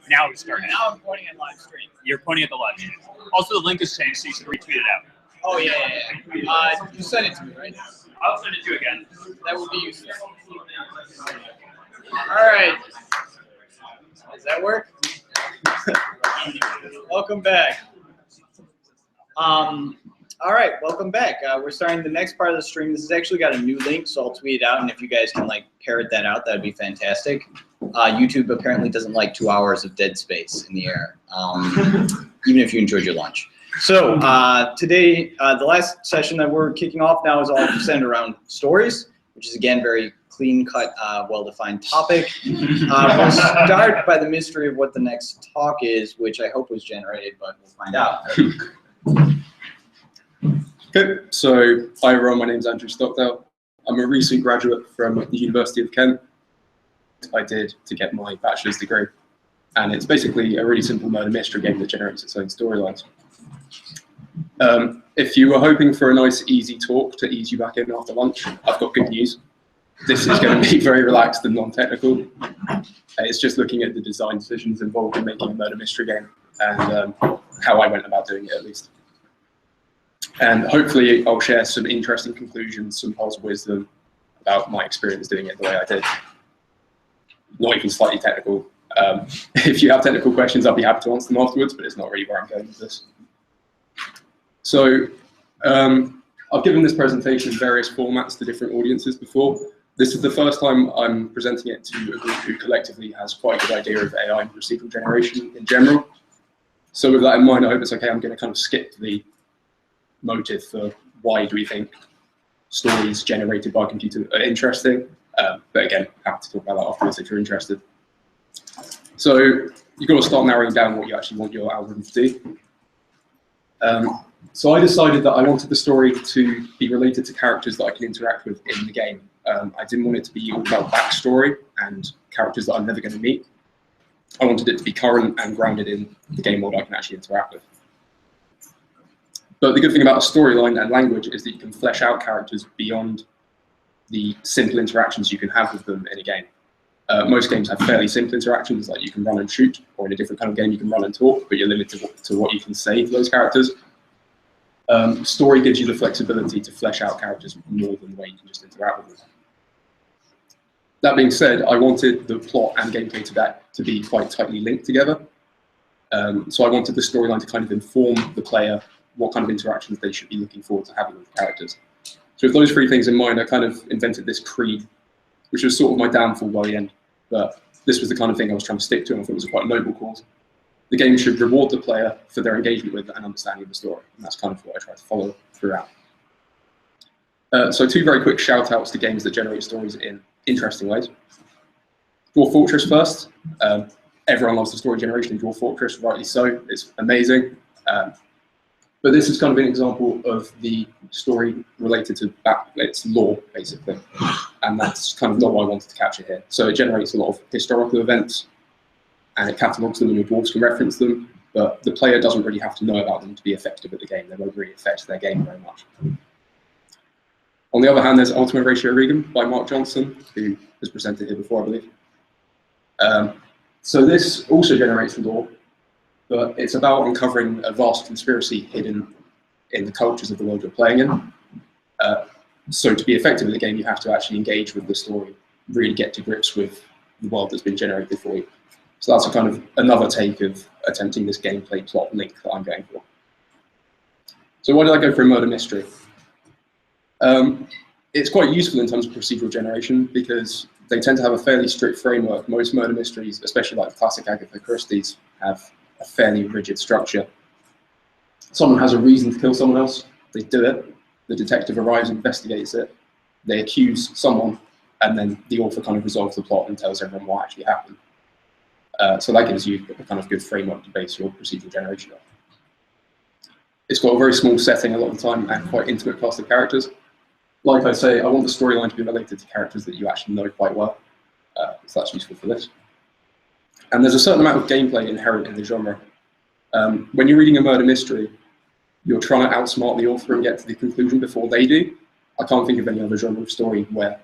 Now we're starting. Now I'm pointing at live stream. You're pointing at the live stream. Also, the link has changed, so you should retweet it out. Oh, yeah. You sent it to me, right? I'll send it to you again. That would be useful. All right. Does that work? Welcome back. All right, welcome back. We're starting the next part of the stream. This has actually got a new link, so I'll tweet it out, and if you guys can parrot that out, that'd be fantastic. YouTube apparently doesn't like 2 hours of dead space in the air, even if you enjoyed your lunch. So today, the last session that we're kicking off now is all centered around stories, which is again very clean-cut, well-defined topic. We'll start by the mystery of what the next talk is, which I hope was generated, but we'll find out. Okay, so hi everyone, my name is Andrew Stockdale. I'm a recent graduate from the University of Kent. I did to get my bachelor's degree, and it's basically a really simple murder mystery game that generates its own storylines. If you were hoping for a nice easy talk to ease you back in after lunch, I've got good news. This is going to be very relaxed and non-technical. It's just looking at the design decisions involved in making a murder mystery game and how I went about doing it, at least. And hopefully I'll share some interesting conclusions, some pearls of wisdom about my experience doing it the way I did. Not even slightly technical. If you have technical questions, I'll be happy to answer them afterwards, but it's not really where I'm going with this. So I've given this presentation in various formats to different audiences before. This is the first time I'm presenting it to a group who collectively has quite a good idea of AI and procedural generation in general. So with that in mind, I hope it's okay. I'm going to kind of skip the motive for why do we think stories generated by computer are interesting. But again, happy to talk about that afterwards if you're interested. So you've got to start narrowing down what you actually want your algorithm to do. So I decided that I wanted the story to be related to characters that I can interact with in the game. I didn't want it to be all about backstory and characters that I'm never going to meet. I wanted it to be current and grounded in the game world I can actually interact with. But the good thing about a storyline and language is that you can flesh out characters beyond the simple interactions you can have with them in a game. Most games have fairly simple interactions, like you can run and shoot, or in a different kind of game you can run and talk, but you're limited to what you can say to those characters. Story gives you the flexibility to flesh out characters more than the way you can just interact with them. That being said, I wanted the plot and gameplay to be quite tightly linked together. So I wanted the storyline to kind of inform the player what kind of interactions they should be looking forward to having with the characters. So with those three things in mind, I kind of invented this creed, which was sort of my downfall by the end. But this was the kind of thing I was trying to stick to, and I thought it was a quite noble cause. The game should reward the player for their engagement with and understanding of the story, and that's kind of what I try to follow throughout. So two very quick shout-outs to games that generate stories in interesting ways. Dwarf Fortress first. Everyone loves the story generation in Dwarf Fortress, rightly so. It's amazing. But this is kind of an example of the story related to its lore, basically. And that's kind of not what I wanted to capture here. So it generates a lot of historical events, and it catalogs them, and your dwarves can reference them, but the player doesn't really have to know about them to be effective at the game. They won't really affect their game very much. On the other hand, there's Ultima Ratio Regan by Mark Johnson, who was presented here before, I believe. So this also generates lore, but it's about uncovering a vast conspiracy hidden in the cultures of the world you're playing in. So to be effective in the game, you have to actually engage with the story, really get to grips with the world that's been generated for you. So that's a kind of another take of attempting this gameplay plot link that I'm going for. So why did I go for a murder mystery? It's quite useful in terms of procedural generation because they tend to have a fairly strict framework. Most murder mysteries, especially like the classic Agatha Christie's, have a fairly rigid structure. Someone has a reason to kill someone else, they do it, the detective arrives, investigates it, they accuse someone, and then the author kind of resolves the plot and tells everyone what actually happened. So that gives you a kind of good framework to base your procedural generation on. It's got a very small setting a lot of the time and quite intimate cast of characters. Like I say, I want the storyline to be related to characters that you actually know quite well, so that's useful for this. And there's a certain amount of gameplay inherent in the genre. When you're reading a murder mystery, you're trying to outsmart the author and get to the conclusion before they do. I can't think of any other genre of story where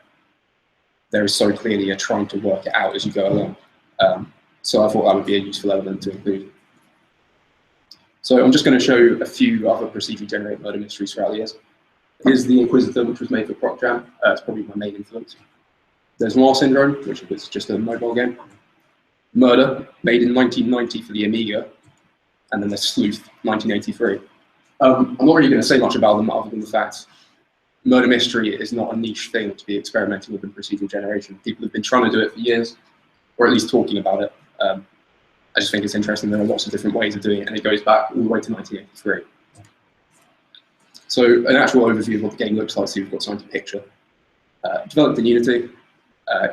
there is so clearly a trying to work it out as you go along. So I thought that would be a useful element to include. So I'm just going to show a few other procedurally generated murder mysteries throughout the years. Here's the Inquisitor, which was made for ProcJam. It's probably my main influence. There's Noir Syndrome, which was just a mobile game. Murder, made in 1990 for the Amiga. And then there's Sleuth, 1983. I'm not really going to say much about them other than the fact murder mystery is not a niche thing to be experimenting with in procedural generation. People have been trying to do it for years, or at least talking about it. I just think it's interesting. There are lots of different ways of doing it, and it goes back all the way to 1983. So an actual overview of what the game looks like, so you've got something to picture. Developed in Unity,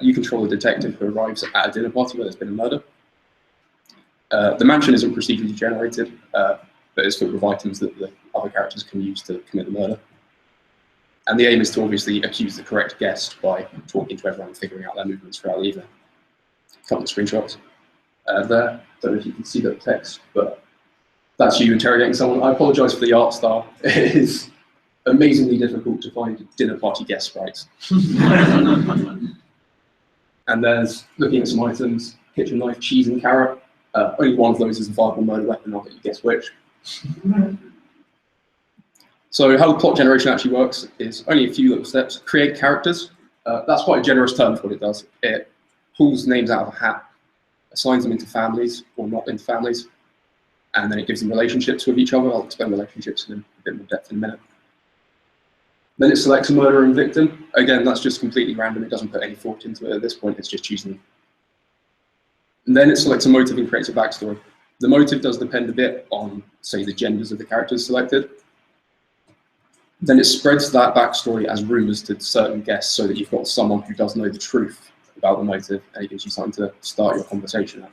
you control a detective who arrives at a dinner party where there's been a murder. The mansion isn't procedurally generated, but it's filled with items that the other characters can use to commit the murder. And the aim is to obviously accuse the correct guest by talking to everyone and figuring out their movements throughout the evening. A couple of screenshots there. Don't know if you can see the text, but that's you interrogating someone. I apologise for the art style. It is amazingly difficult to find dinner party guest sprites. And there's looking at some items: kitchen knife, cheese, and carrot. Only one of those is a viable murder weapon. I'll let you guess which. So how the plot generation actually works is only a few little steps. Create characters. That's quite a generous term for what it does. It pulls names out of a hat, assigns them into families or not into families, and then it gives them relationships with each other. I'll explain relationships in a bit more depth in a minute. Then it selects a murderer and victim. Again, that's just completely random. It doesn't put any thought into it at this point. It's just choosing them. And then it selects a motive and creates a backstory. The motive does depend a bit on, say, the genders of the characters selected. Then it spreads that backstory as rumors to certain guests so that you've got someone who does know the truth about the motive, and it gives you something to start your conversation at.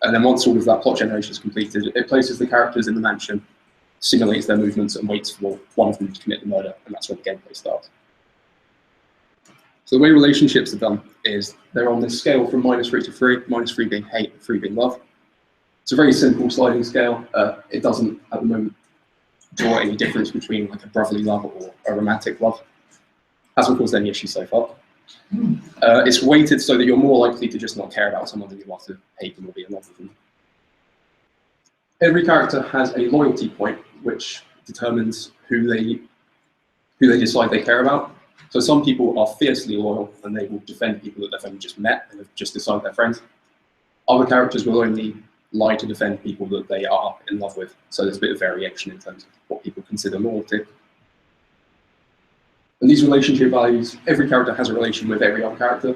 And then once all of that plot generation is completed, it places the characters in the mansion, simulates their movements, and waits for one of them to commit the murder, and that's where the gameplay starts. So the way relationships are done is they're on this scale from -3 to 3, -3 being hate, 3 being love. It's a very simple sliding scale. It doesn't, at the moment, draw any difference between like a brotherly love or a romantic love. Hasn't caused any issues so far. It's weighted so that you're more likely to just not care about someone than you are to hate them or be in love with them. Every character has a loyalty point, which determines who they decide they care about. So some people are fiercely loyal and they will defend people that they've only just met and have just decided they're friends. Other characters will only lie to defend people that they are in love with. So there's a bit of variation in terms of what people consider loyalty. And these relationship values, every character has a relation with every other character,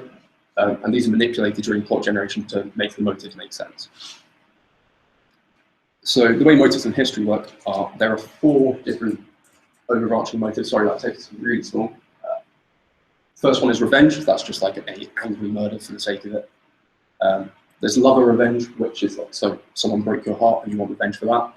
and these are manipulated during plot generation to make the motives make sense. So the way motives in history work are, there are 4 different overarching motives. Sorry, that text is really small. First one is revenge. That's just like an angry murder for the sake of it. There's lover revenge, which is like, so someone broke your heart and you want revenge for that.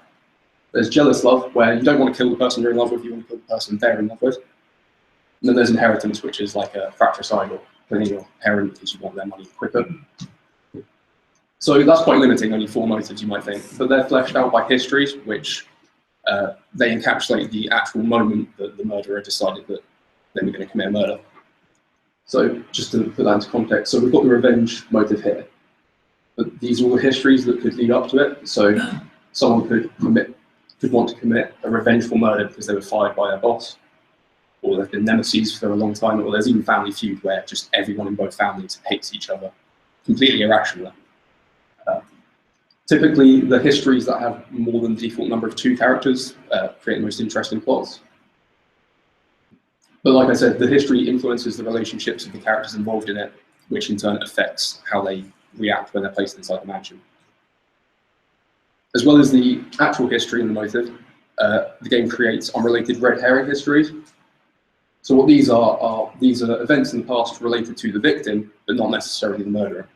There's jealous love, where you don't want to kill the person you're in love with, you want to kill the person they're in love with. And then there's inheritance, which is like a fratricide, or killing your parent because you want their money quicker. So that's quite limiting, only 4 motives you might think, but they're fleshed out by histories, which they encapsulate the actual moment that the murderer decided that they were going to commit a murder. So just to put that into context, so we've got the revenge motive here, but these are all the histories that could lead up to it. So someone could want to commit a revengeful murder because they were fired by their boss, or they've been nemesis for a long time, or there's even family feud where just everyone in both families hates each other, completely irrationally. Typically, the histories that have more than the default number of 2 characters create the most interesting plots. But like I said, the history influences the relationships of the characters involved in it, which in turn affects how they react when they're placed inside the mansion. As well as the actual history and the motive, the game creates unrelated red herring histories. So what these are events in the past related to the victim, but not necessarily the murderer.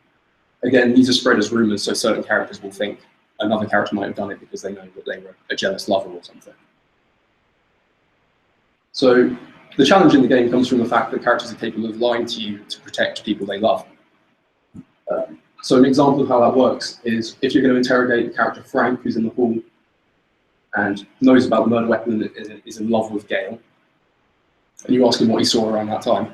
Again, these are spread as rumors, so certain characters will think another character might have done it because they know that they were a jealous lover or something. So the challenge in the game comes from the fact that characters are capable of lying to you to protect people they love. So an example of how that works is if you're going to interrogate the character Frank, who's in the hall and knows about the murder weapon and is in love with Gail, and you ask him what he saw around that time,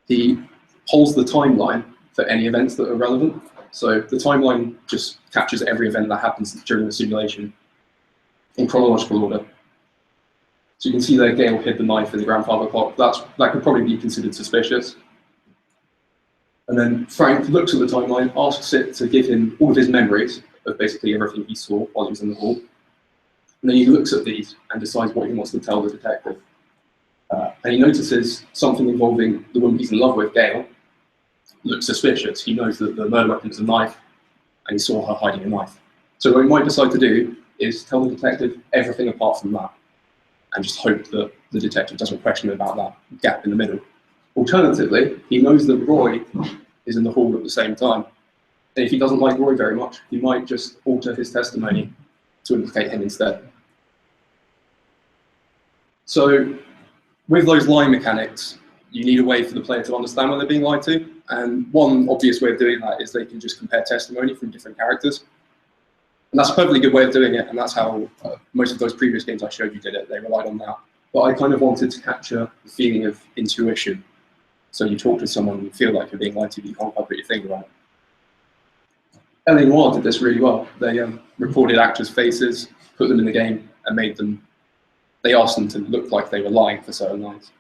he holds the timeline for any events that are relevant. So the timeline just captures every event that happens during the simulation in chronological order. So you can see there Gale hid the knife in the grandfather clock. That could probably be considered suspicious. And then Frank looks at the timeline, asks it to give him all of his memories of basically everything he saw while he was in the hall. And then he looks at these and decides what he wants to tell the detective. And he notices something involving the woman he's in love with, Gale, looks suspicious. He knows that the murder weapon is a knife, and he saw her hiding a knife. So what he might decide to do is tell the detective everything apart from that, and just hope that the detective doesn't question him about that gap in the middle. Alternatively, he knows that Roy is in the hall at the same time. And if he doesn't like Roy very much, he might just alter his testimony to implicate him instead. So with those lie mechanics, you need a way for the player to understand when they're being lied to. And one obvious way of doing that is they can just compare testimony from different characters. And that's a perfectly good way of doing it, and that's how most of those previous games I showed you did it. They relied on that. But I kind of wanted to capture the feeling of intuition. So you talk to someone and you feel like you're being lied to, but you can't quite put your finger on it. Ellie Noir did this really well. They recorded actors' faces, put them in the game, and they asked them to look like they were lying for certain lines.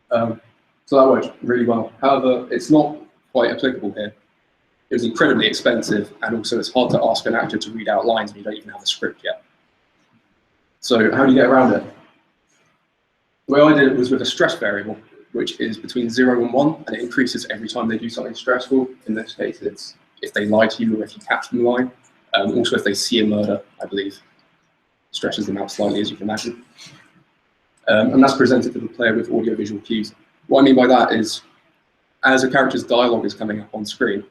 So that worked really well. However, it's not quite applicable here. It was incredibly expensive, and also it's hard to ask an actor to read out lines when you don't even have a script yet. So how do you get around it? The way I did it was with a stress variable, which is between 0 and 1, and it increases every time they do something stressful. In this case, it's if they lie to you or if you catch them lying. Also, if they see a murder, I believe, stresses them out slightly, as you can imagine. And that's presented to the player with audio-visual cues. What I mean by that is, as a character's dialogue is coming up on screen,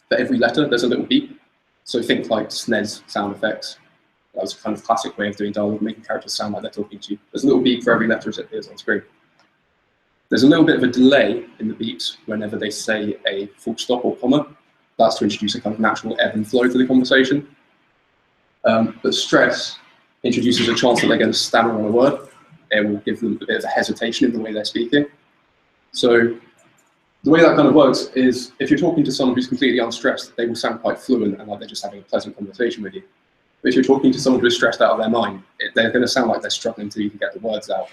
for every letter, there's a little beep. So think like SNES sound effects. That was a kind of classic way of doing dialogue, making characters sound like they're talking to you. There's a little beep for every letter as it appears on screen. There's a little bit of a delay in the beeps whenever they say a full stop or comma. That's to introduce a kind of natural ebb and flow to the conversation. But stress introduces a chance that they're going to stammer on a word. It will give them a bit of a hesitation in the way they're speaking. So the way that kind of works is if you're talking to someone who's completely unstressed, they will sound quite fluent and like they're just having a pleasant conversation with you. But if you're talking to someone who's stressed out of their mind, they're going to sound like they're struggling to even get the words out.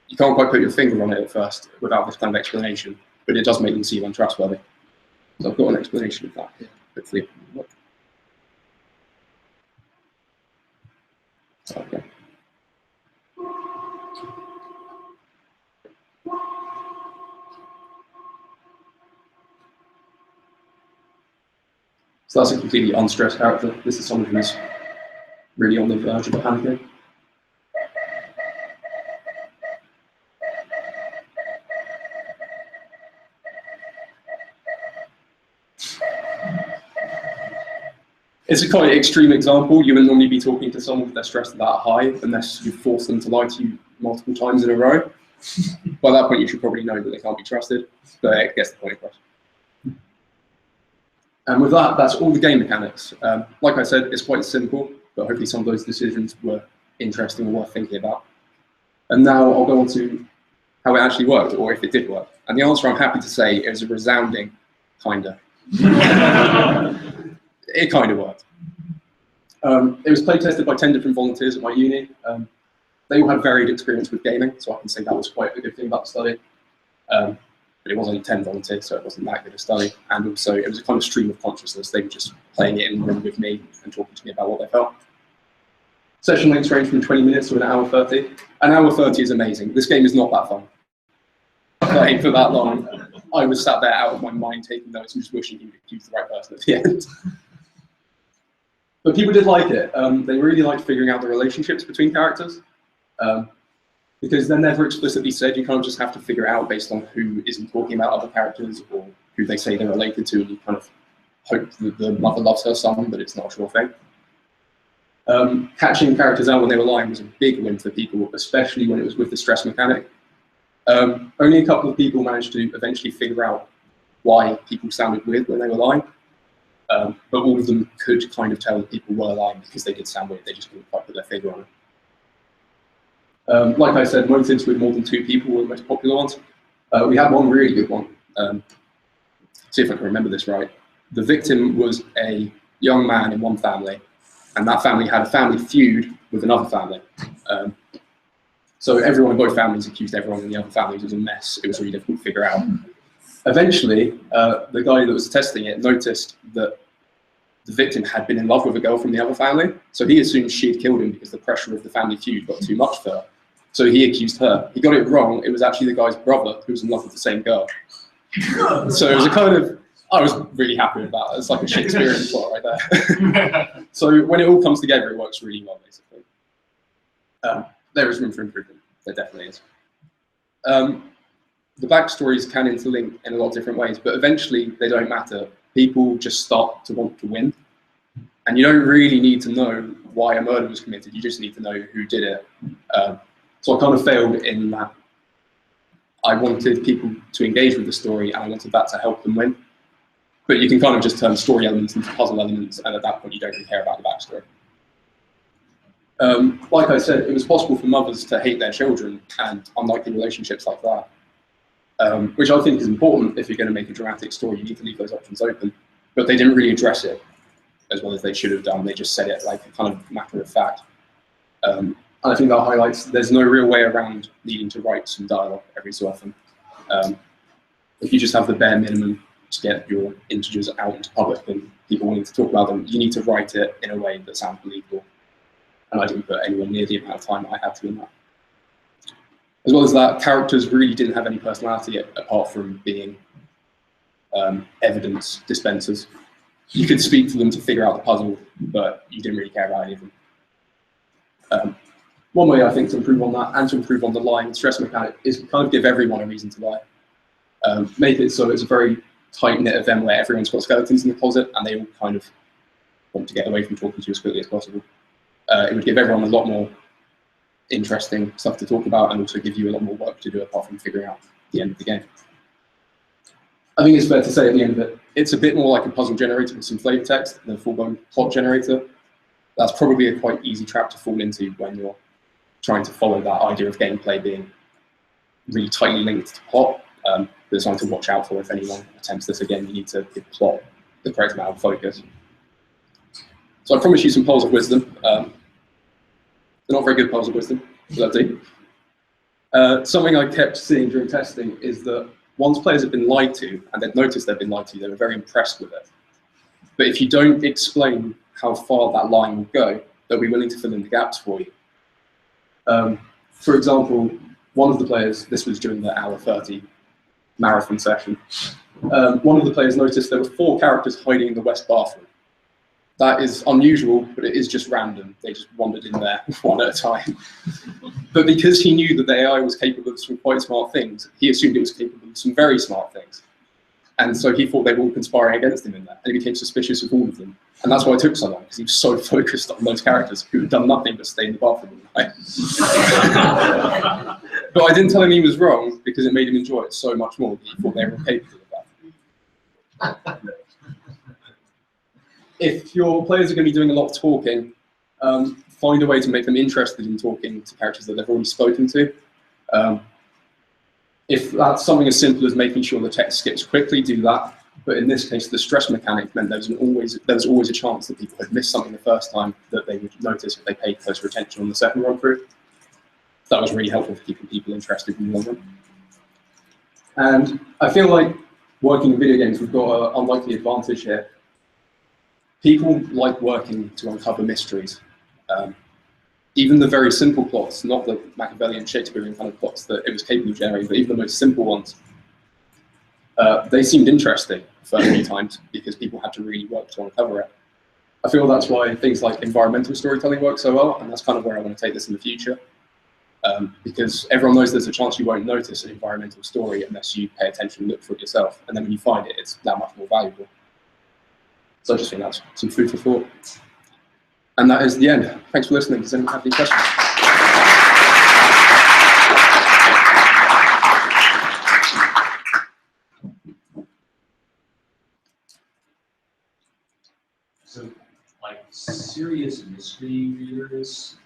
You can't quite put your finger on it at first without this kind of explanation, but it does make them seem untrustworthy. So I've got an explanation of that here, hopefully. Okay. So that's a completely unstressed character. This is someone who's really on the verge of panicking. It's a quite extreme example. You would normally be talking to someone if they're stressed that high, unless you force them to lie to you multiple times in a row. By that point, you should probably know that they can't be trusted, but it gets the point across. And with that, that's all the game mechanics. Like I said, it's quite simple, but hopefully some of those decisions were interesting and worth thinking about. And now I'll go on to how it actually worked, or if it did work. And the answer, I'm happy to say, is a resounding kinda. It kind of worked. It was play tested by 10 different volunteers at my uni. They all had varied experience with gaming, so I can say that was quite a good thing about the study. But it was only 10 volunteers, so it wasn't that good a study. And also, it was a kind of stream of consciousness. They were just playing it in the room with me and talking to me about what they felt. Session lengths range from 20 minutes to an hour 30. An hour 30 is amazing. This game is not that fun. Playing for that long, I was sat there out of my mind taking notes and just wishing you could choose the right person at the end. But people did like it. They really liked figuring out the relationships between characters. Because they're never explicitly said, you kind of just have to figure it out based on who isn't talking about other characters or who they say they're related to, and you kind of hope that the mother loves her son, but it's not a sure thing. Catching characters out when they were lying was a big win for people, especially when it was with the stress mechanic. Only a couple of people managed to eventually figure out why people sounded weird when they were lying, but all of them could kind of tell that people were lying because they did sound weird, they just couldn't quite put their finger on it. Like I said, motives with more than 2 people were the most popular ones. We had one really good one. See if I can remember this right. the victim was a young man in one family, and that family had a family feud with another family. So everyone in both families accused everyone in the other families. It was a mess. It was really difficult to figure out. Eventually, the guy that was testing it noticed that the victim had been in love with a girl from the other family. So he assumed she had killed him because the pressure of the family feud got too much for her. So he accused her. He got it wrong. It was actually the guy's brother who was in love with the same girl. So it was a kind of, I was really happy with that. It's like a Shakespearean plot right there. So when it all comes together, it works really well, basically. There is room for improvement. There definitely is. The backstories can interlink in a lot of different ways, but eventually they don't matter. People just start to want to win. And you don't really need to know why a murder was committed. You just need to know who did it. So I kind of failed in that I wanted people to engage with the story, and I wanted that to help them win. But you can kind of just turn story elements into puzzle elements, and at that point you don't really care about the backstory. Like I said, it was possible for mothers to hate their children and unlikely relationships like that, which I think is important. If you're going to make a dramatic story, you need to leave those options open. But they didn't really address it as well as they should have done. They just said it like a kind of matter of fact. And I think that highlights there's no real way around needing to write some dialogue every so often. If you just have the bare minimum to get your integers out into public and people wanting to talk about them, you need to write it in a way that sounds believable. And I didn't put anywhere near the amount of time I had to in that. As well as that, characters really didn't have any personality apart from being evidence dispensers. You could speak to them to figure out the puzzle, but you didn't really care about any of them. One way I think to improve on that and to improve on the lying and stress mechanic is kind of give everyone a reason to lie. Make it so it's a very tight-knit of them where everyone's got skeletons in the closet and they all kind of want to get away from talking to you as quickly as possible. It would give everyone a lot more interesting stuff to talk about and also give you a lot more work to do apart from figuring out the end of the game. I think it's fair to say at the end of it, it's a bit more like a puzzle generator with some flavor text than a full-blown plot generator. That's probably a quite easy trap to fall into when you're trying to follow that idea of gameplay being really tightly linked to plot. There's something to watch out for if anyone attempts this again. You need to give plot the correct amount of focus. So I promise you some pearls of wisdom. They're not very good pearls of wisdom, but they'll do. Something I kept seeing during testing is that once players have been lied to and they've noticed they've been lied to, they were very impressed with it. But if you don't explain how far that line will go, they'll be willing to fill in the gaps for you. For example, one of the players, this was during the hour 30 marathon session, one of the players noticed there were 4 characters hiding in the west bathroom. That is unusual, but it is just random. They just wandered in there one at a time. But because he knew that the AI was capable of some quite smart things, he assumed it was capable of some very smart things. And so he thought they were all conspiring against him in there, and he became suspicious of all of them. And that's why it took so long, because he was so focused on those characters who had done nothing but stay in the bathroom all night. But I didn't tell him he was wrong, because it made him enjoy it so much more that he thought they were capable of that. If your players are going to be doing a lot of talking, find a way to make them interested in talking to characters that they've already spoken to. If that's something as simple as making sure the text skips quickly, do that. But in this case, the stress mechanic meant there was always a chance that people had missed something the first time that they would notice if they paid closer attention on the second run through. That was really helpful for keeping people interested in the long run. And I feel like working in video games, we've got an unlikely advantage here. People like working to uncover mysteries. Even the very simple plots, not the Machiavellian Shakespearean kind of plots that it was capable of generating, but even the most simple ones, they seemed interesting the first few times because people had to really work to uncover it. I feel that's why things like environmental storytelling work so well, and that's kind of where I want to take this in the future. Because everyone knows there's a chance you won't notice an environmental story unless you pay attention and look for it yourself, and then when you find it, it's that much more valuable. So I just think that's some food for thought. And that is the end. Thanks for listening. Does anyone have any questions? So, like serious mystery readers,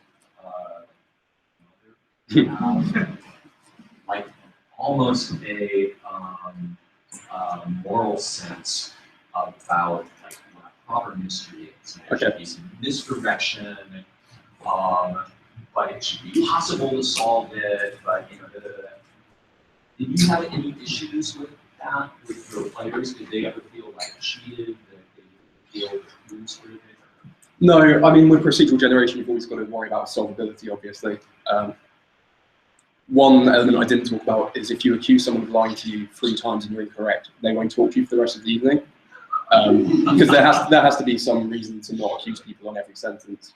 like almost a moral sense about like what a proper mystery is. And there should be some misdirection, but it should be possible to solve it. But Did you have any issues with that with your players? Did they ever feel like cheated? Did they feel clues for it? No, I mean with procedural generation, you've always got to worry about solvability, obviously. One element I didn't talk about is if you accuse someone of lying to you 3 times and you're incorrect, they won't talk to you for the rest of the evening. Because there has to be some reason to not accuse people on every sentence.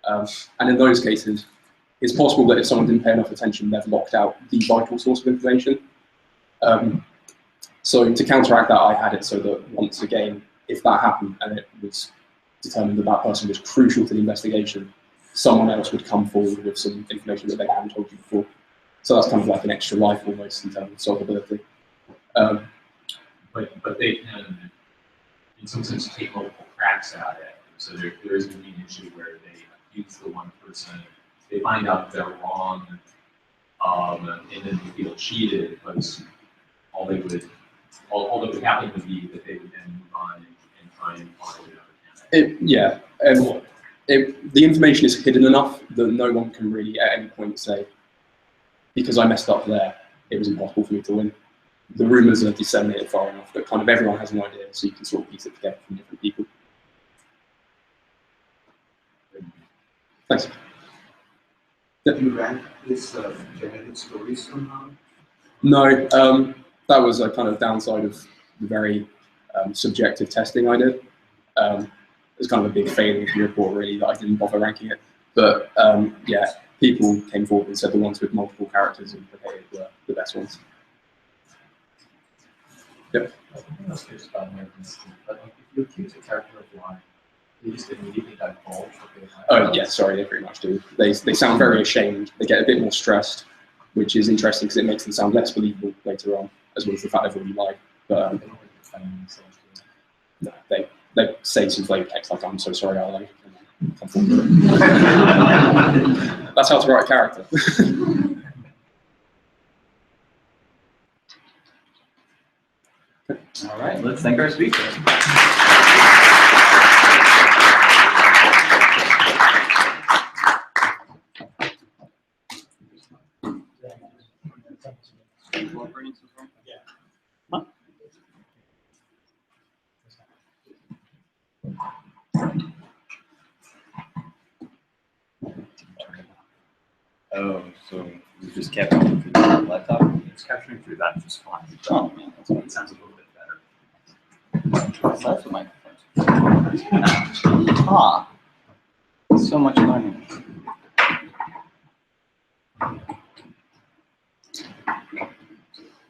And in those cases, it's possible that if someone didn't pay enough attention, they've locked out the vital source of information. So to counteract that, I had it so that once again, if that happened and it was determined that that person was crucial to the investigation, someone else would come forward with some information that they hadn't told you before. So that's kind of like an extra life almost in terms of solvability. But they can, in some sense, take multiple cracks at it. So there is going to be an issue where they accuse the one person, they find out they're wrong, and then they feel cheated, because all that would happen would be that they would then move on and try and find another candidate. The information is hidden enough that no one can really at any point say, because I messed up there, it was impossible for me to win. The rumours are disseminated far enough that kind of everyone has an idea, so you can sort of piece it together from different people. Thanks. Did you rank this generated story somehow? No, that was a kind of downside of the very subjective testing I did. It was kind of a big failure of the report, really, that I didn't bother ranking it. But yeah, people came forward and said the ones with multiple characters implicated were the best ones. Yep. I think I was curious about American History, but like, if you accuse a character of lying, they just immediately divulge what they lie. Oh yeah, sorry, they pretty much do. They sound very ashamed. They get a bit more stressed, which is interesting because it makes them sound less believable later on, as well as the fact they've already lied. But They don't really defend themselves. no, they say some flavor text like, "I'm so sorry, I lied." That's how to write a character. All right, let's thank our speaker. Oh, so you just capturing through the laptop? It's capturing through that just fine. Oh, man, that's It sounds a little bit better. that's what microphones. Ah, so much learning.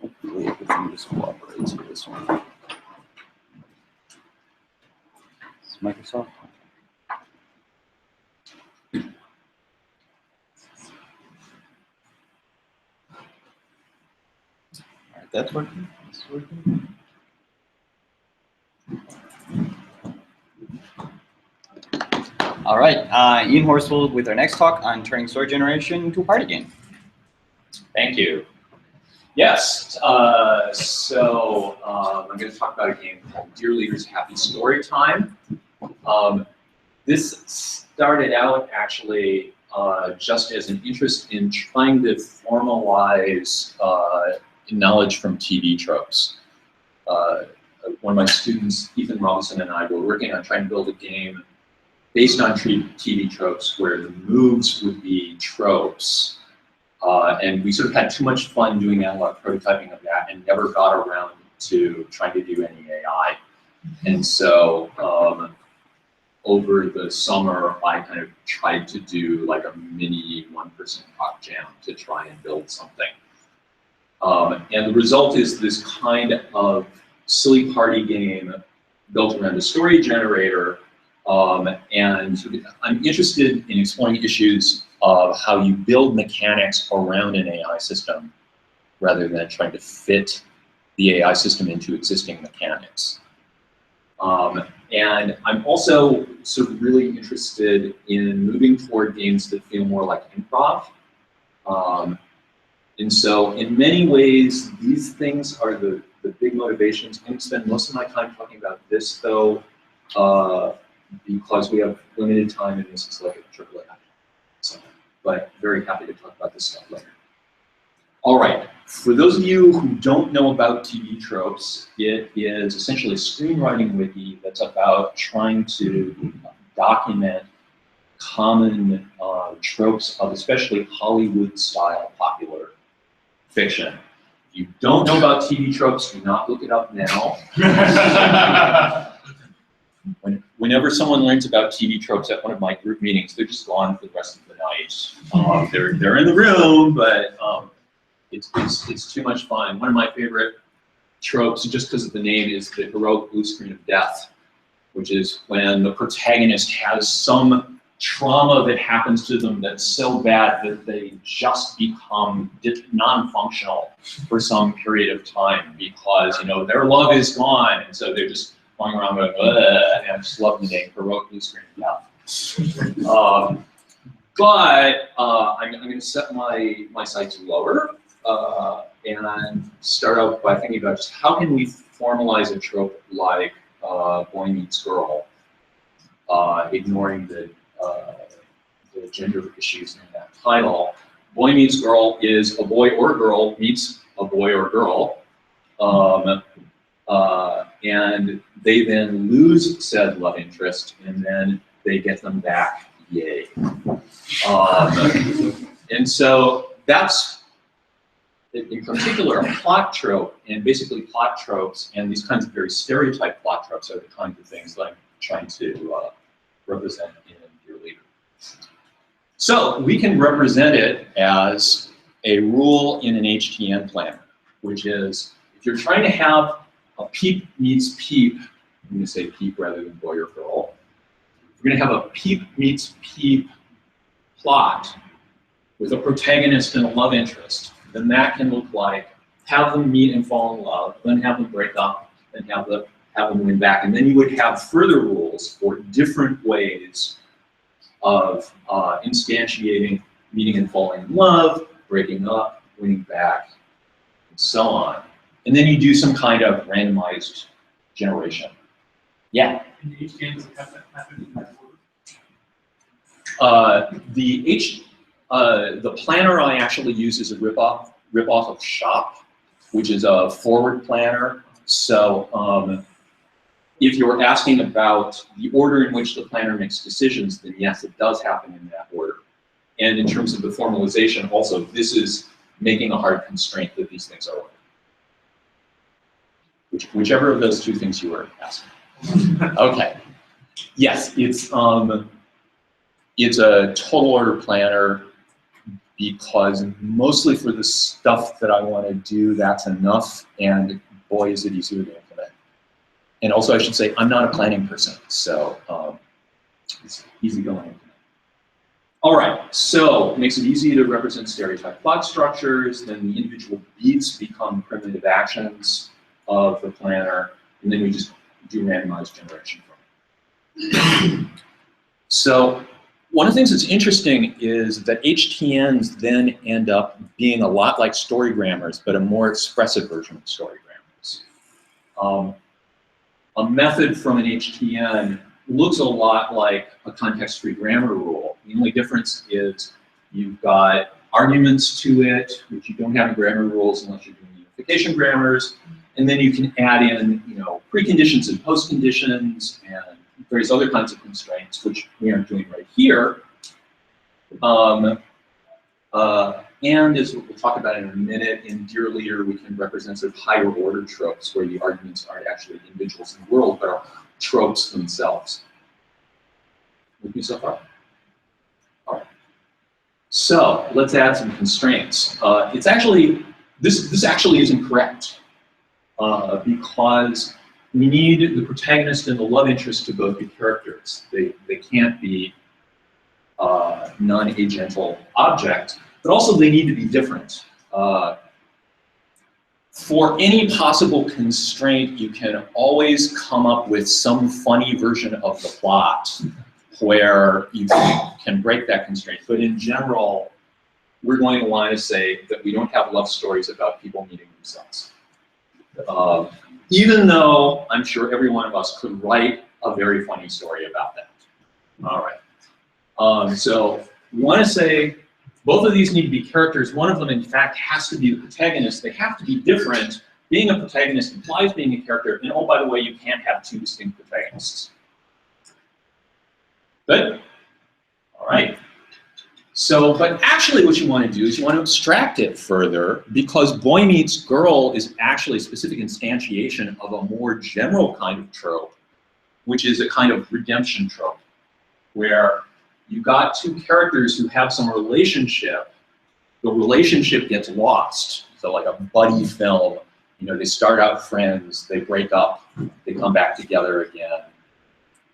Hopefully everything just cooperates with this one. It's Microsoft. Alright, that's working. That's working. All right, Ian Horswill with our next talk on turning story generation into a party game. Thank you. Yes, so I'm going to talk about a game called Dear Leader's Happy Story Time. This started out actually just as an interest in trying to formalize knowledge from TV tropes. One of my students, Ethan Robinson, and I were working on trying to build a game based on TV tropes where the moves would be tropes. And we sort of had too much fun doing that, a lot of prototyping of that, and never got around to trying to do any AI. And so over the summer, I kind of tried to do like a mini 1% pop jam to try and build something. And the result is this kind of silly party game built around a story generator. And I'm interested in exploring issues of how you build mechanics around an AI system rather than trying to fit the AI system into existing mechanics. And I'm also sort of really interested in moving toward games that feel more like improv. And so in many ways, these things are the the big motivations. I'm going to spend most of my time talking about this, though, because we have limited time and this is like a triple A. So, but very happy to talk about this stuff later. All right, for those of you who don't know about TV tropes, it is essentially a screenwriting wiki that's about trying to document common tropes of especially Hollywood-style popular fiction. If you don't know about TV tropes, do not look it up now. Whenever someone learns about TV tropes at one of my group meetings, they're just gone for the rest of the night. They're in the room, but it's too much fun. One of my favorite tropes, just because of the name, is the heroic blue screen of death, which is when the protagonist has some trauma that happens to them that's so bad that they just become non-functional for some period of time because, you know, their love is gone, and so they're just going around going, ugh, and I just love the name, heroic blue screen of death. But I'm going to set my sights lower and start out by thinking about just how can we formalize a trope like boy meets girl, ignoring the gender issues in that title. Boy meets girl is a boy or a girl meets a boy or girl, and they then lose said love interest, and then they get them back, yay. And so that's, in particular, a plot trope, and basically plot tropes, and these kinds of very stereotyped plot tropes are the kinds of things that I'm trying to represent in Dear Leader. So we can represent it as a rule in an HTN planner, which is if you're trying to have a peep meets peep, I'm going to say peep rather than boy or girl, you're going to have a peep meets peep plot with a protagonist and a love interest, then that can look like have them meet and fall in love, then have them break up, then have them win back. And then you would have further rules for different ways of instantiating meeting and falling in love, breaking up, winning back, and so on. And then you do some kind of randomized generation. Yeah? And the HTN doesn't have that happen in that order? The planner I actually use is a rip-off of Shop, which is a forward planner. So if you're asking about the order in which the planner makes decisions, then yes, it does happen in that order. And in terms of the formalization, also, this is making a hard constraint that these things are ordered. Whichever of those two things you were asking. Okay. Yes, it's a total order planner because mostly for the stuff that I want to do, that's enough, and boy, is it easier to implement. And also, I should say, I'm not a planning person, so it's easy going. All right, so it makes it easy to represent stereotype plot structures, then the individual beats become primitive actions of the planner, and then we just do randomized generation from it. So one of the things that's interesting is that HTNs then end up being a lot like story grammars, but a more expressive version of story grammars. A method from an HTN looks a lot like a context-free grammar rule. The only difference is you've got arguments to it, which you don't have in grammar rules unless you're doing unification grammars, and then you can add in, you know, preconditions and postconditions and various other kinds of constraints, which we aren't doing right here. And as we'll talk about in a minute, in Dear Leader, we can represent sort of higher order tropes where the arguments aren't actually individuals in the world, but are tropes themselves. With me so far? All right. So let's add some constraints. It's actually, this actually isn't correct because we need the protagonist and the love interest to both be characters. They can't be non-agental object, but also they need to be different. For any possible constraint, you can always come up with some funny version of the plot where you can break that constraint. But in general, we're going to want to say that we don't have love stories about people meeting themselves. Even though I'm sure every one of us could write a very funny story about that. All right. So we want to say both of these need to be characters. One of them, in fact, has to be the protagonist. They have to be different. Being a protagonist implies being a character. And oh, by the way, you can't have two distinct protagonists. Good? All right. So, but actually what you want to do is you want to abstract it further, because boy meets girl is actually a specific instantiation of a more general kind of trope, which is a kind of redemption trope, where you got two characters who have some relationship, the relationship gets lost. So like a buddy film, you know, they start out friends, they break up, they come back together again.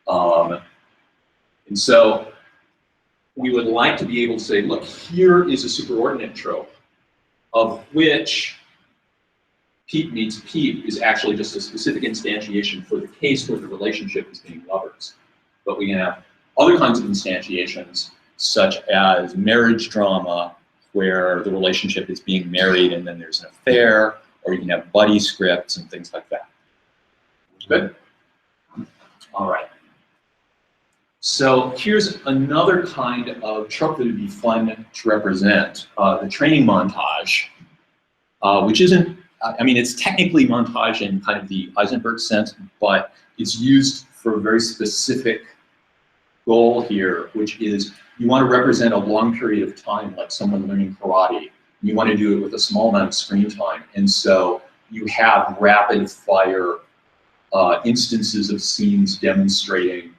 And so we would like to be able to say, look, here is a superordinate trope of which Pete meets Pete is actually just a specific instantiation for the case where the relationship is being lovers. But we can have other kinds of instantiations, such as marriage drama, where the relationship is being married and then there's an affair, or you can have buddy scripts and things like that. Good? All right. So here's another kind of trope that would be fun to represent, the training montage, which isn't, I mean, it's technically montage in kind of the Eisenberg sense, but it's used for a very specific goal here, which is you want to represent a long period of time, like someone learning karate. You want to do it with a small amount of screen time. And so you have rapid fire instances of scenes demonstrating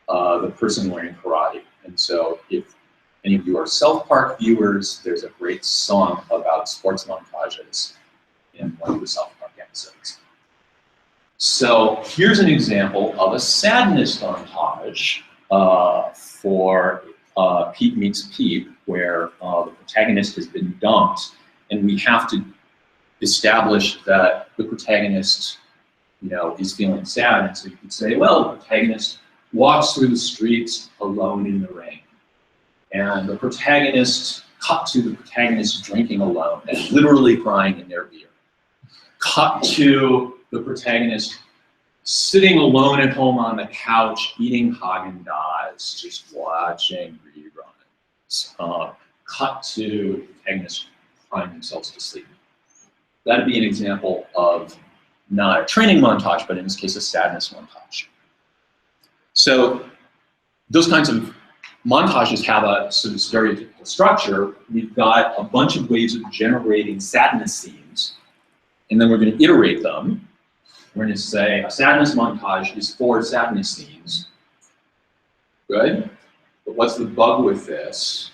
the person learning karate. And so if any of you are South Park viewers, there's a great song about sports montages in one of the South Park episodes. So here's an example of a sadness montage for Pete Meets Pete, where the protagonist has been dumped, and we have to establish that the protagonist, you know, is feeling sad. And so you could say, well, the protagonist walks through the streets alone in the rain. And the protagonist, cut to the protagonist drinking alone and literally crying in their beer. Cut to the protagonist sitting alone at home on the couch, eating Haagen-Dazs, just watching reruns. Cut to the protagonist crying themselves to sleep. That'd be an example of not a training montage, but in this case, a sadness montage. So those kinds of montages have a sort of stereotypical structure. We've got a bunch of ways of generating sadness scenes, and then we're going to iterate them. We're going to say a sadness montage is 4 sadness scenes. Good? But what's the bug with this?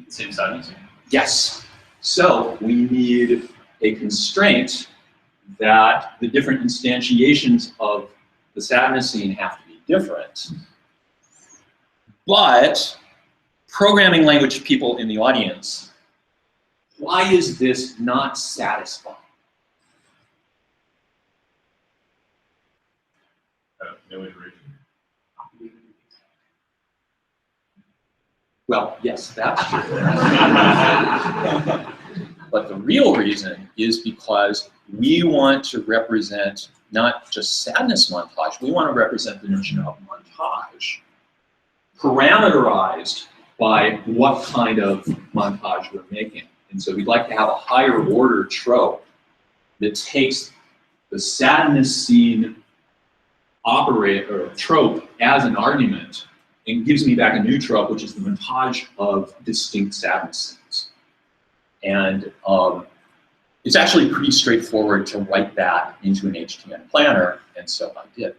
Same sadness. Yes. So we need a constraint that the different instantiations of the sadness scene have to be different. But programming language people in the audience, why is this not satisfying? No iteration. Well, yes, that's true. But the real reason is because we want to represent not just sadness montage, we want to represent the notion of montage, parameterized by what kind of montage we're making. And so we'd like to have a higher order trope that takes the sadness scene operator trope as an argument and gives me back a new trope, which is the montage of distinct sadness scenes. And it's actually pretty straightforward to write that into an HTML planner, and so I did.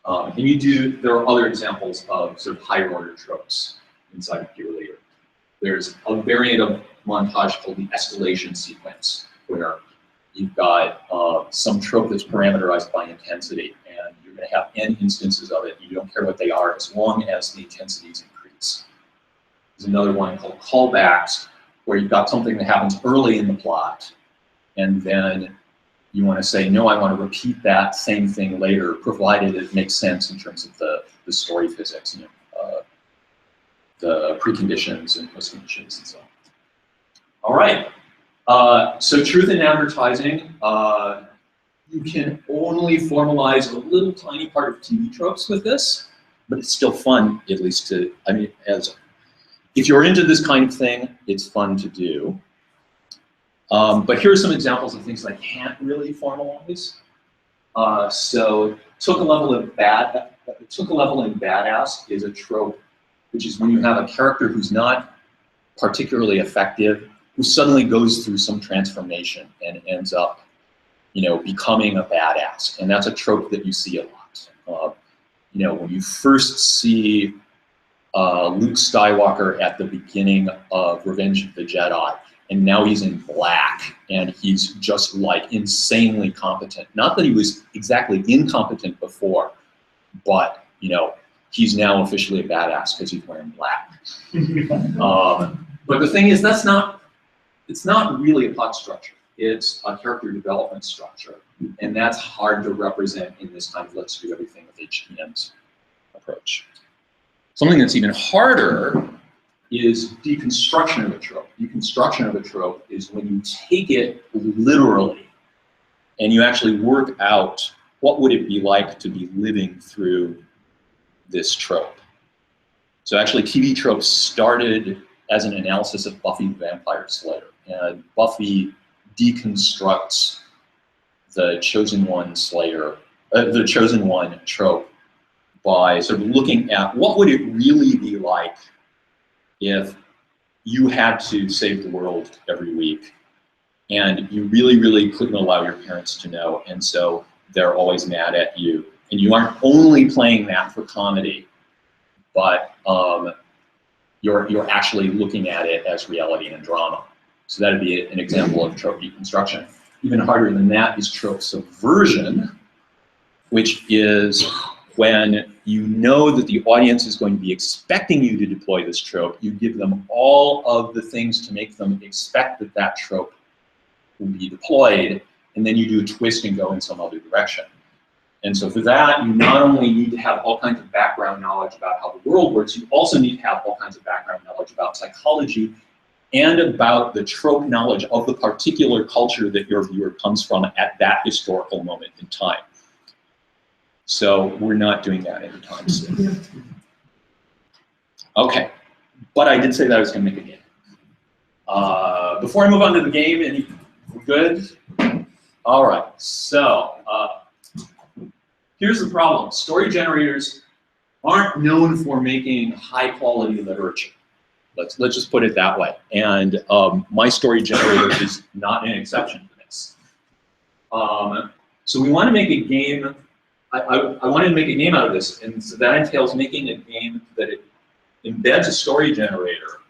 And there are other examples of sort of higher order tropes inside of Peer Leader. There's a variant of montage called the escalation sequence, where you've got some trope that's parameterized by intensity, and you're going to have n instances of it. You don't care what they are as long as the intensities increase. There's another one called callbacks, where you've got something that happens early in the plot, and then you want to say, no, I want to repeat that same thing later, provided it makes sense in terms of the story physics, you know, the preconditions and postconditions and so on. All right. So truth in advertising, you can only formalize a little tiny part of TV tropes with this, but it's still fun, at least to, I mean, if you're into this kind of thing, it's fun to do. But here are some examples of things I can't really formalize. So took a level in badass is a trope, which is when you have a character who's not particularly effective, who suddenly goes through some transformation and ends up, becoming a badass. And that's a trope that you see a lot. When you first see Luke Skywalker at the beginning of Revenge of the Jedi, and now he's in black, and he's just like insanely competent. Not that he was exactly incompetent before, but he's now officially a badass because he's wearing black. But the thing is, it's not really a plot structure. It's a character development structure, and that's hard to represent in this kind of let's do everything with HTM's approach. Something that's even harder is deconstruction of a trope. Deconstruction of a trope is when you take it literally and you actually work out what would it be like to be living through this trope. So actually TV tropes started as an analysis of Buffy the Vampire Slayer, and Buffy deconstructs the Chosen One Slayer, the Chosen One trope by sort of looking at what would it really be like if you had to save the world every week and you really, really couldn't allow your parents to know, and so they're always mad at you. And you aren't only playing that for comedy, but you're actually looking at it as reality and drama. So that'd be an example of trope deconstruction. Even harder than that is trope subversion, which is when you know that the audience is going to be expecting you to deploy this trope, you give them all of the things to make them expect that that trope will be deployed, and then you do a twist and go in some other direction. And so for that, you not only need to have all kinds of background knowledge about how the world works, you also need to have all kinds of background knowledge about psychology and about the trope knowledge of the particular culture that your viewer comes from at that historical moment in time. So we're not doing that anytime soon. Okay, but I did say that I was going to make a game. Before I move on to the game, we good? All right, so here's the problem. Story generators aren't known for making high quality literature. Let's just put it that way. And my story generator is not an exception to this. So we want to make a game. I wanted to make a game out of this, and so that entails making a game that it embeds a story generator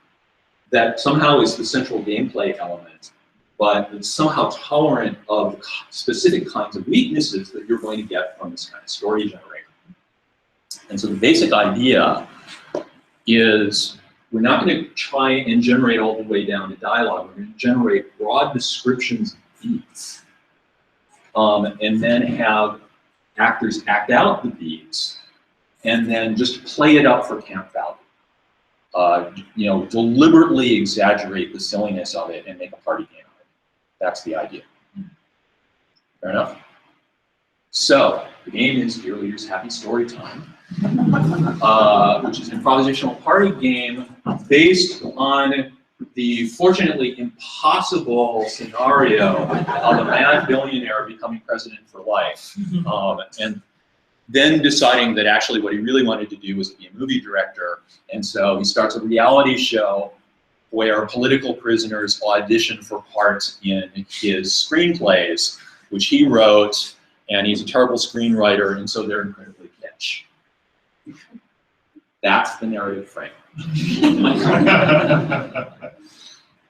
that somehow is the central gameplay element, but it's somehow tolerant of specific kinds of weaknesses that you're going to get from this kind of story generator. And so the basic idea is we're not going to try and generate all the way down to dialogue. We're going to generate broad descriptions of beats, and then have actors act out the beats, and then just play it up for camp value. Deliberately exaggerate the silliness of it and make a party game of it. That's the idea. Fair enough? So the game is Dear Leaders Happy Story Time, which is an improvisational party game based on the fortunately impossible scenario of a mad billionaire becoming president for life, and then deciding that actually what he really wanted to do was be a movie director, and so he starts a reality show where political prisoners audition for parts in his screenplays, which he wrote, and he's a terrible screenwriter, and so they're incredibly kitsch. That's the narrative frame.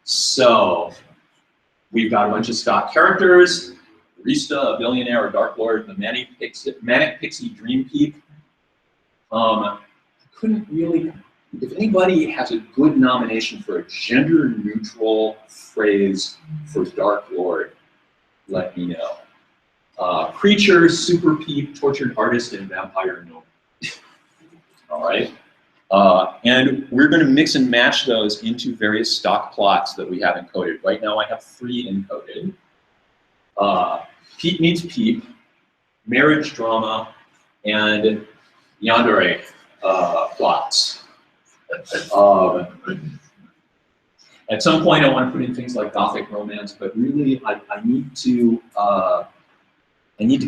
So we've got a bunch of stock characters: Rista, a billionaire, a Dark Lord, the Manic Pixie Dream Peep. Couldn't really, if anybody has a good nomination for a gender-neutral phrase for Dark Lord, let me know. Creature, Super Peep, Tortured Artist, and Vampire Gnome. All right. And we're going to mix and match those into various stock plots that we have encoded. Right now I have 3 encoded. Pete Meets Peep, Marriage Drama, and Yandere plots. At some point I want to put in things like Gothic romance, but really I need to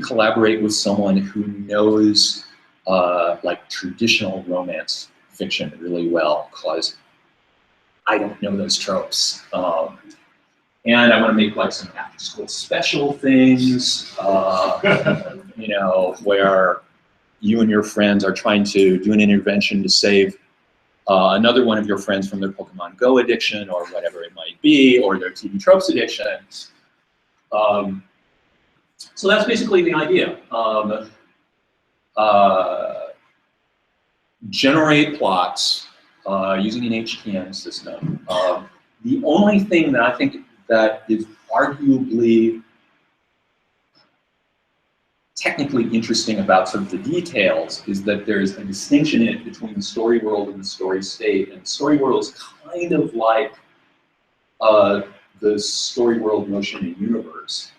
collaborate with someone who knows like traditional romance fiction really well, because I don't know those tropes. And I want to make like some after-school special things, you know, where you and your friends are trying to do an intervention to save another one of your friends from their Pokemon Go addiction or whatever it might be, or their TV tropes addiction. So that's basically the idea. Generate plots using an HTN system. The only thing that I think that is arguably technically interesting about some of the details is that there's a distinction in it between the story world and the story state. And the story world is kind of like the story world notion in universe.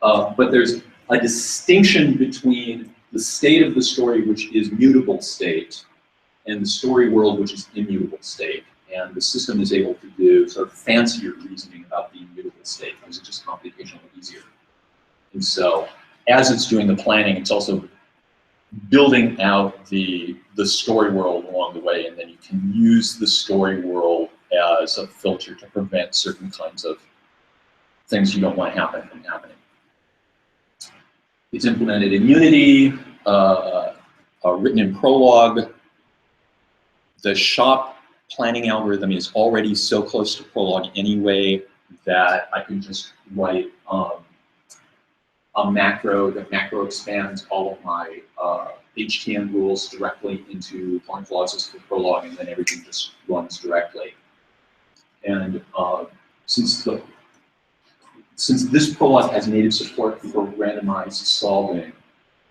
But there's a distinction between the state of the story, which is mutable state, and the story world, which is immutable state. And the system is able to do sort of fancier reasoning about the immutable state, because it's just computationally easier. And so, as it's doing the planning, it's also building out the story world along the way, and then you can use the story world as a filter to prevent certain kinds of things you don't want to happen from happening. It's implemented in Unity, written in Prolog. The shop planning algorithm is already so close to Prolog anyway that I can just write a macro that macro expands all of my HTN rules directly into point clauses for Prolog, and then everything just runs directly. And since this Prolog has native support for randomized solving,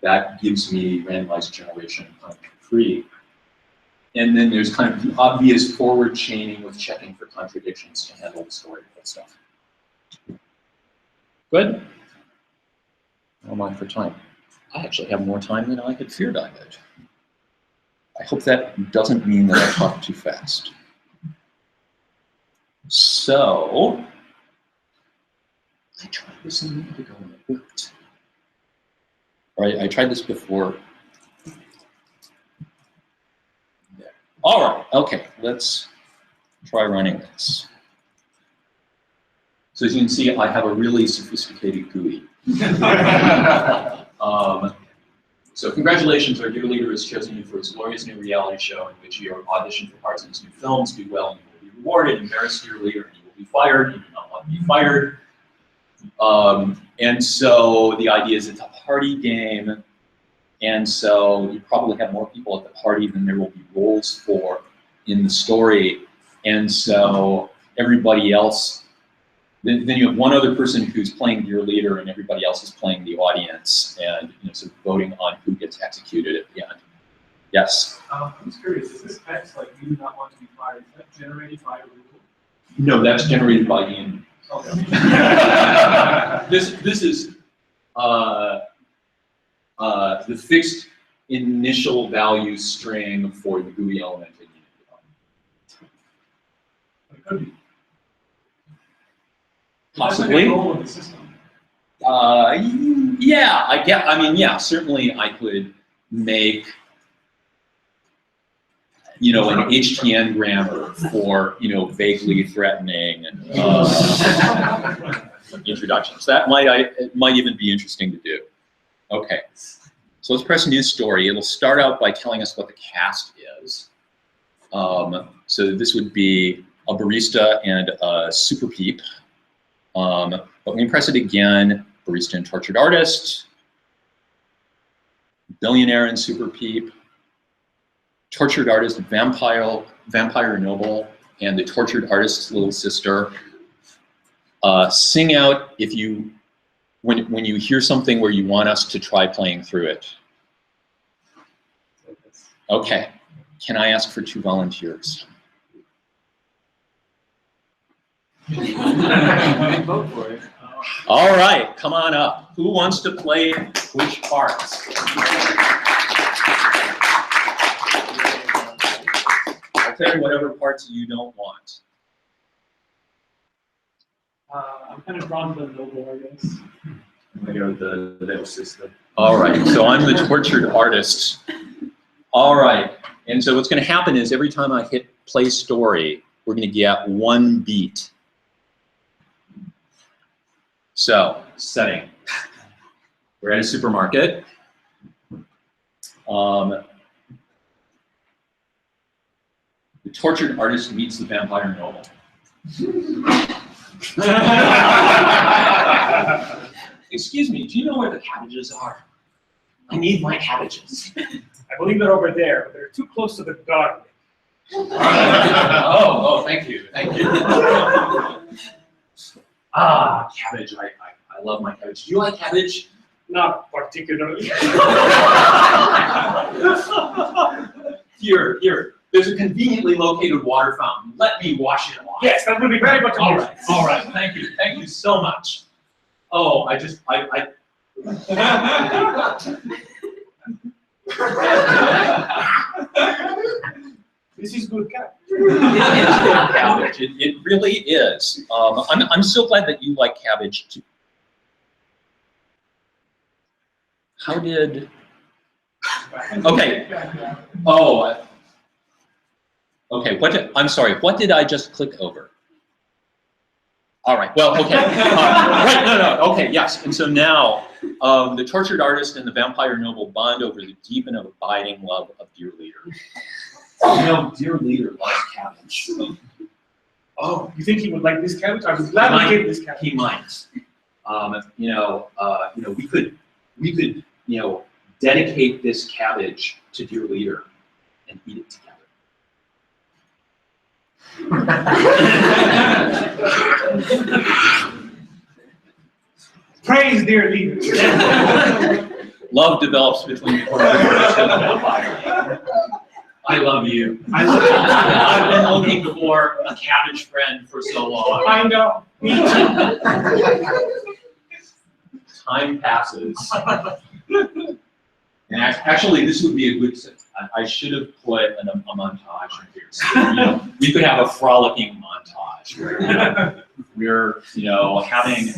that gives me randomized generation kind of free. And then there's kind of the obvious forward chaining with checking for contradictions to handle the story stuff. Good? How am I for time? I actually have more time than I had feared I would. I hope that doesn't mean that I talk too fast. So, I tried this a minute ago and it worked. All right, I tried this before. There. All right, okay, let's try running this. So as you can see, I have a really sophisticated GUI. So congratulations, our dear leader has chosen you for his glorious new reality show in which you are auditioned for parts in his new films. Do well and you will be rewarded. Embarrass your leader and you will be fired. You do not want to be fired. And so the idea is it's a party game, and so you probably have more people at the party than there will be roles for in the story. And so everybody else, then you have one other person who's playing your leader and everybody else is playing the audience, and sort of voting on who gets executed at the end. Yes? I'm just curious, is this text, like, you do not want to be fired, is that generated by a rule? No, that's generated by Ian. Okay. This is the fixed initial value string for the GUI element in Unity. It could be. Possibly. Role in the system. Yeah, I mean, yeah, certainly I could make, an HTN grammar for, vaguely threatening introductions. That might even be interesting to do. Okay, so let's press new story. It'll start out by telling us what the cast is. So this would be a barista and a super peep. But when you press it again, barista and tortured artist, billionaire and super peep, tortured artist, vampire noble, and the tortured artist's little sister. Sing out if you, when you hear something where you want us to try playing through it. Okay. Can I ask for 2 volunteers? Vote for it. All right, come on up. Who wants to play which parts? I'll play whatever parts you don't want. I'm kind of drawn to the noble, I guess. I go the little sister. All right, so I'm the tortured artist. All right, and so what's going to happen is every time I hit play story, we're going to get 1 beat. So, setting. We're at a supermarket. The tortured artist meets the vampire noble. Excuse me, do you know where the cabbages are? I need my cabbages. I believe they're over there, but they're too close to the garden. Oh, thank you, thank you. Cabbage, I love my cabbage. Do you like cabbage? Not particularly. Here, there's a conveniently located water fountain. Let me wash it off. Yes, that would be very much appreciated. All right, thank you so much. Oh, This is good cat. Cabbage. It really is. I'm so glad that you like cabbage too. How did? Okay. Oh. Okay. I'm sorry. What did I just click over? All right. Well. Okay. Right. No. Okay. Yes. And so now, the tortured artist and the vampire noble bond over the deep and abiding love of dear leader. You know, dear leader loves cabbage. Oh, you think he would like this cabbage? I was glad we gave this cabbage. He might. We could dedicate this cabbage to dear leader and eat it together. Praise dear leader. Love develops between the tortured artist and the vampire. I love you. I've been looking for a cabbage friend for so long. I know. Me too. Time passes. And actually, this would be a good. I should have put a montage in here. So, we could have a frolicking montage where we're, having.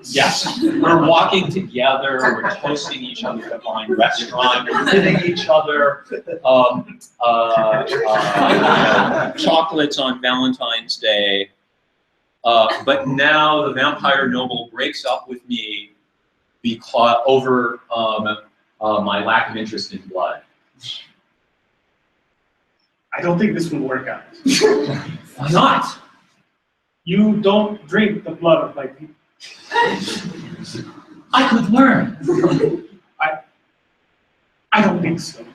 Yes, we're walking together, we're toasting each other at a fine restaurant, we're hitting each other, chocolates on Valentine's Day. But now the vampire noble breaks up with me because over my lack of interest in blood. I don't think this will work out. Why not? You don't drink the blood of my people. I could learn. I don't think so.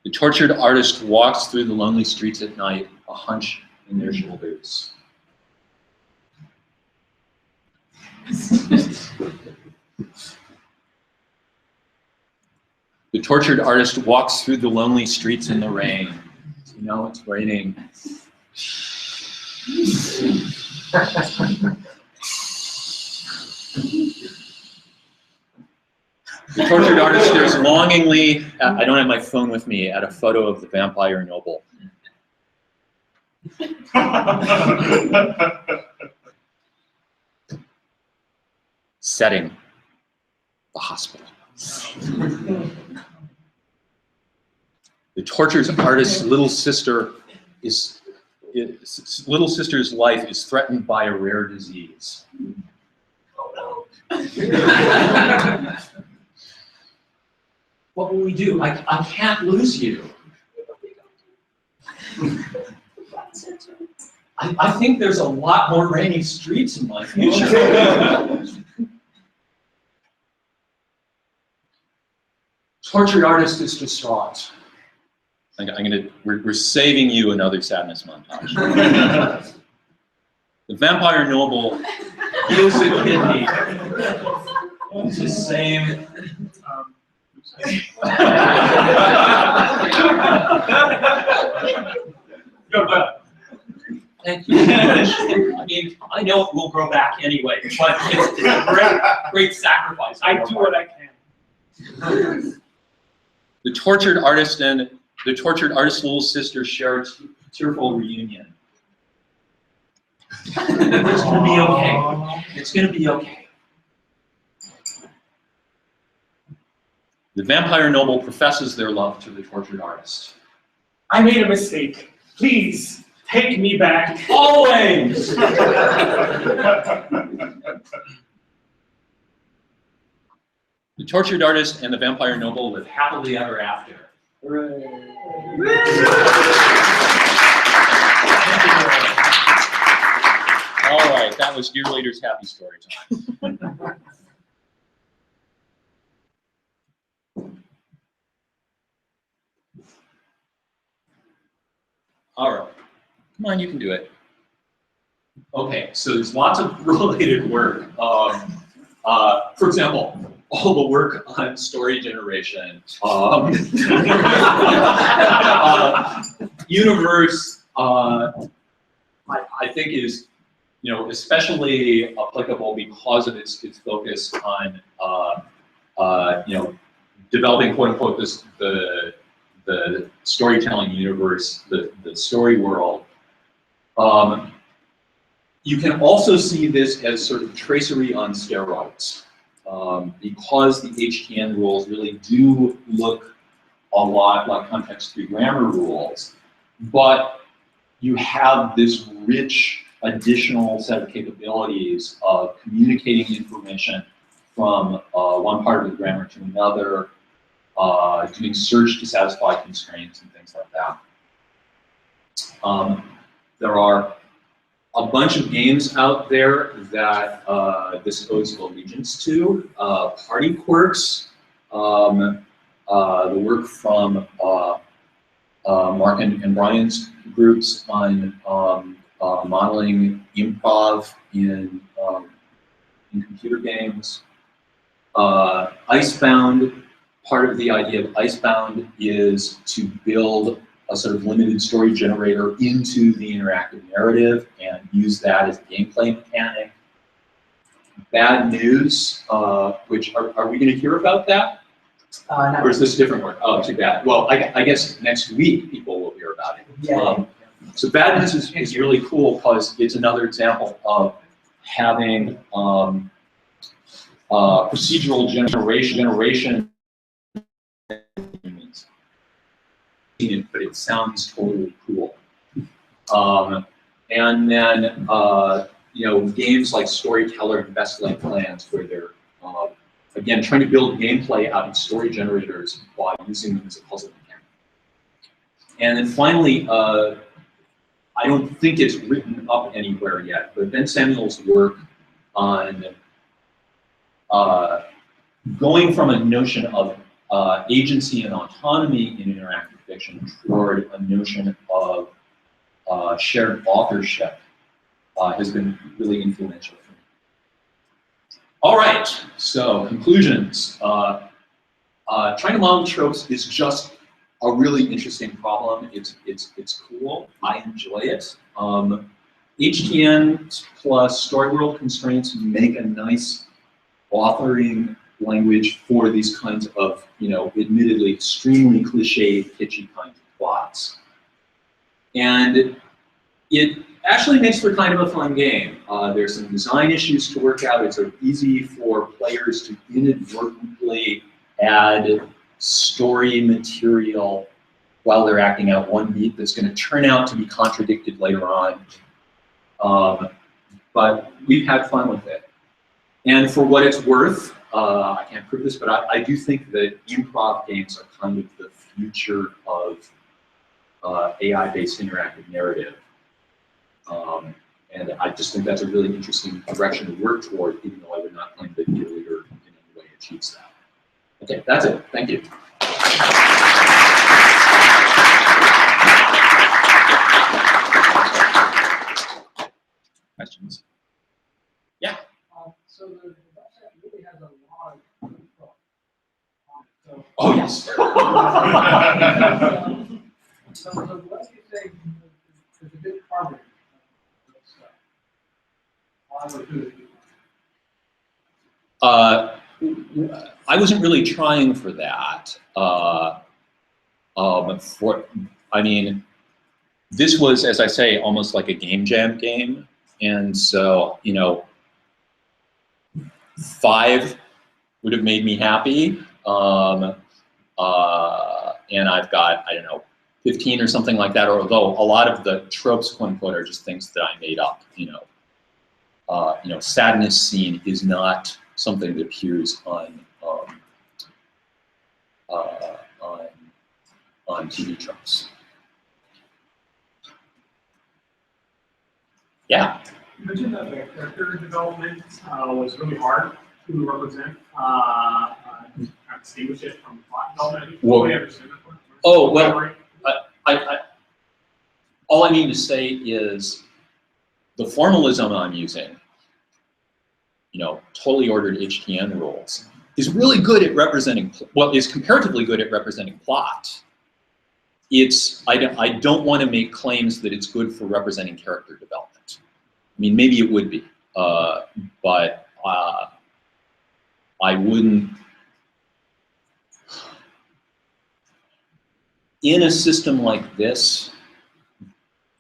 The tortured artist walks through the lonely streets at night, a hunch in their shoulders. The tortured artist walks through the lonely streets in the rain. It's raining. The tortured artist stares longingly, I don't have my phone with me, at a photo of the vampire noble. Setting, the hospital. The tortured artist's little sister's life is threatened by a rare disease. Oh no. What will we do? I can't lose you. I think there's a lot more rainy streets in my future. Tortured artist is distraught. We're saving you another sadness montage. The vampire noble heals a kidney. It's the same. Thank you so much. I mean, I know it will grow back anyway, but it's a great sacrifice. I do what I can. The tortured artist and the tortured artist's little sister share a tearful reunion. It's gonna be okay. It's gonna be okay. The vampire noble professes their love to the tortured artist. I made a mistake. Please take me back. Always! The tortured artist and the vampire noble live happily ever after. Hooray. All right, that was Dear Leader's happy story time. All right, come on, you can do it. Okay, so there's lots of related work. For example, all the work on story generation, universe, I think is, especially applicable because of its focus on, developing quote unquote the storytelling universe, the story world. You can also see this as sort of tracery on steroids, because the HTN rules really do look a lot like context-free grammar rules, but you have this rich additional set of capabilities of communicating information from one part of the grammar to another, doing search to satisfy constraints and things like that. There are a bunch of games out there that this owes allegiance to. Party Quirks, the work from Mark and Brian's groups on modeling improv in computer games. Icebound, part of the idea of Icebound is to build a sort of limited story generator into the interactive narrative and use that as a gameplay mechanic. Bad News, which are we going to hear about that? No. Or is this different work? Oh, too bad. Well, I guess next week people will hear about it. Yeah. So Bad News is really cool because it's another example of having procedural generation. But it sounds totally cool. And then games like Storyteller and Best Laid Plans, where they're again trying to build gameplay out of story generators while using them as a puzzle mechanic. And then finally, I don't think it's written up anywhere yet, but Ben Samuel's work on going from a notion of agency and autonomy in interactive fiction toward a notion of shared authorship has been really influential for me. All right, so conclusions. Trying to model tropes is just a really interesting problem. It's cool. I enjoy it. HTN plus story world constraints make a nice authoring language for these kinds of, admittedly extremely cliche, kitschy kinds of plots. And it actually makes for kind of a fun game. There's some design issues to work out. It's sort of easy for players to inadvertently add story material while they're acting out one beat that's going to turn out to be contradicted later on. But we've had fun with it. And for what it's worth, I can't prove this, but I do think that improv games are kind of the future of AI-based interactive narrative. And I just think that's a really interesting direction to work toward, even though I would not claim that Dear Leader in any way achieves that. Okay, that's it. Thank you. questions. So the website really has a lot of info on it. So, Oh, yes. so what do you say is a good carbon of stuff? Why would do it? I wasn't really trying for that. I mean, this was, as I say, almost like a game jam game. And so, you know, 5 would have made me happy. And I've got, I don't know, 15 or something like that, although a lot of the tropes, quote unquote, are just things that I made up, you know, sadness scene is not something that appears on TV tropes. Yeah. You mentioned that the character development was really hard to represent, distinguish it from plot development. Well, Totally understand that part. oh, well, all I mean to say is the formalism I'm using, you know, totally ordered HTN rules, is really good at representing, well, is comparatively good at representing plot. I don't want to make claims that it's good for representing character development. I mean, maybe it would be, but I wouldn't. In a system like this,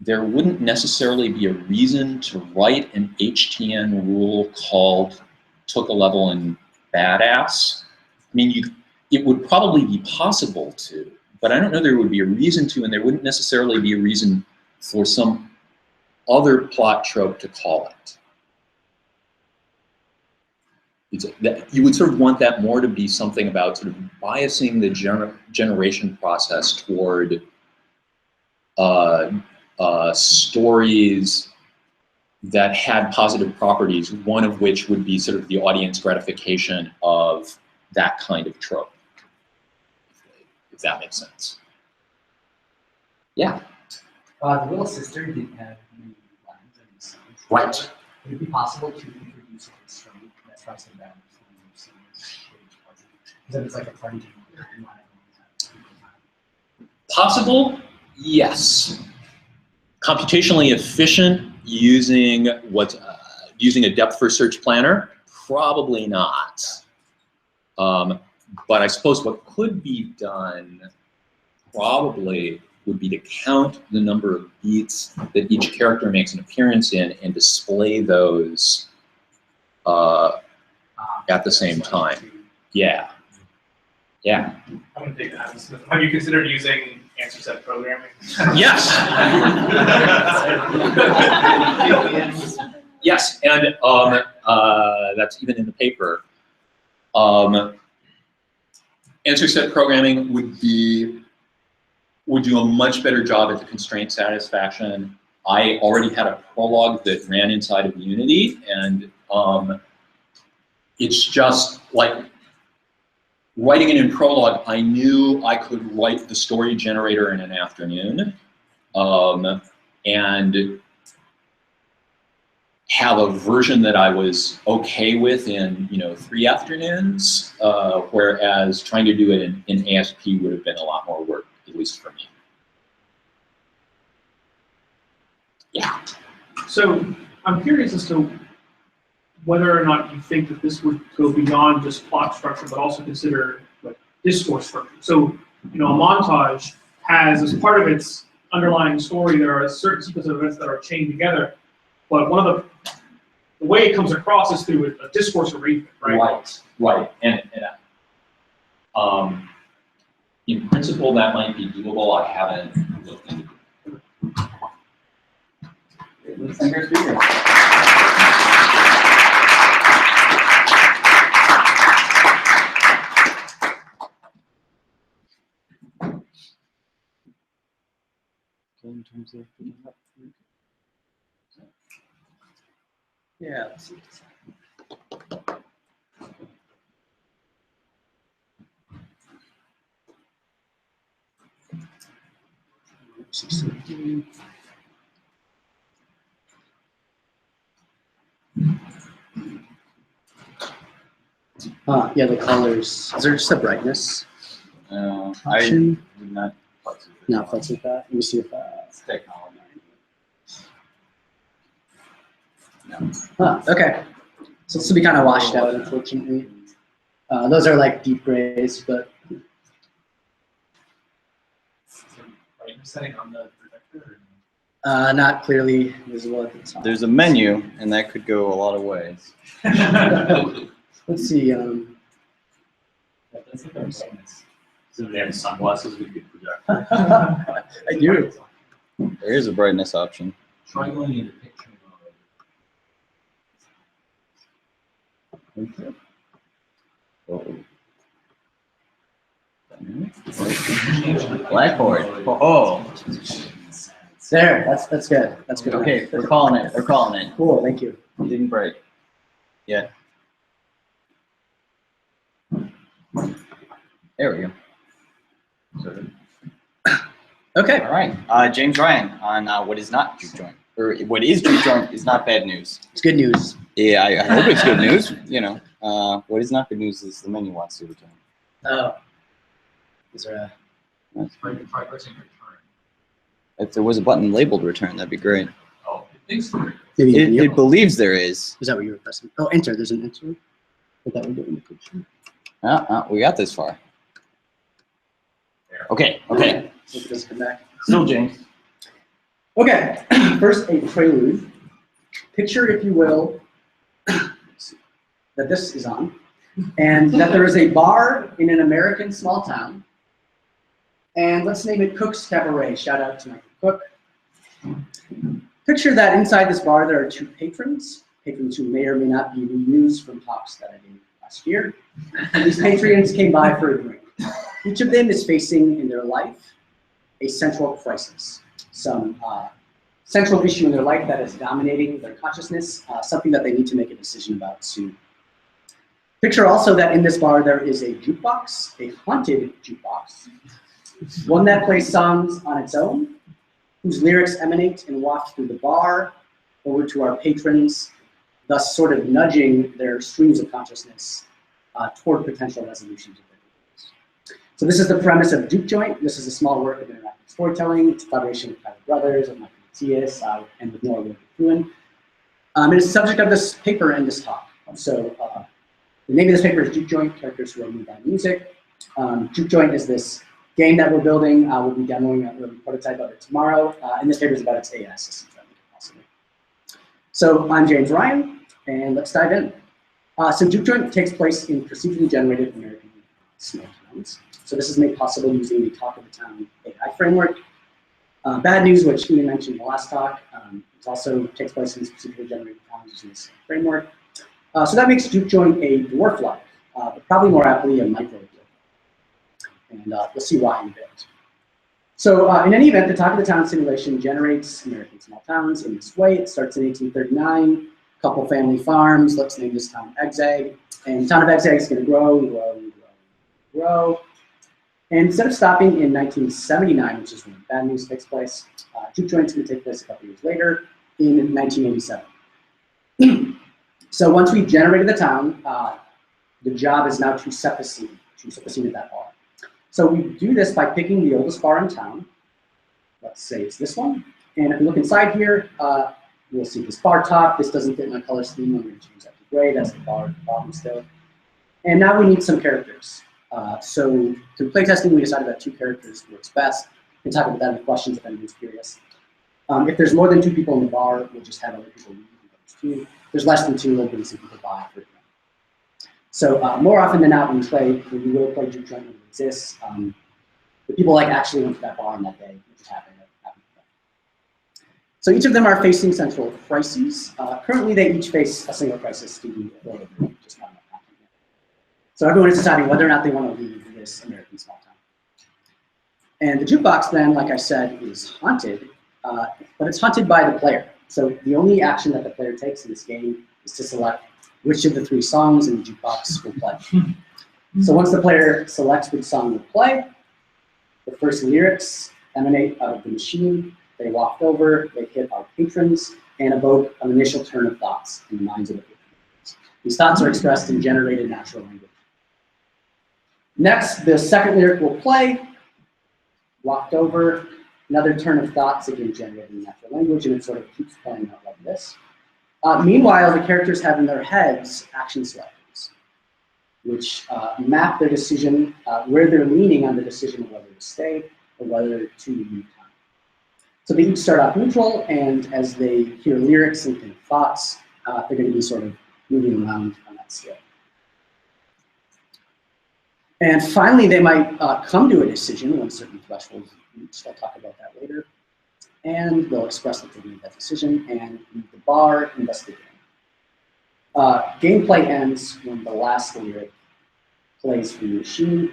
there wouldn't necessarily be a reason to write an HTN rule called took a level in badass. I mean, it would probably be possible to, but I don't know there would be a reason to, and there wouldn't necessarily be a reason for some other plot trope to call it. You would sort of want that more to be something about sort of biasing the generation process toward stories that had positive properties, one of which would be sort of the audience gratification of that kind of trope, if that makes sense. Yeah. The little sister didn't have any lines and songs. Right. Would it be possible to introduce a constraint that tries to balance the scenes? Because it's like a party game. Possible? Yes. Computationally efficient using using a depth first search planner? Probably not. But I suppose what could be done probably would be to count the number of beats that each character makes an appearance in and display those at the same time. Yeah. Yeah. I'm going to take that. Have you considered using answer set programming? Yes. Yes, and that's even in the paper. Answer set programming would do a much better job at the constraint satisfaction. I already had a prologue that ran inside of Unity, and it's just like writing it in prologue. I knew I could write the story generator in an afternoon, and have a version that I was okay with in 3 afternoons, whereas trying to do it in ASP would have been a lot more work, at least for me. Yeah. So I'm curious as to whether or not you think that this would go beyond just plot structure, but also consider like discourse structure. So, a montage has, as part of its underlying story, there are a certain sequence of events that are chained together, but one of the way it comes across is through a discourse arrangement, right? Right. And in principle, that might be doable. I haven't looked into it. In terms of yeah, let's see. Yeah, the colors. Is there just a brightness I option? would not. No, if that's like that. Let me see if It's technology. okay. So this will be kind of washed out, unfortunately. Those are like deep grays, but Brightness setting on the projector? not clearly visible at the top. There's a menu, and that could go a lot of ways. Let's see. That's like our brightness. So they have sunglasses we could project. I do. There is a brightness option. Try going into picture mode. Blackboard. Oh. There. That's good. That's good. Okay, we're calling it. We're calling it. Cool. Thank you. It didn't break. Yeah. There we go. Okay. All right. James Ryan on what is not juke joint, or what is juke joint is not bad news. It's good news. Yeah, I hope it's good news. You know, what is not good news is the menu wants to return. Oh. Is there a? Try pressing return. If there was a button labeled return, that'd be great. Oh, it thinks there. Maybe It believes there is. Is that what you were pressing? Oh, enter. There's an enter. I thought we were doing the picture. We got this far. Okay. Okay. Let's just come back. Still James. Okay. First, a prelude. Picture, if you will, that this is on, and that there is a bar in an American small town. And let's name it Cook's Cabaret. Shout out to Michael Cook. Picture that inside this bar there are two patrons who may or may not be reused from talks that I gave last year. And these patrons came by for a drink. Each of them is facing in their life a central crisis, some central issue in their life that is dominating their consciousness, something that they need to make a decision about soon. Picture also that in this bar there is a jukebox, a haunted jukebox, one that plays songs on its own, whose lyrics emanate and waft through the bar over to our patrons, thus sort of nudging their streams of consciousness toward potential resolutions of their problems. So this is the premise of Juke Joint. This is a small work of interactive storytelling. It's a collaboration with Tyler Brothers, with Mateas, and with more Wardrip-Fruin. It is the subject of this paper and this talk. So the name of this paper is Juke Joint, Characters Who Are Moved by Music. Juke Joint is this game that we're building. We'll be demoing an early prototype of it tomorrow. And this paper is about its AI systems that make it possible. So I'm James Ryan, and let's dive in. So Juke Joint takes place in procedurally generated American small towns. So this is made possible using the Talk of the Town AI framework. Bad news, which Ian mentioned in the last talk, it also takes place in procedurally generated towns using this framework. So that makes Juke Joint a dwarf-like, but probably more aptly a micro-dwarf. And we'll see why in a bit. So in any event, the Talk of the Town simulation generates American small towns in this way. It starts in 1839, couple family farms. Let's name this town EXAG. And the town of EXAG is going to grow and grow and grow and grow. And instead of stopping in 1979, which is when Bad News takes place, Juke Joint is going to take place a couple years later in 1987. So once we've generated the town, the job is now to set the scene at that bar. So we do this by picking the oldest bar in town. Let's say it's this one. And if we look inside here, we'll see this bar top. This doesn't fit my color scheme. I'm going to change that to gray. That's the bar at the bottom still. And now we need some characters. So through playtesting, we decided that 2 characters works best. We can talk about that in the questions if anyone's curious. If there's more than 2 people in the bar, we'll just have other people leave those 2. If there's less than 2, we'll bring some people by for a drink. So more often than not, when we will play Juke Joint when it exists, the people actually went to that bar on that day, which is happening. So each of them are facing central crises. Currently, they each face a single crisis to be avoided. Just not enough content yet. So everyone is deciding whether or not they want to leave this American small town. And the jukebox then, like I said, is haunted, but it's haunted by the player. So the only action that the player takes in this game is to select which of the 3 songs in the jukebox will play. So once the player selects which song will play, the first lyrics emanate out of the machine. They waft over, they hit our patrons, and evoke an initial turn of thoughts in the minds of the patrons. These thoughts are expressed in generated natural language. Next, the second lyric will play, walked over, another turn of thoughts, again generated in natural language, and it sort of keeps playing out like this. Meanwhile, the characters have in their heads action selectors, which map their decision, where they're leaning on the decision of whether to stay or whether to leave time. So they each start off neutral, and as they hear lyrics and think thoughts, they're going to be sort of moving around on that scale. And finally, they might come to a decision when certain thresholds are reached. I'll talk about that later. And they'll express that they made that decision and leave the bar and thus the game. Gameplay ends when the last lyric plays for the machine,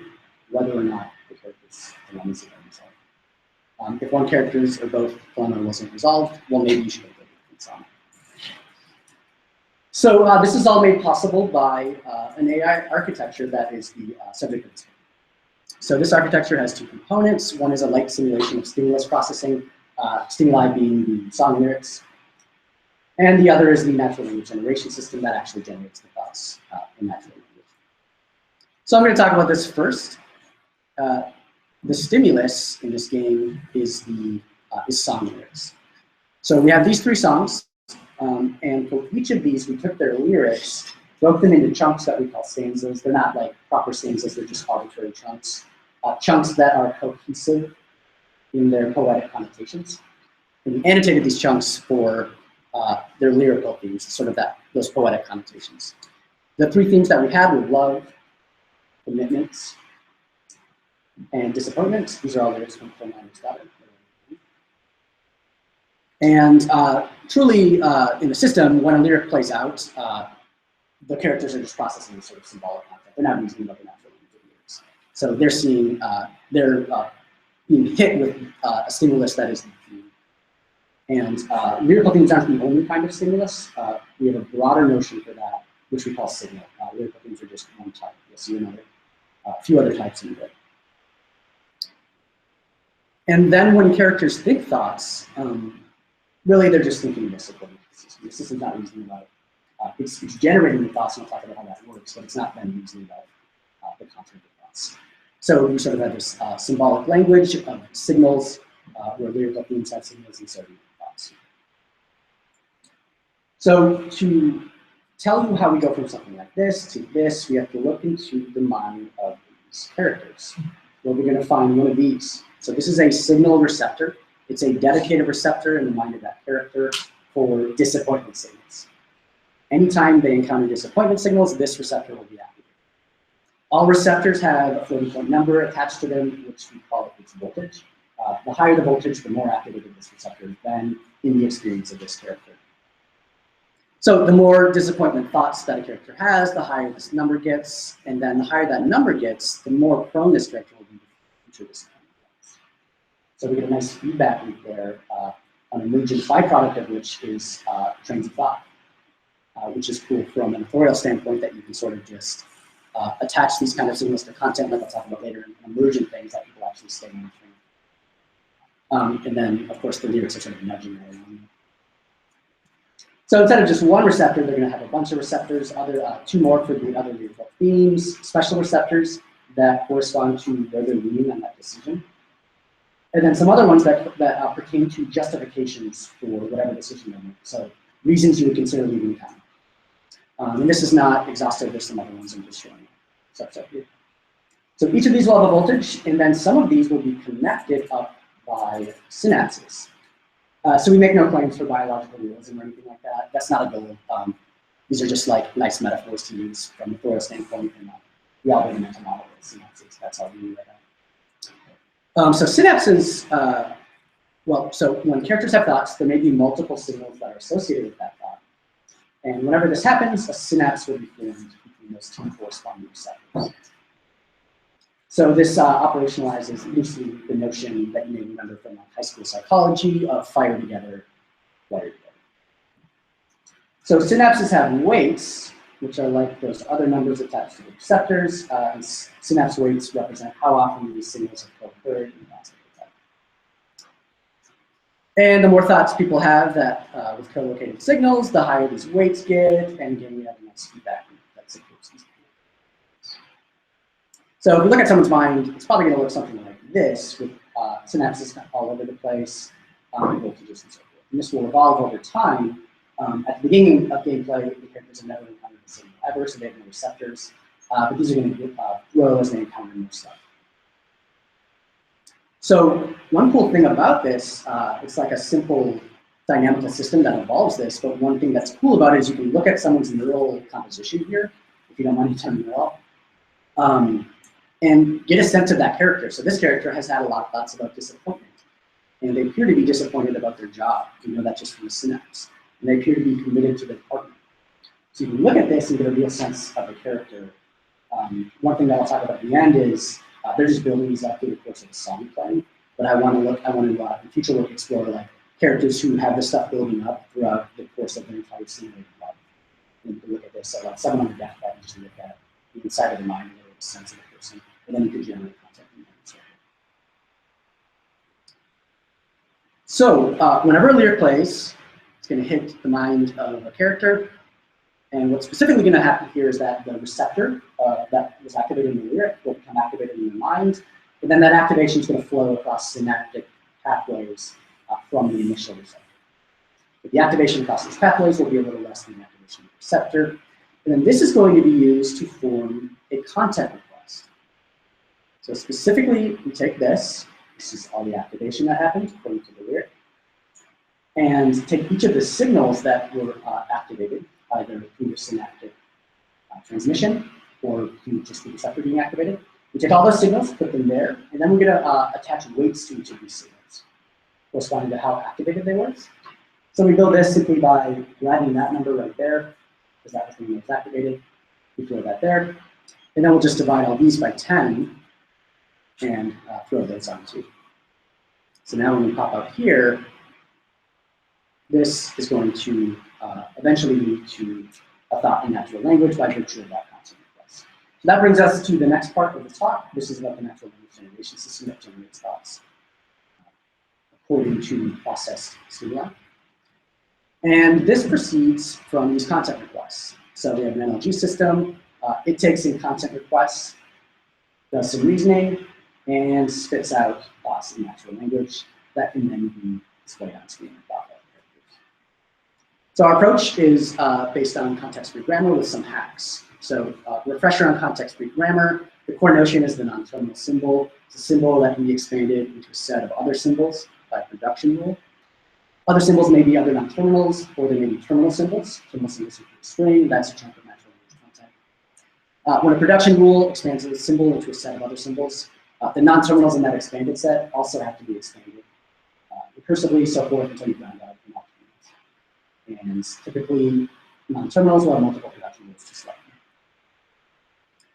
whether or not the character's dilemmas have been resolved. If one character's or both dilemma wasn't resolved, well, maybe you should have played it on. So this is all made possible by an AI architecture that is the subject of this game. So this architecture has two components. One is a light simulation of stimulus processing, stimuli being the song lyrics. And the other is the natural language generation system that actually generates the thoughts in natural language. So I'm going to talk about this first. The stimulus in this game is song lyrics. So we have these three songs. And for each of these, we took their lyrics, broke them into chunks that we call stanzas. They're not like proper stanzas, they're just arbitrary chunks. Chunks that are cohesive in their poetic connotations. And we annotated these chunks for their lyrical themes, sort of those poetic connotations. The three themes that we had were love, commitments, and disappointment. These are all lyrics from Stockdale. And truly, in the system, when a lyric plays out, the characters are just processing sort of symbolic content. They're not reasoning about the natural language of lyrics. So they're seeing, they're being hit with a stimulus that is the theme. And lyrical themes aren't the only kind of stimulus. We have a broader notion for that, which we call signal. Lyrical themes are just one type. You'll see a few other types in a bit. And then when characters think thoughts, really, they're just thinking this according to the system. The system's not reasoning about it. It's generating the thoughts, and I'll talk about how that works, but it's not then reasoning about the content of the thoughts. So we sort of have this symbolic language of signals, where lyrical themes have signals and so do thoughts. So to tell you how we go from something like this to this, we have to look into the mind of these characters. Well, we're going to find one of these. So this is a signal receptor. It's a dedicated receptor in the mind of that character for disappointment signals. Anytime they encounter disappointment signals, this receptor will be activated. All receptors have a floating point number attached to them, which we call its voltage. The higher the voltage, the more activated this receptor has been in the experience of this character. So the more disappointment thoughts that a character has, the higher this number gets, and then the higher that number gets, the more prone this character will be to future disappointment. So we get a nice feedback loop there, an emergent byproduct of which is trains of thought, which is cool from an authorial standpoint that you can sort of just attach these kind of signals to content, like I'll talk about later, and emergent things that people actually stay on the train. And then, of course, the lyrics are sort of nudging that along. So instead of just one receptor, they're going to have a bunch of receptors, two more for the other lyrical themes, special receptors that correspond to where they're leaning on that decision. And then some other ones that pertain to justifications for whatever decision they make. So reasons you would consider leaving town. And this is not exhaustive. There's some other ones I'm just showing you. So each of these will have a voltage, and then some of these will be connected up by synapses. So we make no claims for biological realism or anything like that. That's not a goal. These are just like nice metaphors to use from the authorial standpoint, and we all have a mental model of synapses. That's all we do right now. So synapses, so when characters have thoughts, there may be multiple signals that are associated with that thought. And whenever this happens, a synapse will be formed between those two corresponding receptors. So this operationalizes loosely the notion that you may remember from high school psychology of fire together, wire together. So synapses have weights, which are like those other numbers attached to the receptors, and synapse weights represent how often these signals have co-occurred in the past. And the more thoughts people have that with co-located signals, the higher these weights get, and again, we have a nice feedback loop that supports these. So if you look at someone's mind, it's probably going to look something like this, with synapses all over the place, voltages and so forth. And this will evolve over time. At the beginning of gameplay, the characters have never encountered the signal ever, so they have no receptors. But these are going to grow as they encounter more stuff. So one cool thing about this, it's like a simple dynamical system that involves this, but one thing that's cool about it is you can look at someone's neural composition here, if you don't mind me turning it off, and get a sense of that character. So this character has had a lot of thoughts about disappointment, and they appear to be disappointed about their job. You know that just from the synapse. And they appear to be committed to their partner. So you can look at this and get a real sense of the character. One thing that I'll talk about at the end is they're just building these up through the course of the song playing. But I want to in future work explore like characters who have this stuff building up throughout the course of their entire simulated life. And you can look at this, so like someone on the deathbed, and just look at the inside of the mind and get a sense of the person, and then you can generate content from that. So whenever a lyric plays, it's going to hit the mind of a character. And what's specifically going to happen here is that the receptor that was activated in the lyric will become activated in the mind. And then that activation is going to flow across synaptic pathways from the initial receptor. But the activation across these pathways will be a little less than the activation of the receptor. And then this is going to be used to form a content request. So specifically, we take this. This is all the activation that happened according to the lyric. And take each of the signals that were activated, either through the synaptic transmission or through just the receptor being activated. We take all those signals, put them there, and then we're going to attach weights to each of these signals, corresponding to how activated they were. So we build this simply by grabbing that number right there, because that was the one that was activated. We throw that there, and then we'll just divide all these by 10 and throw those on too. So now when we pop up here, this is going to eventually lead to a thought in natural language by virtue of that content request. So that brings us to the next part of the talk. This is about the natural language generation system that generates thoughts according to processed stimuli. And this proceeds from these content requests. So we have an NLG system. It takes in content requests, does some reasoning, and spits out thoughts in natural language that can then be displayed on screen. So our approach is based on context-free grammar with some hacks. So refresher on context-free grammar. The core notion is the non-terminal symbol. It's a symbol that can be expanded into a set of other symbols by production rule. Other symbols may be other non-terminals, or they may be terminal symbols. Terminal symbols include string, that's a chunk of natural language content. When a production rule expands a symbol into a set of other symbols, the non-terminals in that expanded set also have to be expanded recursively, so forth until you've round out the non-terminals. And typically, non-terminals will have multiple production rules just like that.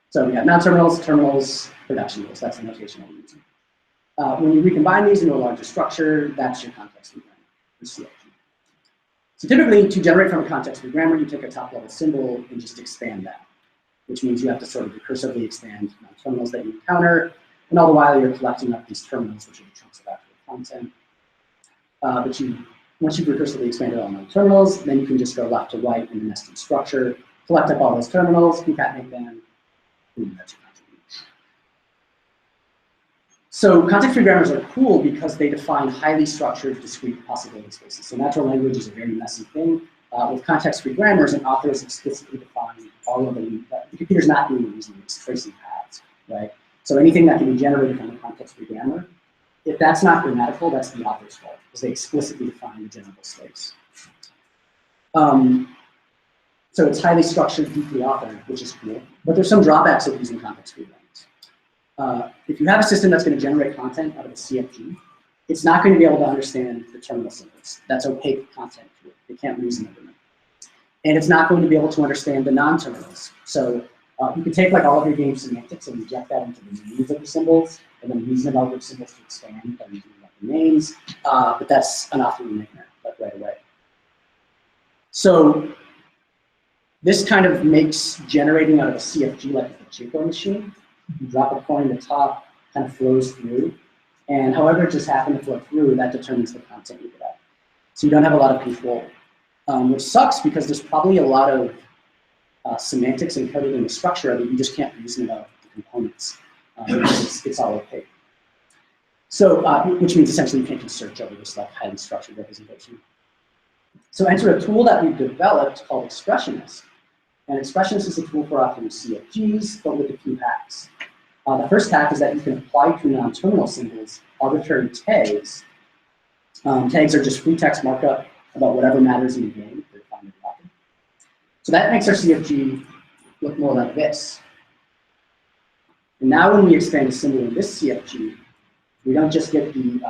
So we have non-terminals, terminals, production rules. That's the notation we're using. When you recombine these into a larger structure, that's your context-free grammar, or CFG. So typically, to generate from a context-free grammar, you take a top-level symbol and just expand that, which means you have to sort of recursively expand non-terminals that you encounter, and all the while you're collecting up these terminals, which are the chunks of actual content. Once you've recursively expanded all non-terminals, then you can just go left to right in the nested structure, collect up all those terminals, concatenate them, and that's your content. So context-free grammars are cool because they define highly structured, discrete possibility spaces. So natural language is a very messy thing. With context-free grammars, an author is explicitly defining all of the computer's not doing the reasoning, it's tracing paths, right? So anything that can be generated from a context-free grammar, if that's not grammatical, that's the author's fault, because they explicitly define the generable space. So it's highly structured, deeply authored, which is cool. But there's some drawbacks of using context-free grammars. If you have a system that's going to generate content out of a CFG, it's not going to be able to understand the terminal symbols. That's opaque content to it. It can't reason over them. And it's not going to be able to understand the non-terminals. So you can take like all of your game semantics and inject that into the meanings of the symbols, and then reason about which symbols to expand by using like the names. But that's an awful nightmare, like right away. So this kind of makes generating out of a CFG like a Juke machine. You drop a coin at the top, kind of flows through, and however it just happened to flow through, that determines the content you get out. So you don't have a lot of control, which sucks because there's probably a lot of semantics encoded in the structure of it. You just can't reason about the components. because it's all opaque. So, which means essentially you can't just search over this like highly structured representation. So enter a tool that we've developed called Expressionist. And Expressionist is a tool for authoring CFGs, but with a few hacks. The first hack is that you can apply to non-terminal symbols arbitrary tags. Tags are just free text markup about whatever matters in the game. So that makes our CFG look more like this. And now when we expand a symbol in this CFG, we don't just get the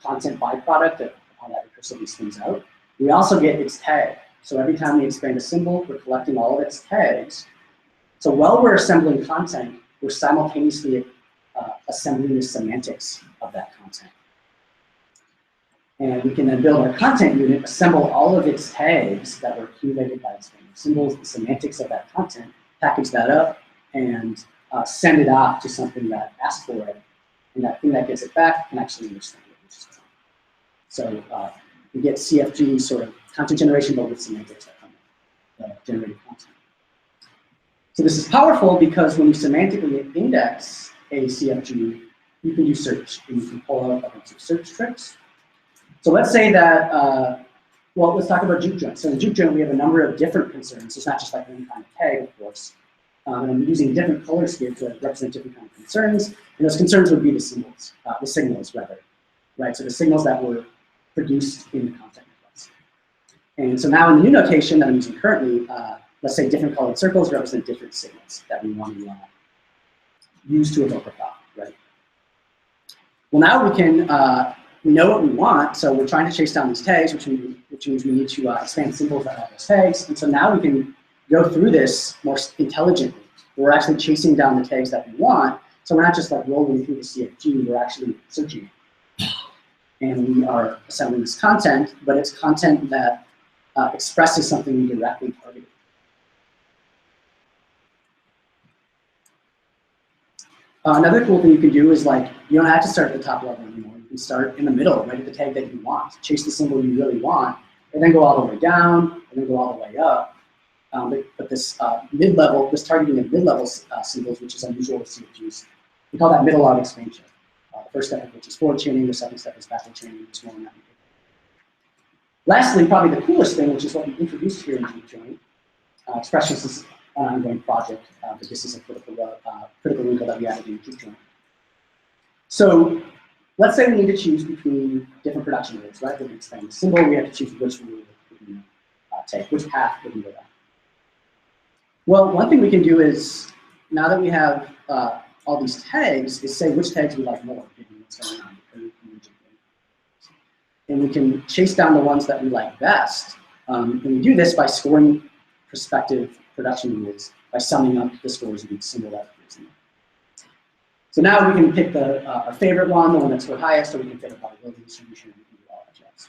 content byproduct of how that recursively spins out. We also get its tag. So every time we expand a symbol, we're collecting all of its tags. So while we're assembling content, we're simultaneously assembling the semantics of that content. And we can then build our content unit, assemble all of its tags that were accumulated by expanding symbols, the semantics of that content, package that up, and send it off to something that asks for it. And that thing that gets it back can actually understand it, which is cool. So we get CFG sort of content generation, but with semantics that come with generated content. So this is powerful because when you semantically index a CFG, you can do search, and you can pull out a bunch of search tricks. So let's say that, well, let's talk about Juke joint. So in Juke joint, we have a number of different concerns. It's not just like one kind of tag, of course. And I'm using different color schemes to represent different kinds of concerns. And those concerns would be the symbols, the signals rather, right? So the signals that were produced in the content request. And so now in the new notation that I'm using currently, let's say different colored circles represent different signals that we want to use to evoke a thought, right? Well, now we can, we know what we want, so we're trying to chase down these tags, which means we need to expand symbols that have those tags. And so now we can go through this more intelligently. We're actually chasing down the tags that we want, so we're not just like rolling through the CFG, we're actually searching it. And we are assembling this content, but it's content that expresses something we directly targeted. Another cool thing you can do is like, you don't have to start at the top level anymore. You can start in the middle, right at the tag that you want. Chase the symbol you really want, and then go all the way down, and then go all the way up. But this mid-level, this targeting of mid-level symbols, which is unusual with CFGs, we call that middle out expansion. The first step of which is forward chaining, the second step is backward chaining, just more than that. Lastly, probably the coolest thing, which is what we introduced here in Juke joint. Expressionist is an ongoing project, but this is a critical wrinkle that we added in Juke joint. So let's say we need to choose between different production rules, right? When we expand the symbol, we have to choose which rule we take, which path would we go down. Well, one thing we can do is, now that we have all these tags, is say which tags we like more, given what's going on. And we can chase down the ones that we like best. And we do this by scoring prospective production rules, by summing up the scores of each symbol that appears in them. So now we can pick our favorite one, the one that's scored highest, or we can pick a probability distribution, and we can do all that jazz.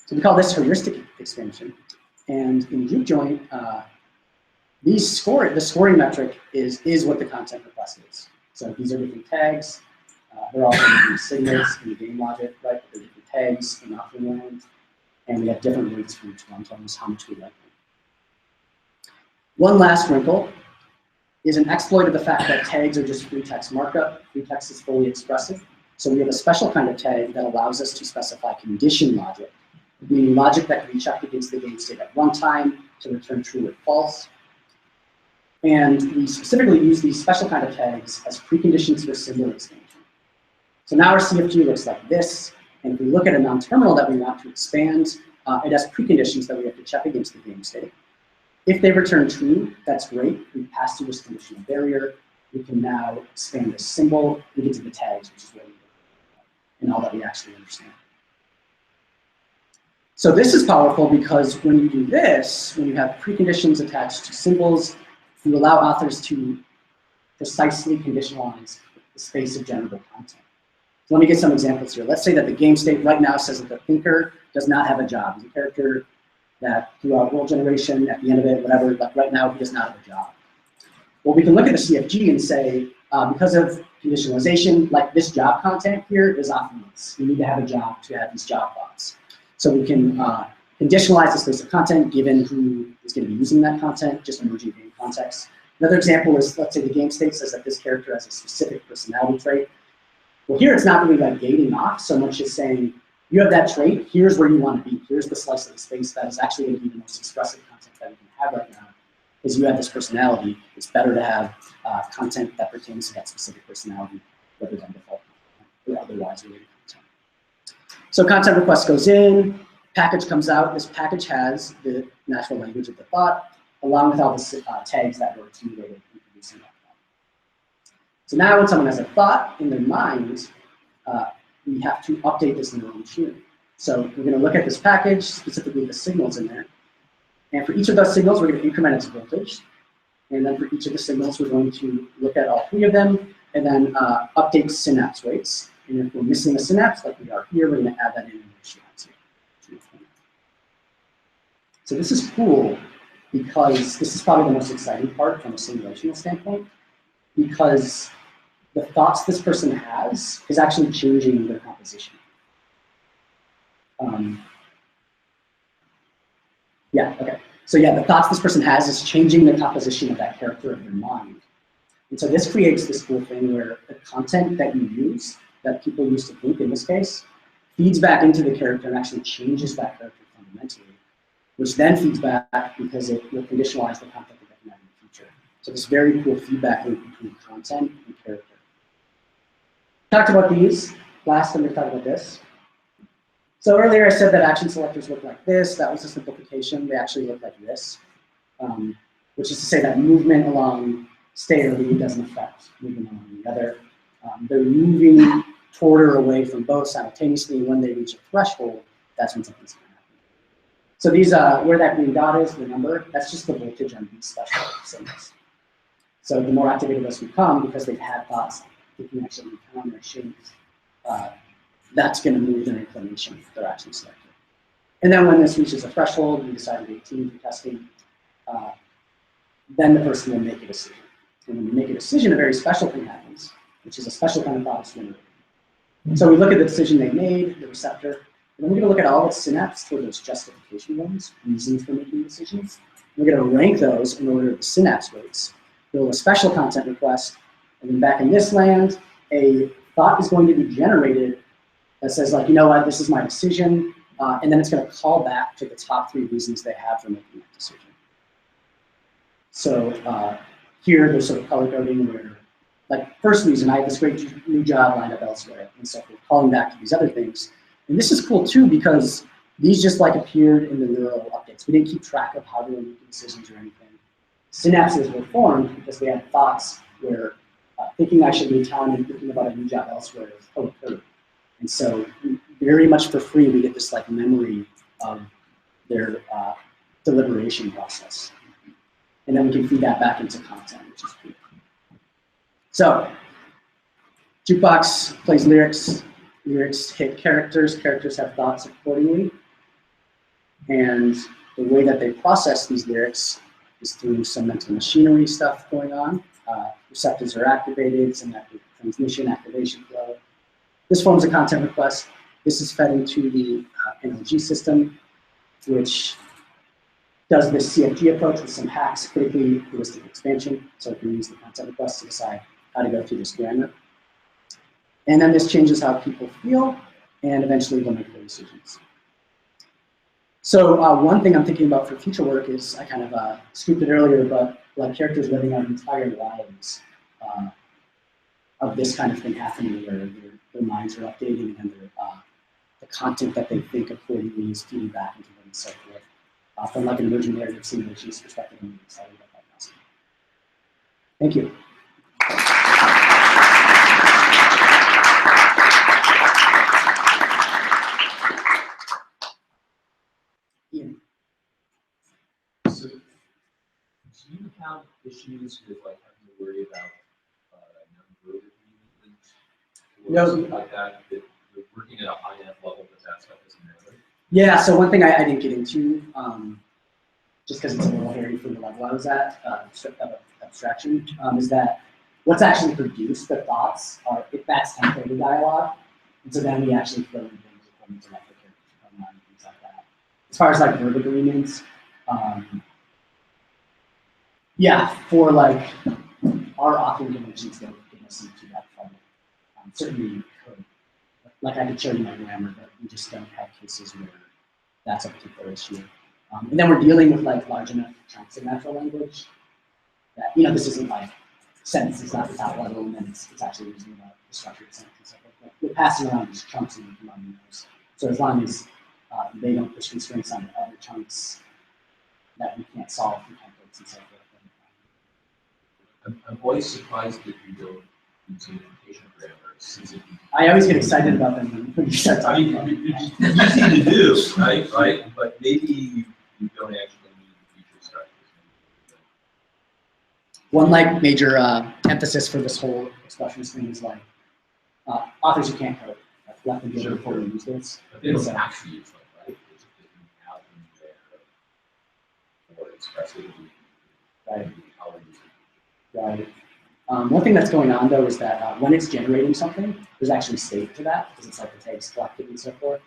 So we call this heuristic expansion. And in Juke joint, the scoring metric is what the content request is. So these are different tags. They're all different signals in the game logic, right? They're different tags in offering land. And we have different weights for each one, telling us how much we like them. One last wrinkle is an exploit of the fact that tags are just free text markup. Free text is fully expressive. So we have a special kind of tag that allows us to specify condition logic, meaning logic that can be checked against the game state at runtime to return true or false. And we specifically use these special kind of tags as preconditions for symbol expansion. So now our CFG looks like this. And if we look at a non-terminal that we want to expand, it has preconditions that we have to check against the game state. If they return true, that's great. We pass through this conditional barrier. We can now expand this symbol. We get to the tags, which is what we do, and all that we actually understand. So this is powerful because when you do this, when you have preconditions attached to symbols, you allow authors to precisely conditionalize the space of generable content. So let me get some examples here. Let's say that the game state right now says that the thinker does not have a job. He's a character that throughout world generation, at the end of it, whatever, but right now he does not have a job. Well, we can look at the CFG and say, because of conditionalization, like this job content here is off limits. You need to have a job to have these job thoughts. So we can conditionalize the space of content given who is going to be using that content, just emerging game context. Another example is, let's say the game state says that this character has a specific personality trait. Well, here it's not really like gating off so much as saying, you have that trait, here's where you want to be. Here's the slice of the space that is actually going to be the most expressive content that we can have right now. Is you have this personality, it's better to have content that pertains to that specific personality rather than default or otherwise related content. So content request goes in, package comes out. This package has the natural language of the thought, along with all the tags that were accumulated in producing that thought. So now when someone has a thought in their mind, we have to update this neural machinery. So we're going to look at this package, specifically the signals in there. And for each of those signals, we're going to increment its voltage. And then for each of the signals, we're going to look at all 3 of them and then update synapse weights. And if we're missing a synapse, like we are here, we're going to add that in and initialize it. So this is cool because this is probably the most exciting part from a simulational standpoint, because the thoughts this person has is actually changing their composition. Yeah, okay. So yeah, the thoughts this person has is changing the composition of that character of their mind. And so this creates this cool thing where the content that you use, that people use to think in this case, feeds back into the character and actually changes that character fundamentally, which then feeds back because it will conditionalize the content that they can have in the future. So this very cool feedback loop between content and character. Talked about these. Last, I'm going to talk about this. So earlier I said that action selectors look like this. That was a simplification. They actually look like this, which is to say that movement along stay or lead doesn't affect movement along the other. They're moving toward or away from both simultaneously. When they reach a threshold, that's when something's going to happen. So these, where that green dot is, the number, that's just the voltage on these special signals. So the more activated those become, because they've had thoughts, they can actually become their shapes. That's going to move their inclination if they're actually selected. And then when this reaches a threshold, we decided 18 for testing, then the person will make a decision. And when you make a decision, a very special thing happens, which is a special kind of thought is generated. So we look at the decision they made, the receptor, and then we're going to look at all its synapse for those justification ones, reasons for making decisions. We're going to rank those in order of the synapse weights, build a special content request, and then back in this land, a thought is going to be generated that says, like, you know what, this is my decision, and then it's going to call back to the top 3 reasons they have for making that decision. So here, there's sort of color coding where, like, first reason, I have this great new job lined up elsewhere, and so we're calling back to these other things. And this is cool too, because these just like appeared in the neural updates. We didn't keep track of how they were making decisions or anything. Synapses were formed because we had thoughts where thinking I should leave town and thinking about a new job elsewhere is co-occurred. And so very much for free, we get this like memory of their deliberation process. And then we can feed that back into content, which is cool. So Jukebox plays lyrics. Lyrics hit characters. Characters have thoughts accordingly. And the way that they process these lyrics is through some mental machinery stuff going on. Receptors are activated, some transmission, activation flow. This forms a content request. This is fed into the NLG system, which does this CFG approach with some hacks, critically heuristic expansion, so it can use the content request to decide how to go through this grammar. And then this changes how people feel, and eventually they'll make their decisions. So one thing I'm thinking about for future work is, I kind of scooped it earlier, but like characters living out entire lives of this kind of thing happening, where their minds are updating and the content that they think accordingly is feeding back into them and so forth. From like an emerging narrative simulations perspective, I'm excited about that process. Thank you. Ian. So, do you have issues with like having to worry about number of No. like that? That you're working at a high enough level that stuff isn't there. Yeah, so one thing I didn't get into, just because it's a little hairy for the level I was at, abstraction, is that what's actually produced, the thoughts, are if that's temporary dialogue, and so then we actually fill in things according to like the characters come on and things like that. As far as like verb agreements, Yeah, for like our authoring dimensions don't get us into that trouble. Certainly you could. Like I could show you my grammar, but we just don't have cases where that's a particular issue. And then we're dealing with like large enough chunks of natural language that, this isn't like sentences not without level, and then it's actually using the structured sentence and stuff like that. We're passing around these chunks and we can run those. So as long as they don't push constraints on other chunks that we can't solve through templates and so forth. I'm always surprised that you don't use notation grammar. I always get excited about them when you start talking about them. It's easy to do, right? But maybe you don't actually need feature structures. One like major emphasis for this whole expressionist thing is like authors who can't code. Let them be able to fully use this. But they don't actually use them, right? It's just out in there for expressing Right. how we use it. Right. One thing that's going on though is that when it's generating something, there's actually state to that because it's like the tags collected and so forth.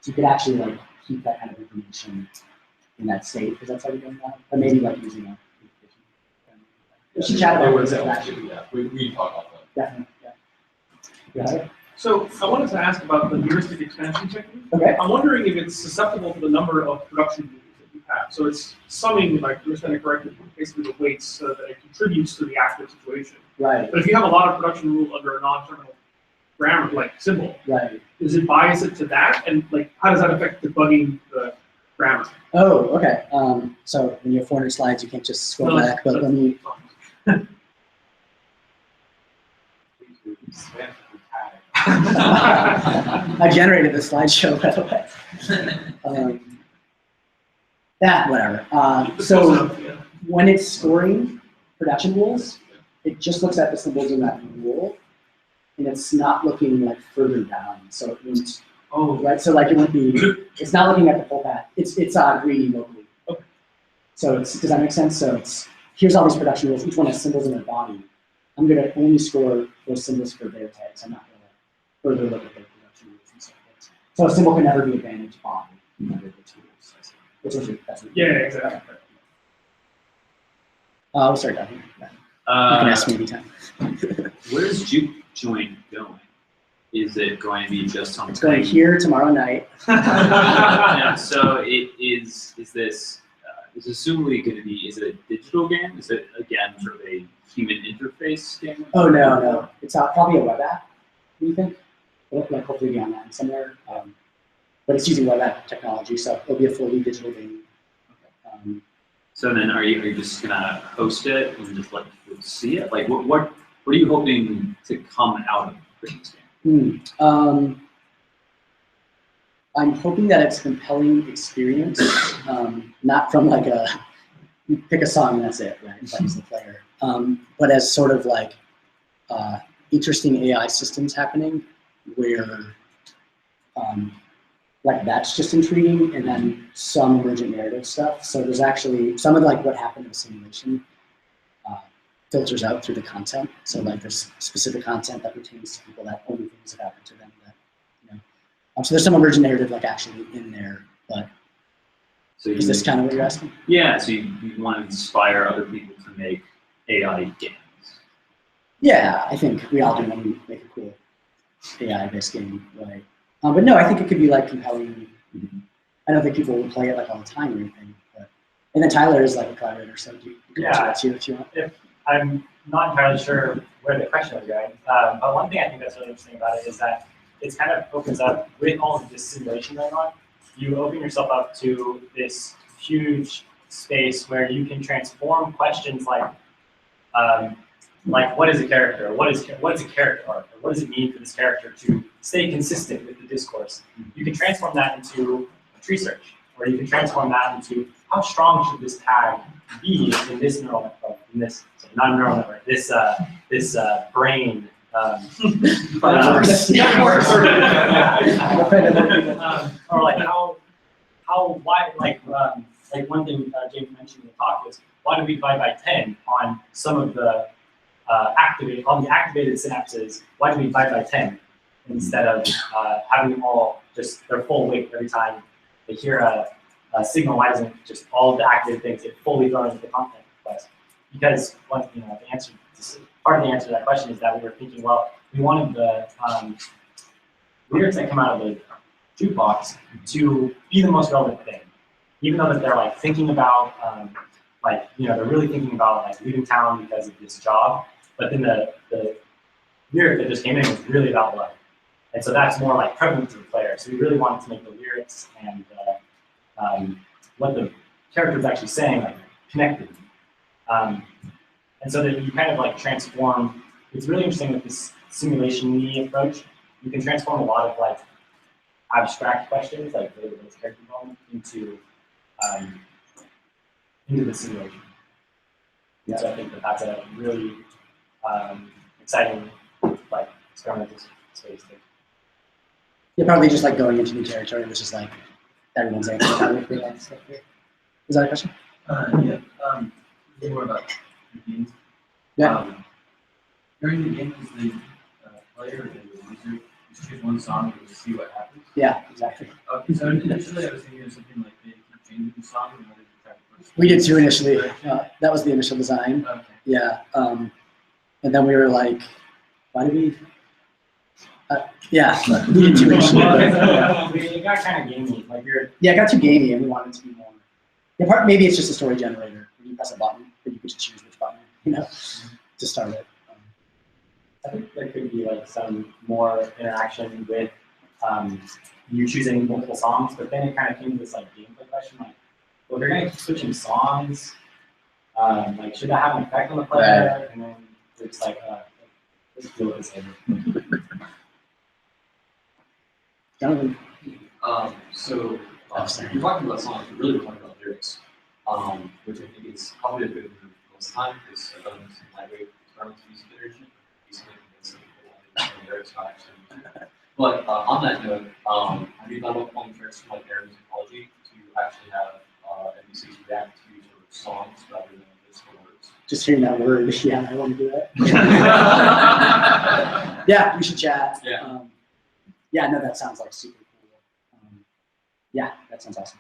So you could actually like keep that kind of information in that state because that's how you're doing that. Or maybe like using a we should chat about this actually. Yeah, we talk about that. Definitely. Yeah. Got it? So I wanted to ask about the heuristic expansion technique. Okay. I'm wondering if it's susceptible to the number of production rules that you have. So it's summing, if I understand it correctly, basically the weights so that it contributes to the active situation. Right. But if you have a lot of production rule under a non-terminal grammar, like symbol, Right. does it bias it to that? And like, how does that affect debugging the grammar? Oh, okay. So when you have 400 slides, you can't just scroll back, but let me. I generated the slideshow, by the way. Whatever. So when it's scoring production rules, it just looks at the symbols in that rule, and it's not looking like further down. So it means, right. So like it wouldn't be. It's not looking at the full path. It's greedy locally. Okay. So does that make sense? So here's all these production rules. Each one has symbols in their body. I'm going to only score those symbols for their tags. I'm not going to further look at their production rules and so forth. So a symbol can never be advantaged by another of the tools. That's what yeah, exactly. We'll start down here. Yeah. You can ask me anytime. Where's Juke join going? Is it going to be just something? It's going here tomorrow night. Yeah, so it is this is assumably going to be, is it a digital game? Is it, again, sort of a human interface game? Oh, no. It's probably a web app, what do you think? It'll like hopefully be online somewhere. But it's using web app technology, so it'll be a fully digital game. So then are you just going to host it and just let people see it? Like, what are you hoping to come out of this game? I'm hoping that it's a compelling experience, not from like you pick a song and that's it, right? Like as the player. But as sort of like interesting AI systems happening where like that's just intriguing, and then some emergent narrative stuff. So there's actually some of like what happened in the simulation filters out through the content. So like there's specific content that pertains to people that only things that happen to them that, so there's some emergent narrative like actually in there, but So is this kind of what you're asking? Yeah, so you want to inspire other people to make AI games. Yeah, I think we all do when we make a cool AI-based game, right? But no, I think it could be like compelling. I don't think people will play it like all the time or anything. But, and then Tyler is like a collaborator, so you can answer that too if you want. I'm not entirely sure where the question was going, but one thing I think that's really interesting about it is that it kind of opens up, with all of this simulation going on, you open yourself up to this huge space where you can transform questions like what is a character? What is a character arc? Or what does it mean for this character to stay consistent with the discourse? You can transform that into a tree search, or you can transform that into how strong should this tag be in this neural network, in this not neural network, this brain. Or like why like one thing James mentioned in the talk is why do we divide by 10 on some of the activated synapses? Why do we divide by 10 instead of having them all just their full weight every time they hear a signal? Why doesn't just all of the activated things get fully thrown into the content request? because one, the answer, part of the answer to that question is that we were thinking, well, we wanted the lyrics that come out of the jukebox to be the most relevant thing, even though that they're like thinking about, they're really thinking about like leaving town because of this job, but then the lyric that just came in was really about love. And so that's more like prevalent to the player. So we really wanted to make the lyrics and what the character is actually saying like connected. And so that you kind of like transform. It's really interesting with this simulation media approach. You can transform a lot of like abstract questions, like the character development, into the simulation. Yeah. So I think that that's a really exciting like experimental space thing. You're probably just like going into new territory, which is like everyone's answer. Is that a question? Yeah. More about the games. Yeah. During the game, is the player or the user just choose one song and just see what happens? Yeah, exactly. Okay, so initially I was thinking of something like they keep changing the song in order to try to push. We did too initially. That was the initial design. Okay. Yeah. And then we were like, why did we? Yeah, we did too initially. It got kind of gamey. Like Yeah, it got too gamey, and we wanted it to be more. Yeah, maybe it's just a story generator. You press a button, but you could just choose which button, to start it. I think there could be like some more interaction with you choosing multiple songs, but then it kind of came to this like gameplay question, like, well, if you're going to keep switching songs, like should that have an effect on the player? Right. And then it's like, let's deal with this later. Jonathan. You're talking about songs, you're really talking about lyrics, which I think is probably a good move most of the time because I've done some lightweight experiments with music iteration. Recently, convinced people the lyrics not actually. But on that note, have you thought about pulling tricks from like air musicology to actually have NPCs react to sort of songs rather than just words? Just hearing that word, yeah, I want to do that. Yeah, we should chat. Yeah. Yeah, no, that sounds like super cool. Yeah, that sounds awesome.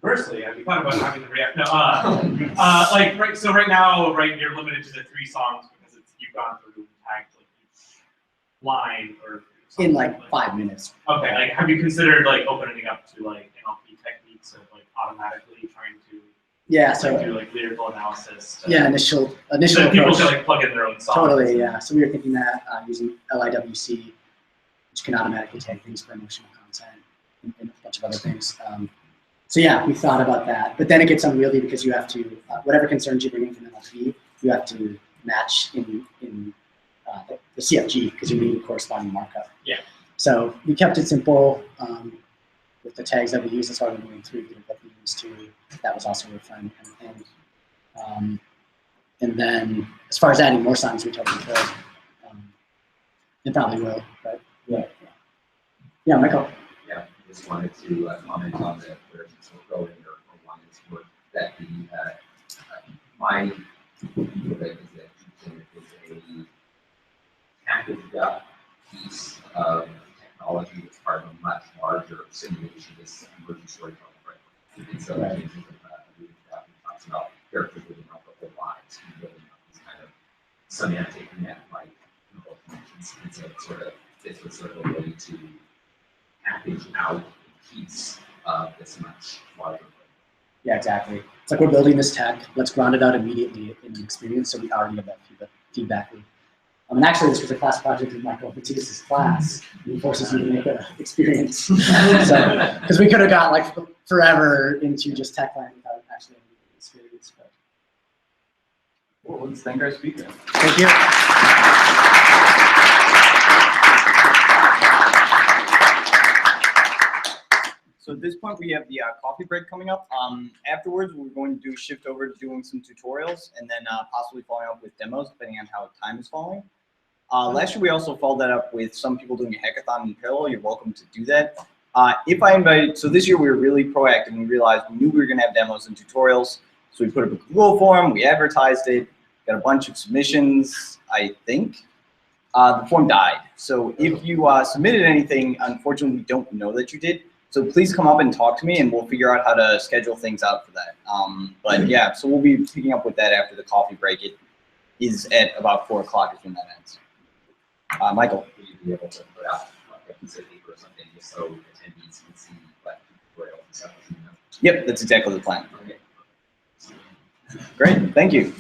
Conversely, have you thought about having the react? No, so right now, you're limited to the 3 songs because you've gone through and tagged like each line or in like 5 minutes. Okay, like have you considered like opening up to like NLP techniques of like automatically trying to do like lyrical analysis? Yeah, initial so people approach. can like plug in their own songs. Totally, yeah. So we were thinking that using LIWC, which can automatically tag things for emotional content and a bunch of other things. So yeah, we thought about that, but then it gets unwieldy because you have to, whatever concerns you bring in from NLP, you have to match in the CFG because you need corresponding markup. Yeah. So we kept it simple with the tags that we use. That's why we're doing 3 that we used too. That was also really fun. And then as far as adding more songs, we totally could. And probably will, but yeah. Yeah, Michael. Yeah, I just wanted to comment on the where it's growing or wanting to work that my view of it is that ClueGen is a packaged up piece of technology that's part of a much larger simulation, this emergent storytelling framework. And so James talks about characters living out the whole lives and building up this kind of semantic net-like connections. And so it's sort of a way to package out a piece of this much larger. Yeah, exactly. It's like we're building this tech. Let's ground it out immediately in the experience so we already have that feedback loop. And actually, this was a class project in Michael Mateas' class. He forces you to make an experience. So, because we could have got like forever into just tech land without actually having an experience. But. Well, let's thank our speaker. Thank you. So at this point, we have the coffee break coming up. Afterwards, we're going to shift over to doing some tutorials and then possibly following up with demos, depending on how time is falling. Last year, we also followed that up with some people doing a hackathon in parallel. You're welcome to do that. So this year, we were really proactive and we realized we knew we were going to have demos and tutorials. So we put up a Google form, we advertised it, got a bunch of submissions, I think. The form died. So if you submitted anything, unfortunately, we don't know that you did. So please come up and talk to me, and we'll figure out how to schedule things out for that. But yeah, so we'll be picking up with that after the coffee break. It is at about 4 o'clock is when that ends. Michael. Will you be able to put out like a piece of paper or something just so attendees can see like tutorials and stuff? Yep, that's exactly the plan. Okay. Great, thank you.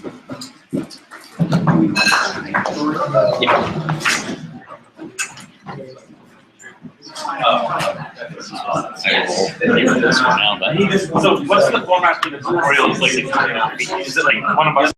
So what's the format for the tutorials? Like, is it like one of us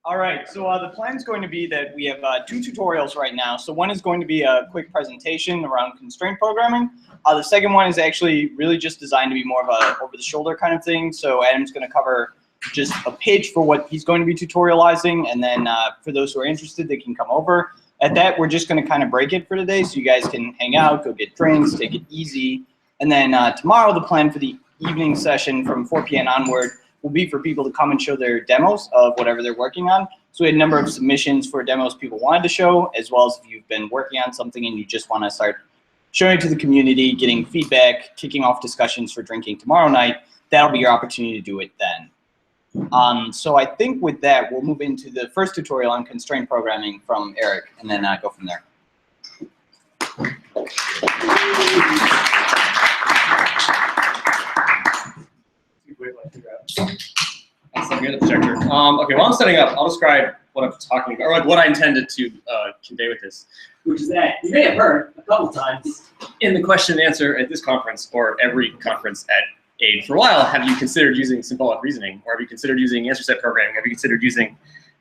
All right, so the plan's going to be that we have 2 tutorials right now. So one is going to be a quick presentation around constraint programming. The second one is actually really just designed to be more of a over-the-shoulder kind of thing. So Adam's going to cover just a pitch for what he's going to be tutorializing, and then for those who are interested, they can come over. At that, we're just going to kind of break it for today, so you guys can hang out, go get drinks, take it easy. And then tomorrow, the plan for the evening session from 4 p.m. onward will be for people to come and show their demos of whatever they're working on. So we had a number of submissions for demos people wanted to show, as well as if you've been working on something and you just want to start showing it to the community, getting feedback, kicking off discussions for drinking tomorrow night, that'll be your opportunity to do it then. So I think with that, we'll move into the first tutorial on constraint programming from Eric, and then go from there. I'm here at the projector. Okay, while I'm setting up, I'll describe what I'm talking about, or like what I intended to convey with this, which is that you may have heard a couple times in the question and answer at this conference or every conference at AID for a while, have you considered using symbolic reasoning, or have you considered using answer set programming, have you considered using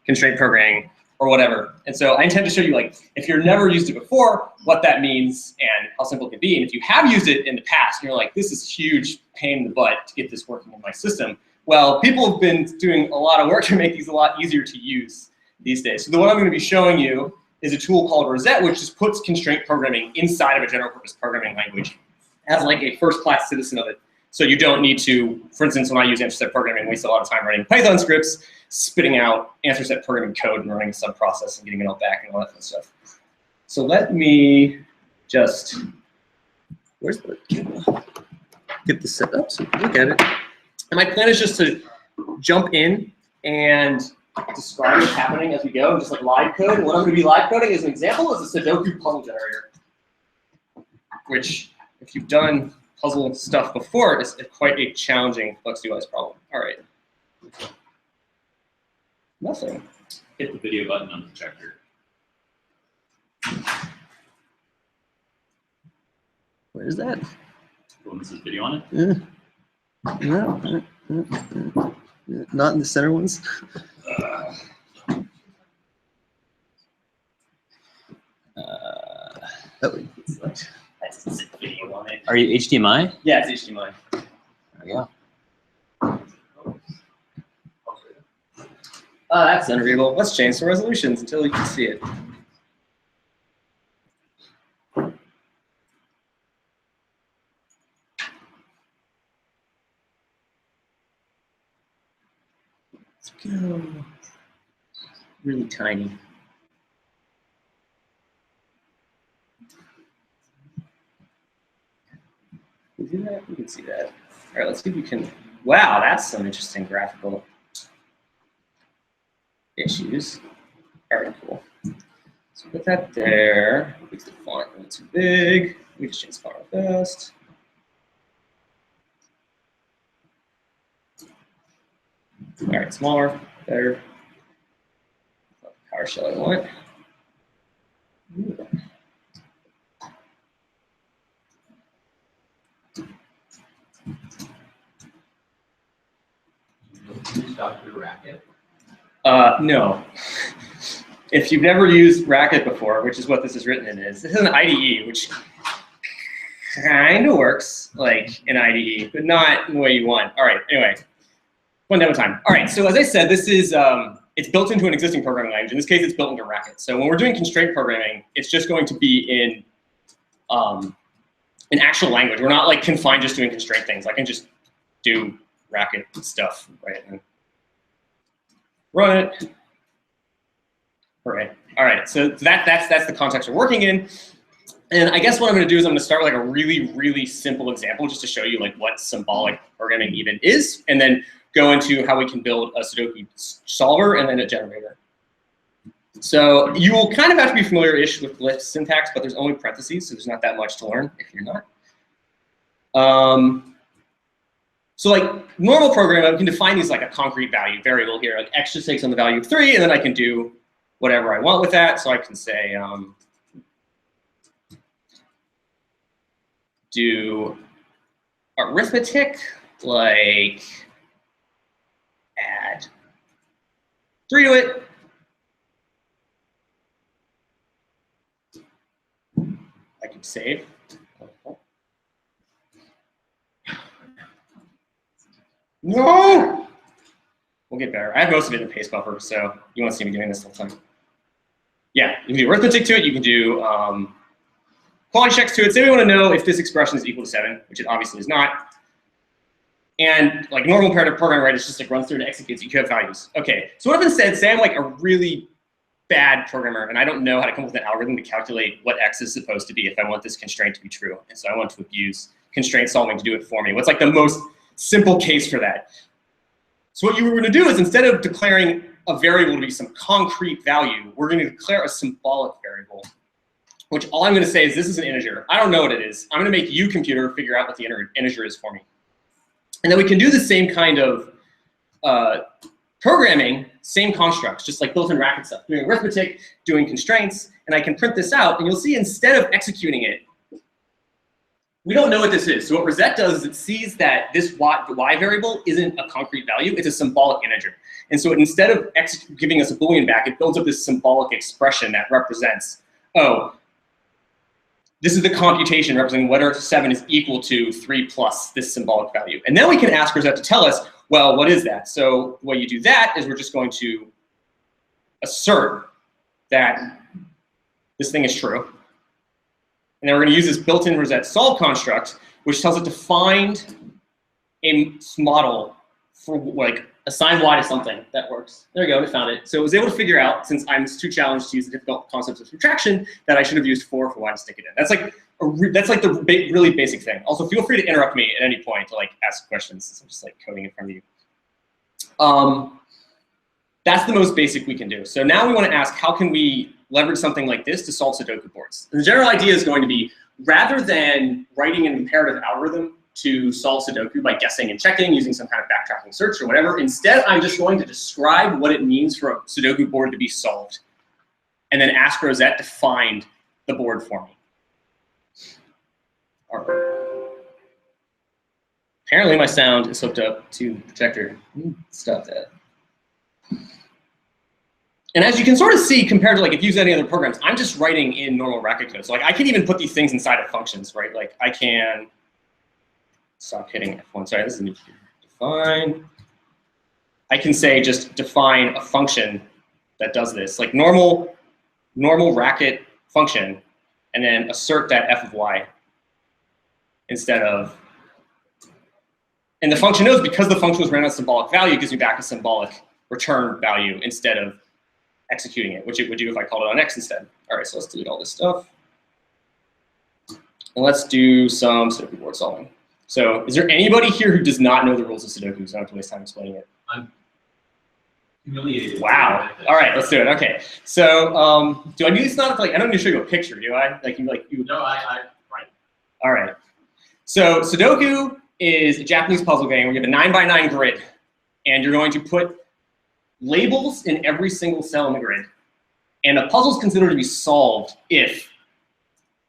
constraint programming, or whatever. And so I intend to show you, like, if you've never used it before, what that means and how simple it can be. And if you have used it in the past, and you're like, this is a huge pain in the butt to get this working in my system. Well, people have been doing a lot of work to make these a lot easier to use these days. So the one I'm going to be showing you is a tool called Rosette, which just puts constraint programming inside of a general purpose programming language as like a first-class citizen of it. So you don't need to, for instance, when I use answer set programming, I waste a lot of time writing Python scripts, spitting out answer set programming code and running a sub-process and getting it all back and all that kind of stuff. So let me just, where's the cable? Get this set up so you can look at it. And my plan is just to jump in and describe what's happening as we go, just like live code. And what I'm going to be live coding as an example is a Sudoku puzzle generator, which if you've done puzzle stuff before, is quite a challenging FlexUI's problem. All right. Nothing. Hit the video button on the projector. Where is that? The one that says video on it? No, not in the center ones. Are you HDMI? Yeah, it's HDMI. There we go. That's unreadable. Let's change some resolutions until you can see it. Let's go really tiny. Can we do that? We can see that. All right, let's see if we can. Wow, that's some interesting graphical issues. All right, cool. So put that there. Makes the font a little too big. We just change the font real fast. All right, smaller, better. PowerShell I want. No. If you've never used Racket before, which is what this is written in, this is an IDE, which kind of works like an IDE, but not in the way you want. All right, anyway, one demo time. All right, so as I said, this is it's built into an existing programming language. In this case, it's built into Racket. So when we're doing constraint programming, it's just going to be in an actual language. We're not like confined just doing constraint things. I can just do Racket stuff, right? And run it. All right. All right. So that's the context we're working in. And I guess what I'm going to do is I'm going to start with like a really, really simple example just to show you like what symbolic programming even is, and then go into how we can build a Sudoku solver and then a generator. So you will kind of have to be familiar-ish with glyph syntax, but there's only parentheses, so there's not that much to learn if you're not. So like normal programming, I can define these like a concrete value variable here. Like x just takes on the value of 3, and then I can do whatever I want with that. So I can say do arithmetic, like add 3 to it, save. No! We'll get better. I have most of it in the paste buffer, so you won't see me doing this the whole time. Yeah, you can do arithmetic to it. You can do quality checks to it. Say we want to know if this expression is equal to 7, which it obviously is not. And like normal imperative programming, right, it's just like runs through and executes. You have values. Okay, so what if instead, say I'm like a really bad programmer and I don't know how to come up with an algorithm to calculate what x is supposed to be if I want this constraint to be true. And so I want to use constraint solving to do it for me. What's like the most simple case for that? So what you were going to do is instead of declaring a variable to be some concrete value, we're going to declare a symbolic variable, which all I'm going to say is this is an integer. I don't know what it is. I'm going to make you, computer, figure out what the integer is for me. And then we can do the same kind of programming, same constructs, just like built-in racket stuff, doing arithmetic, doing constraints, and I can print this out, and you'll see instead of executing it, we don't know what this is. So what Reset does is it sees that this y variable isn't a concrete value, it's a symbolic integer. And so instead of giving us a Boolean back, it builds up this symbolic expression that represents, oh, this is the computation representing whether 7 is equal to 3 plus this symbolic value. And then we can ask Reset to tell us, well, what is that? So the way you do that is we're just going to assert that this thing is true. And then we're going to use this built-in Reset solve construct, which tells it to find a model for like assign y to something that works. There we go, it found it. So it was able to figure out, since I'm too challenged to use the difficult concepts of subtraction, that I should have used 4 for y to stick it in. That's like the really basic thing. Also, feel free to interrupt me at any point to like ask questions, since I'm just like coding in front of you. That's the most basic we can do. So now we want to ask, how can we leverage something like this to solve Sudoku boards? And the general idea is going to be, rather than writing an imperative algorithm to solve Sudoku by guessing and checking, using some kind of backtracking search or whatever, instead I'm just going to describe what it means for a Sudoku board to be solved, and then ask Rosette to find the board for me. All right. Apparently my sound is hooked up to the projector. Stop that. And as you can sort of see, compared to like if you use any other programs, I'm just writing in normal racket code. So like I can even put these things inside of functions, right? Like I can stop hitting F1. Sorry, this is a new define. I can say just define a function that does this, like normal racket function, and then assert that f of y instead of. And the function knows, because the function was ran as a symbolic value, it gives me back a symbolic return value instead of executing it, which it would do if I called it on X instead. All right, so let's delete all this stuff. And let's do some Sudoku board solving. So is there anybody here who does not know the rules of Sudoku, so I don't have to waste time explaining it? I'm humiliated. Wow. All right, let's do it. Okay. So do I do this not like, I don't need to show you a picture, do I? Like you No, right. All right. So Sudoku is a Japanese puzzle game where you have a 9x9 grid, and you're going to put labels in every single cell in the grid. And a puzzle is considered to be solved if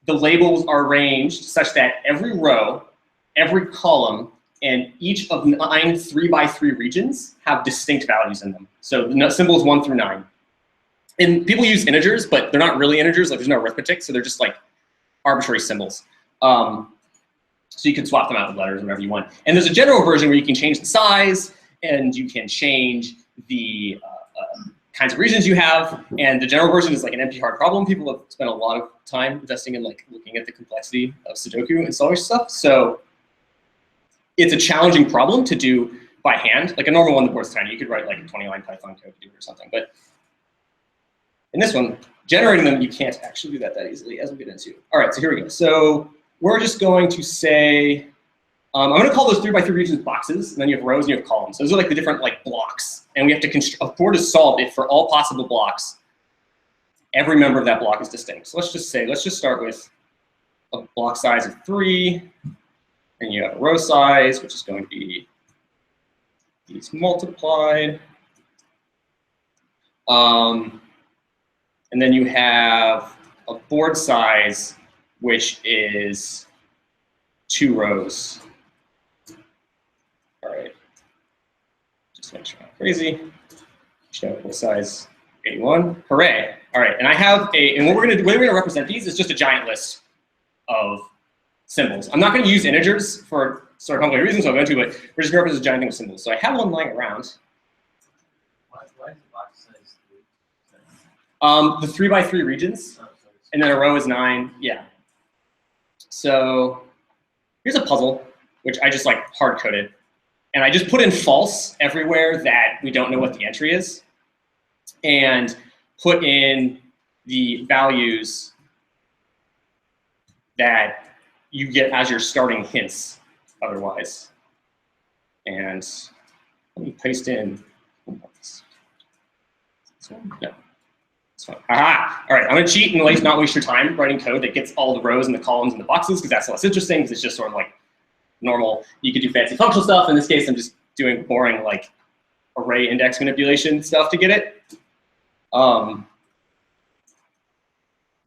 the labels are arranged such that every row, every column, and each of 9 3x3 regions have distinct values in them. So the symbols 1 through 9. And people use integers, but they're not really integers. Like there's no arithmetic, so they're just like arbitrary symbols. So you can swap them out with letters whenever you want. And there's a general version where you can change the size, and you can change the kinds of regions you have. And the general version is like an empty hard problem. People have spent a lot of time investing in like looking at the complexity of Sudoku and solving stuff. So it's a challenging problem to do by hand. Like a normal one, the board's tiny. You could write like a 20-line Python code to do it or something. But in this one, generating them, you can't actually do that easily, as we'll get into. All right, so here we go. So we're just going to say, I'm going to call those 3x3 regions boxes, and then you have rows and you have columns. Those are like the different like blocks. And we have to a board is solved if for all possible blocks, every member of that block is distinct. So let's just start with a block size of 3, and you have a row size, which is going to be these multiplied. And then you have a board size, which is 2 rows. All right, just make sure I'm not crazy. Board size 81. Hooray! All right, and I have and the way we're gonna represent these is just a giant list. of symbols. I'm not going to use integers for sort of complicated reasons, so I'm going to, but we're just going to represent a giant thing with symbols. So I have one lying around. Why is the box size 3? The 3 by 3 regions, and then a row is 9. Yeah. So here's a puzzle, which I just like hard coded. And I just put in false everywhere that we don't know what the entry is, and put in the values that you get as your starting hints otherwise. And let me paste in. This one? No. It's fine. Aha! All right, I'm gonna cheat and not waste your time writing code that gets all the rows and the columns and the boxes, because that's less interesting, because it's just sort of like normal. You could do fancy functional stuff. In this case, I'm just doing boring like array index manipulation stuff to get it.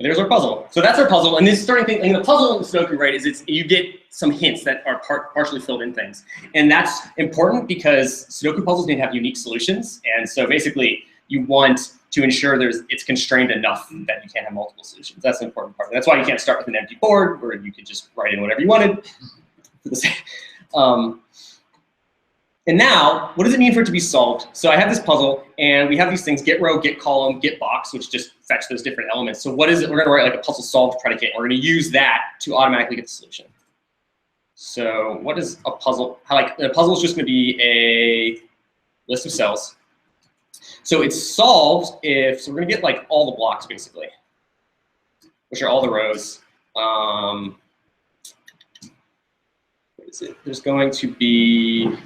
There's our puzzle. So that's our puzzle. And this starting thing, and the puzzle in Sudoku, right, is you get some hints that are partially filled in things. And that's important because Sudoku puzzles need to have unique solutions. And so basically, you want to ensure it's constrained enough that you can't have multiple solutions. That's the important part. That's why you can't start with an empty board where you could just write in whatever you wanted. And now, what does it mean for it to be solved? So I have this puzzle, and we have these things: get row, get column, get box, which just fetch those different elements. So what is it? We're going to write like a puzzle solved predicate. We're going to use that to automatically get the solution. So what is a puzzle? A puzzle is just going to be a list of cells. So it's solved if, so we're going to get like all the blocks basically, which are all the rows. What is it? There's going to be,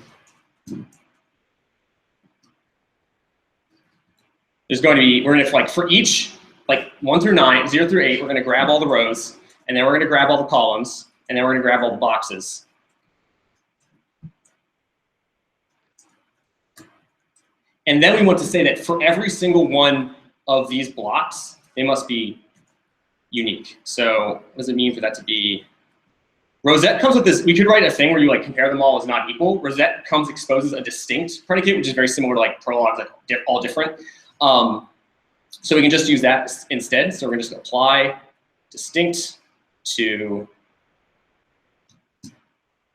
we're going to, like, for each, like 1 through 9, 0 through 8, we're going to grab all the rows, and then we're going to grab all the columns, and then we're going to grab all the boxes. And then we want to say that for every single one of these blocks, they must be unique. So what does it mean for that to be? Rosette comes with this. We could write a thing where you like compare them all as not equal. Rosette exposes a distinct predicate, which is very similar to like Prolog's, like all different. So we can just use that instead. So we're just going to apply distinct to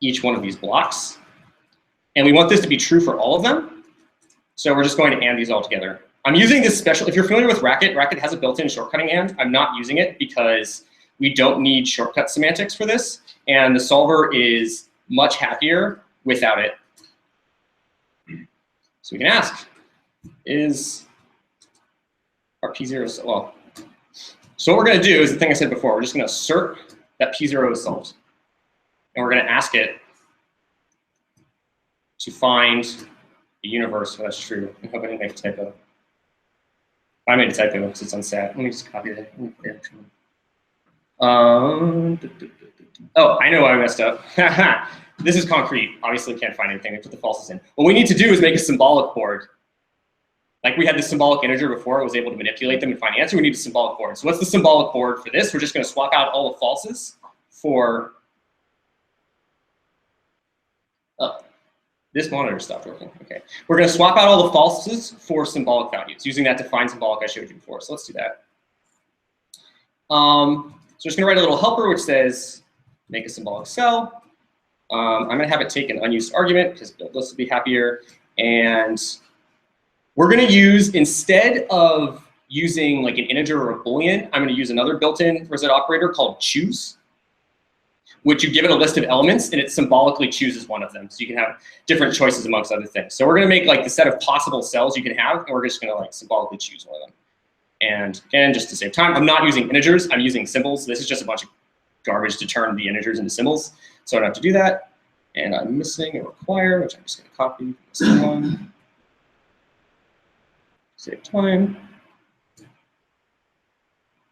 each one of these blocks. And we want this to be true for all of them. So we're just going to and these all together. I'm using this special, if you're familiar with Racket, Racket has a built-in shortcutting and. I'm not using it because we don't need shortcut semantics for this. And the solver is much happier without it. So we can ask, is our P0, well, so what we're going to do is the thing I said before. We're just going to assert that P0 is solved. And we're going to ask it to find the universe where that's true. I hope I didn't make a typo. I made a typo because it's unsat. Let me just copy that. Oh, I know why I messed up. This is concrete. Obviously, we can't find anything. We put the falses in. What we need to do is make a symbolic board. Like we had this symbolic integer before, it was able to manipulate them and find the answer. We need a symbolic board. So what's the symbolic board for this? We're just going to swap out all the falses for. Oh, this monitor stopped working. Okay, we're going to swap out all the falses for symbolic values, using that defined symbolic I showed you before. So let's do that. So I'm just going to write a little helper which says make a symbolic cell. I'm going to have it take an unused argument because build list will be happier. And we're going to use, instead of using like an integer or a boolean, I'm going to use another built-in Rosette operator called choose, which you give it a list of elements and it symbolically chooses one of them. So you can have different choices amongst other things. So we're going to make like the set of possible cells you can have, and we're just going to like symbolically choose one of them. And again, just to save time, I'm not using integers, I'm using symbols. This is just a bunch of garbage to turn the integers into symbols. So I don't have to do that. And I'm missing a require, which I'm just going to copy this one. Save time.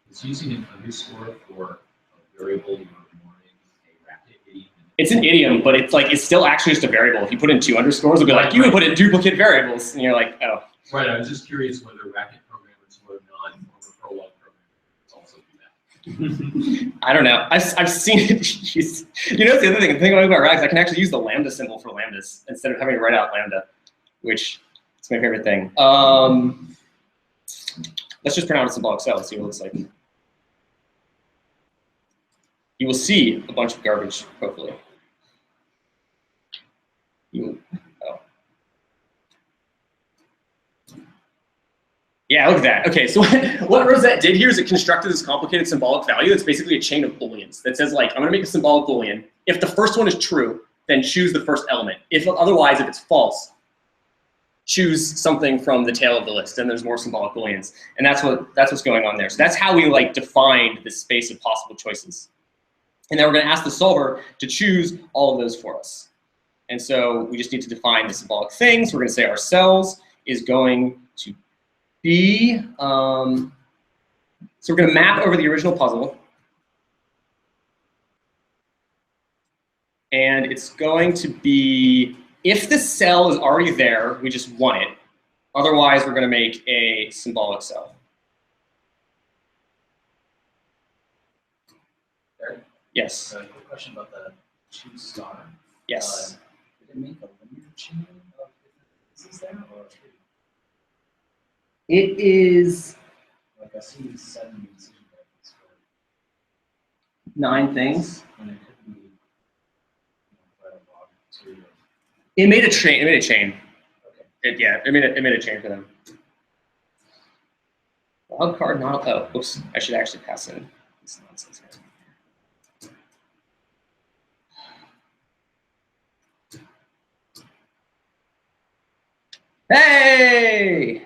It's using an underscore for a variable you're ignoring, a Racket idiom. It's an idiom, but it's like it's still actually just a variable. If you put in 2 underscores, it'll be like, you would put in duplicate variables. And you're like, oh. Right, I was just curious whether Racket programmers or non-former Prolog programmers also do that. I don't know. I've seen it. You know, the other thing. The thing about Racket is I can actually use the lambda symbol for lambdas instead of having to write out lambda, which is my favorite thing. Let's just print out a symbolic cell. See what it looks like. you will see a bunch of garbage, hopefully. Oh. Yeah, look at that. Okay, so what Rosette did here is it constructed this complicated symbolic value that's basically a chain of booleans that says, like, I'm going to make a symbolic boolean. If the first one is true, then choose the first element. If otherwise, if it's false, choose something from the tail of the list. Then there's more symbolic booleans, and that's what's going on there. So that's how we like defined this space of possible choices. And then we're going to ask the solver to choose all of those for us. And so we just need to define the symbolic things. We're going to say our cells is going to be, so we're going to map over the original puzzle. And it's going to be, if the cell is already there, we just want it. Otherwise, we're going to make a symbolic cell. Eric? Yes. Quick question about the choose star. Yes. Did it make a linear chain of pieces there, or it is like I see 7 decision variables for 9 things. and it could be quite a lot too. It made a chain. It made a chain. Okay. It made a chain for them. Wild card not. Oh, oops! I should actually pass in this nonsense here. Hey!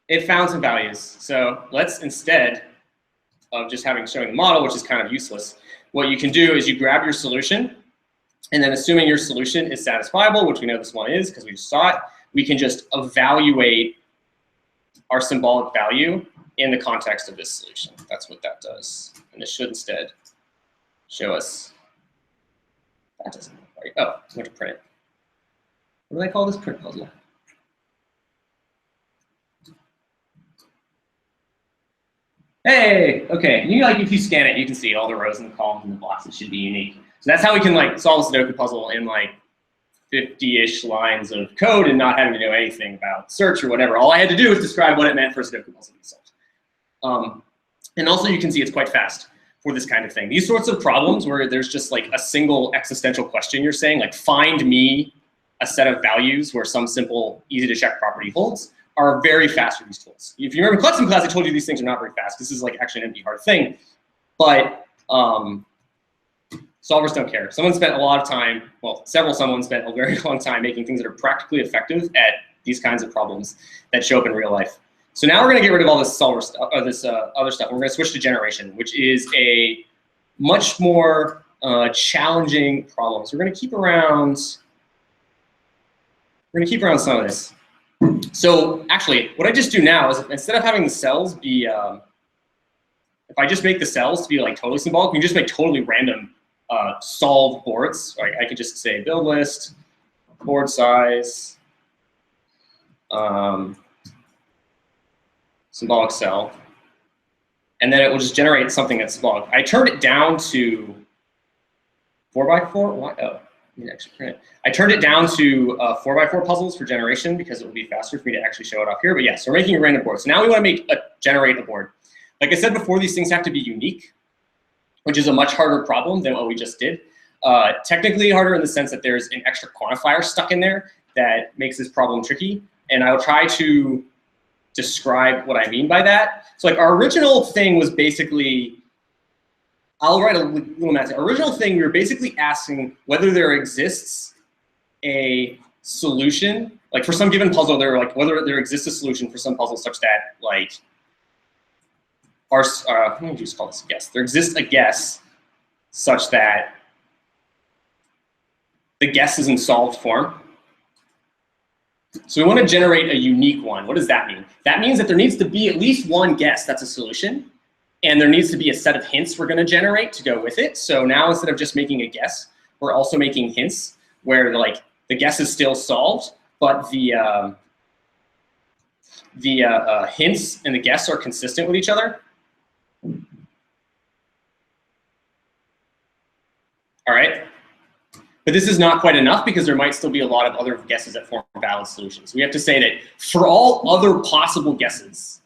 It found some values. So let's, instead of just showing the model, which is kind of useless, what you can do is you grab your solution, and then assuming your solution is satisfiable, which we know this one is because we just saw it, we can just evaluate our symbolic value in the context of this solution. That's what that does. And this should instead show us, that doesn't look right. Oh, I'm going to print it. What do they call this print puzzle? Hey, okay. If you scan it, you can see all the rows and the columns and the blocks. It should be unique. So that's how we can solve a Sudoku puzzle in 50-ish lines of code and not having to know anything about search or whatever. All I had to do was describe what it meant for a Sudoku puzzle to be solved. And also you can see it's quite fast for this kind of thing. These sorts of problems where there's just a single existential question you're saying, find me a set of values where some simple, easy to check property holds, are very fast with these tools. If you remember Clutson class, I told you these things are not very fast. This is actually an empty hard thing. But solvers don't care. Someone spent a lot of time, well, someone spent a very long time making things that are practically effective at these kinds of problems that show up in real life. So now we're going to get rid of all this solver stuff, or this other stuff. We're going to switch to generation, which is a much more challenging problem. So we're going to keep around. We're going to keep around some of this. So actually, what I just do now is instead of having the cells be, if I just make the cells to be totally symbolic, we can just make totally random solve boards. I could just say build list, board size, symbolic cell, and then it will just generate something that's symbolic. I turned it down to 4x4. Why? Oh. Actually print it. I turned it down to 4x4 puzzles for generation because it will be faster for me to actually show it off here. But yes, we're making a random board. So now we want to generate a board. Like I said before, these things have to be unique, which is a much harder problem than what we just did. Technically harder in the sense that there's an extra quantifier stuck in there that makes this problem tricky. And I'll try to describe what I mean by that. So our original thing was basically, I'll write a little math. Our original thing, we were basically asking whether there exists a solution, for some given puzzle, whether there exists a solution for some puzzle such that, let me just call this a guess. There exists a guess such that the guess is in solved form. So we want to generate a unique one. What does that mean? That means that there needs to be at least one guess that's a solution. And there needs to be a set of hints we're going to generate to go with it. So now instead of just making a guess, we're also making hints where the guess is still solved, but the hints and the guess are consistent with each other. All right. But this is not quite enough because there might still be a lot of other guesses that form valid solutions. We have to say that for all other possible guesses,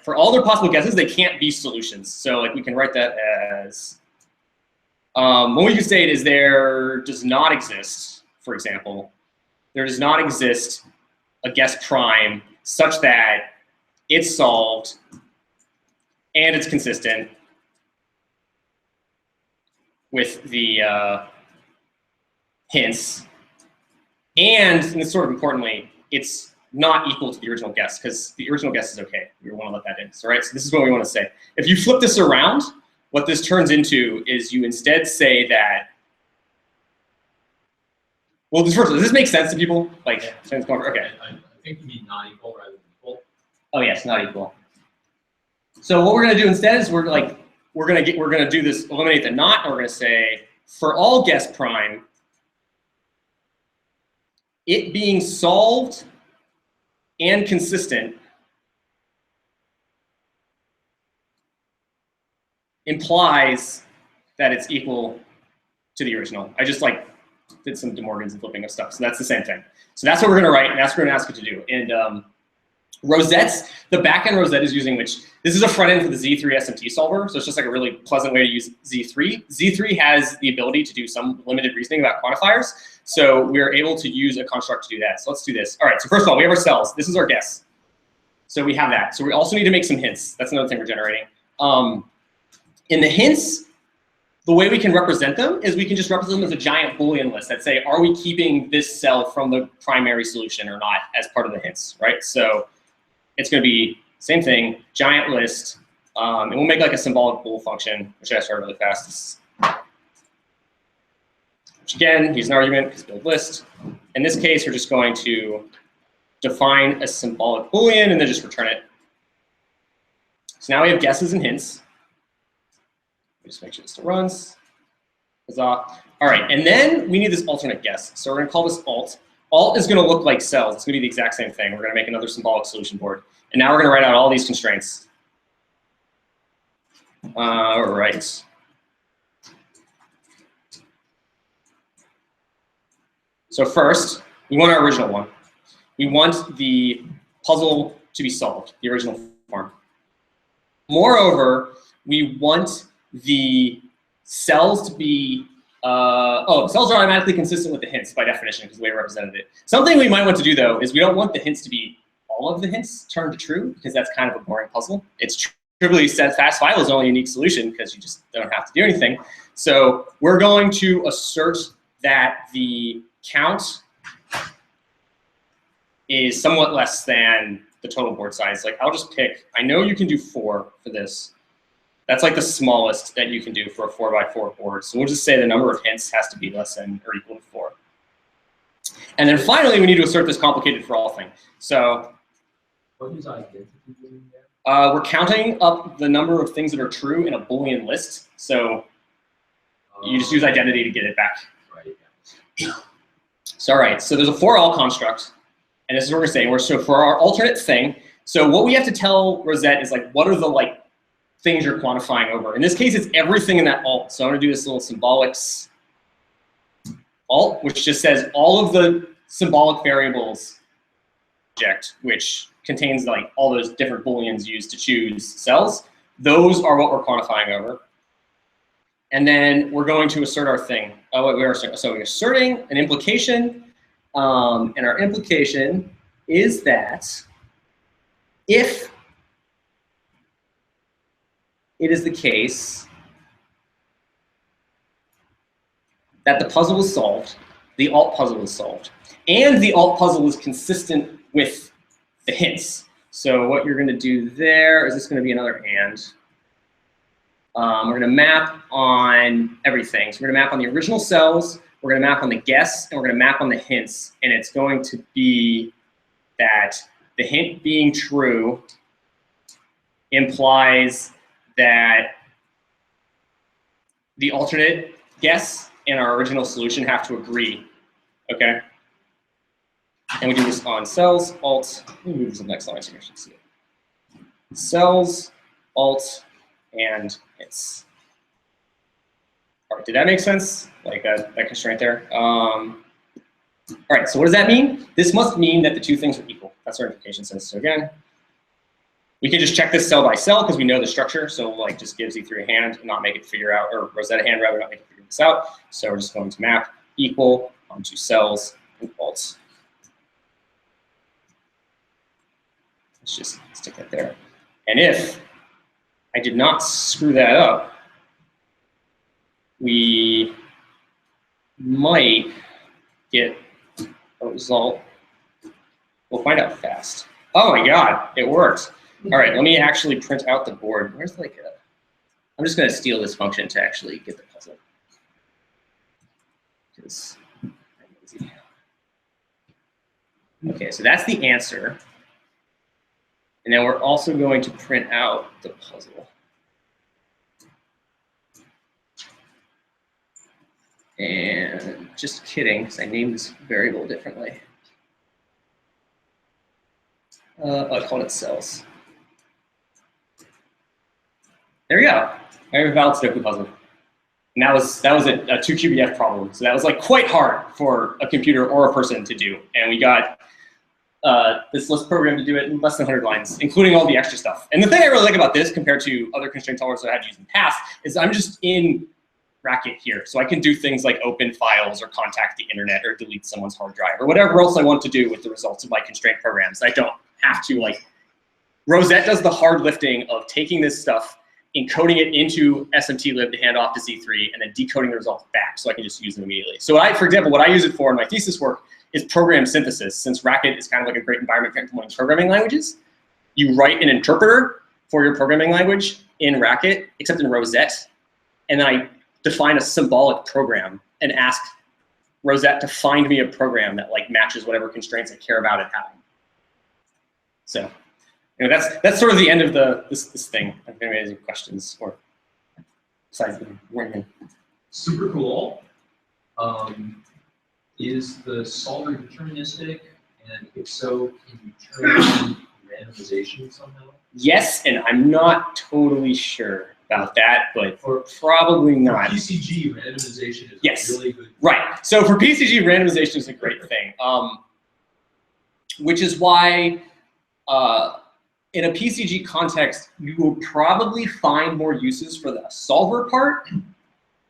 For all their possible guesses, they can't be solutions. So like we can write that as, what we can state is there does not exist, for example, there does not exist a guess prime such that it's solved and it's consistent with the hints, and this sort of importantly, it's not equal to the original guess, because the original guess is okay. We want to let that in. So, right, so this is what we want to say. If you flip this around, what this turns into is you instead say that, well, first, does this make sense to people? Like, okay. I think you mean not equal rather than equal. Oh yes, not equal. So what we're gonna do instead is we're gonna do this, eliminate the not, and we're gonna say for all guess prime, it being solved and consistent implies that it's equal to the original. I just like did some De Morgans and flipping of stuff, so that's the same thing. So that's what we're gonna write, and that's what we're gonna ask it to do. And rosettes, the backend rosette is using which, this is a front end for the Z3 SMT solver, so it's just like a really pleasant way to use Z3. Z3 has the ability to do some limited reasoning about quantifiers, so we're able to use a construct to do that. So let's do this. All right, so first of all, we have our cells. This is our guess. So we have that. So we also need to make some hints. That's another thing we're generating. In the hints, the way we can represent them is we can just represent them as a giant Boolean list that say, are we keeping this cell from the primary solution or not as part of the hints, right? So it's going to be same thing, giant list, and we'll make like a symbolic bool function, which I start really fast. Which again, use an argument because build list. In this case, we're just going to define a symbolic Boolean and then just return it. So now we have guesses and hints. Just make sure this still runs. Huzzah. All right, and then we need this alternate guess. So we're going to call this alt. Alt is going to look like cells. It's going to be the exact same thing. We're going to make another symbolic solution board. And now we're going to write out all these constraints. All right. So first, we want our original one. We want the puzzle to be solved, the original form. Moreover, we want the cells to be, cells are automatically consistent with the hints by definition because the way we represented it. Something we might want to do though is we don't want the hints to be all of the hints turned to true because that's kind of a boring puzzle. It's trivially said fast file is only a unique solution because you just don't have to do anything. So we're going to assert that the count is somewhat less than the total board size. Like I'll just pick, I know you can do 4 for this. That's like the smallest that you can do for a 4x4 board. So we'll just say the number of hints has to be less than or equal to 4. And then finally, we need to assert this complicated for all thing. So we're counting up the number of things that are true in a Boolean list. So you just use identity to get it back. So all right, so there's a for all construct. And this is what we're saying. So for our alternate thing, so what we have to tell Rosette is like, what are the things you're quantifying over? In this case, it's everything in that alt. So I'm gonna do this little symbolics alt, which just says all of the symbolic variables object, which contains like all those different Booleans used to choose cells. Those are what we're quantifying over. And then we're going to assert our thing. So we're asserting an implication, and our implication is that if it is the case that the puzzle is solved, the alt puzzle is solved, and the alt puzzle is consistent with the hints. So what you're going to do there is this going to be another and. We're going to map on everything. So we're going to map on the original cells, we're going to map on the guess, and we're going to map on the hints. And it's going to be that the hint being true implies that the alternate guess and our original solution have to agree, okay? And we do this on cells, alt, let me move this to the next line so you can see it. Cells, alt, and hints. All right, did that make sense? Like that constraint there? All right, so what does that mean? This must mean that the two things are equal. That's what our implication says. So again, We can just check this cell by cell because we know the structure. So we'll like just give Z3 a hand and not make it figure out, or Rosetta a hand rather, not make it figure this out. So we're just going to map equal onto cells and alt. Let's just stick that there. And if I did not screw that up, we might get a result. We'll find out fast. Oh my God, it worked. All right, let me actually print out the board. Where's like a, I'm just gonna steal this function to actually get the puzzle. Because I'm lazy. Okay, so that's the answer. And then we're also going to print out the puzzle. And just kidding, because I named this variable differently. I called it cells. There we go. I have a valid Sudoku puzzle. And that was a 2QBF problem. So that was like quite hard for a computer or a person to do. And we got this list program to do it in less than 100 lines, including all the extra stuff. And the thing I really like about this compared to other constraint solvers that I had used in the past is I'm just in Racket here. So I can do things like open files or contact the internet or delete someone's hard drive or whatever else I want to do with the results of my constraint programs. I don't have to like, Rosette does the hard lifting of taking this stuff, encoding it into SMT-lib to hand off to Z3, and then decoding the results back so I can just use them immediately. So for example, what I use it for in my thesis work is program synthesis. Since Racket is kind of like a great environment for implementing programming languages, you write an interpreter for your programming language in Racket, except in Rosette, and then I define a symbolic program and ask Rosette to find me a program that like matches whatever constraints I care about it having. So, you know, that's sort of the end of this thing. If anybody has any questions or besides the ringing. Super cool. Is the solver deterministic? And if so, can you turn on randomization somehow? Yes, and I'm not totally sure about that, but probably not. For PCG, randomization is yes. really good. Right. So for PCG, randomization is a great thing, which is why in a PCG context, you will probably find more uses for the solver part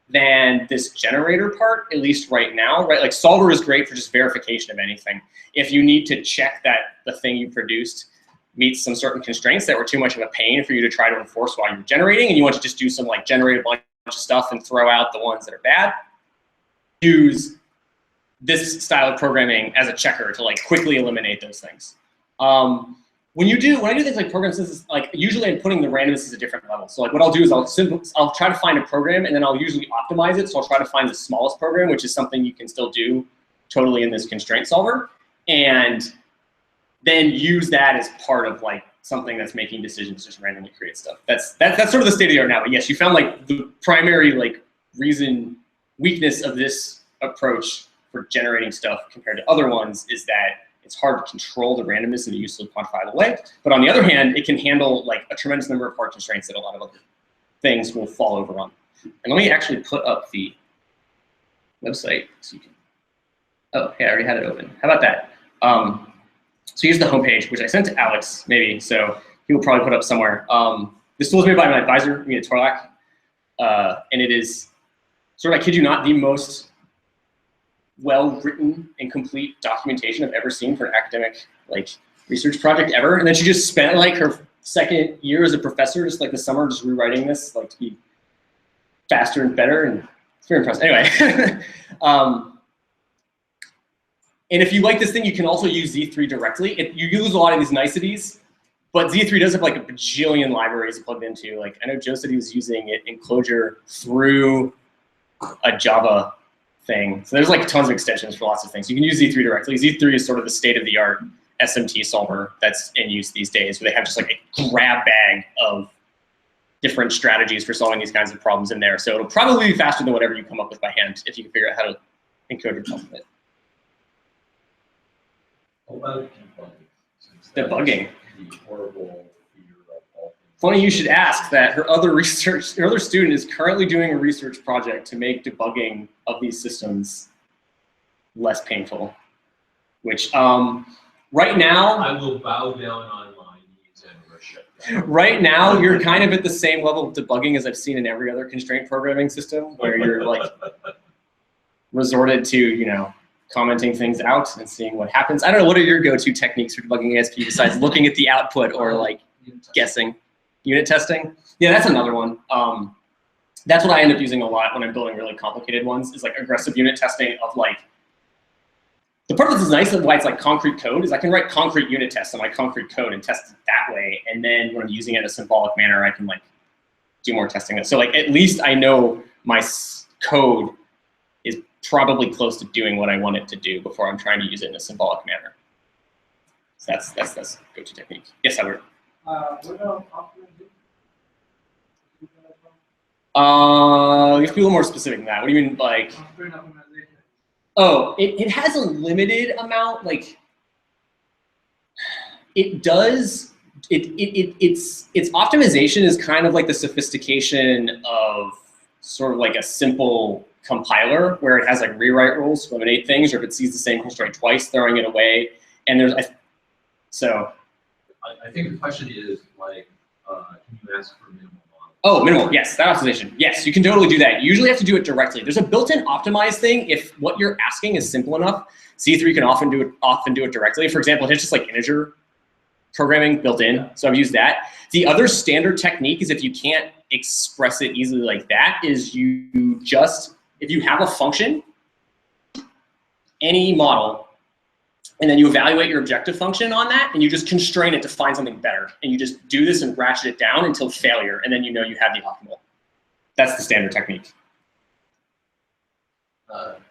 than this generator part, at least right now, right? Like solver is great for just verification of anything. If you need to check that the thing you produced meets some certain constraints that were too much of a pain for you to try to enforce while you're generating, and you want to just do some like generate a bunch of stuff and throw out the ones that are bad, use this style of programming as a checker to like quickly eliminate those things. When I do things like program synthesis, like usually I'm putting the randomness as a different level. So like what I'll do is I'll try to find a program and then I'll usually optimize it. So I'll try to find the smallest program, which is something you can still do totally in this constraint solver, and then use that as part of like something that's making decisions, just randomly create stuff. That's sort of the state of the art now. But yes, you found like the primary like weakness of this approach for generating stuff compared to other ones is that it's hard to control the randomness in a usefully quantifiable way. But on the other hand, it can handle like a tremendous number of hard constraints that a lot of other things will fall over on. And let me actually put up the website so you can, oh, hey, I already had it open. How about that? So here's the homepage, which I sent to Alex, maybe, so he will probably put up somewhere. This tool is made by my advisor, Mina Torlak, and it is sort of, I kid you not, the most well-written and complete documentation I've ever seen for an academic like research project ever. And then she just spent like her second year as a professor, just like the summer, just rewriting this like to be faster and better, and it's very impressive. Anyway, and if you like this thing, you can also use Z3 directly. You use a lot of these niceties, but Z3 does have like a bajillion libraries plugged into. Like I know Joe said he was using it in Clojure through a Java thing. So there's like tons of extensions for lots of things. You can use Z3 directly. Z3 is sort of the state-of-the-art SMT solver that's in use these days, where they have just like a grab bag of different strategies for solving these kinds of problems in there. So it'll probably be faster than whatever you come up with by hand if you can figure out how to encode your problem with it. How about debugging? The horrible fear of all things. Funny you should ask that. Her other student is currently doing a research project to make debugging of these systems less painful, which right now, I will bow down on my knees and worship Right now, you're kind of at the same level of debugging as I've seen in every other constraint programming system, where you're like resorted to, you know, commenting things out and seeing what happens. I don't know, what are your go-to techniques for debugging ASP besides looking at the output or like guessing? Unit testing? Yeah, that's another one. That's what I end up using a lot when I'm building really complicated ones, is like aggressive unit testing of like, the part that's nice of why it's like concrete code is I can write concrete unit tests on my concrete code and test it that way. And then when I'm using it in a symbolic manner, I can like do more testing. So like at least I know my code is probably close to doing what I want it to do before I'm trying to use it in a symbolic manner. So that's go-to technique. Yes, Edward. What about optimization? You have to be a little more specific than that. What do you mean, like? Oh, it has a limited amount. Like, it does. Its optimization is kind of like the sophistication of sort of like a simple compiler where it has like rewrite rules to eliminate things, or if it sees the same constraint twice, throwing it away. And there's so. I think the question is like, can you ask for minimal? Oh, minimal, yes, that optimization. Yes, you can totally do that. You usually have to do it directly. There's a built-in optimize thing if what you're asking is simple enough. C3 can often do it directly. For example, it's just like integer programming built in, so I've used that. The other standard technique is if you can't express it easily like that, is you just, if you have a function, any model, and then you evaluate your objective function on that, and you just constrain it to find something better. And you just do this and ratchet it down until failure, and then you know you have the optimal. That's the standard technique.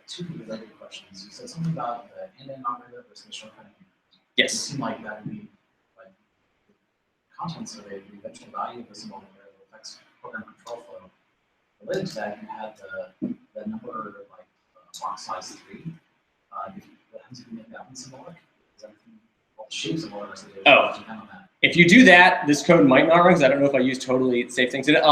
Two related questions. You said something about the end-to-end operator versus the shortcut. Yes. It seemed like that would be like the contents of a eventual value of the symbolic variable affects program control flow. Related to that, you had the number like block size 3. What happens if you make that one symbolic? Is everything all the shapes of all the rest of the data depend on that? If you do that, this code might not run, because I don't know if I use totally safe things in it.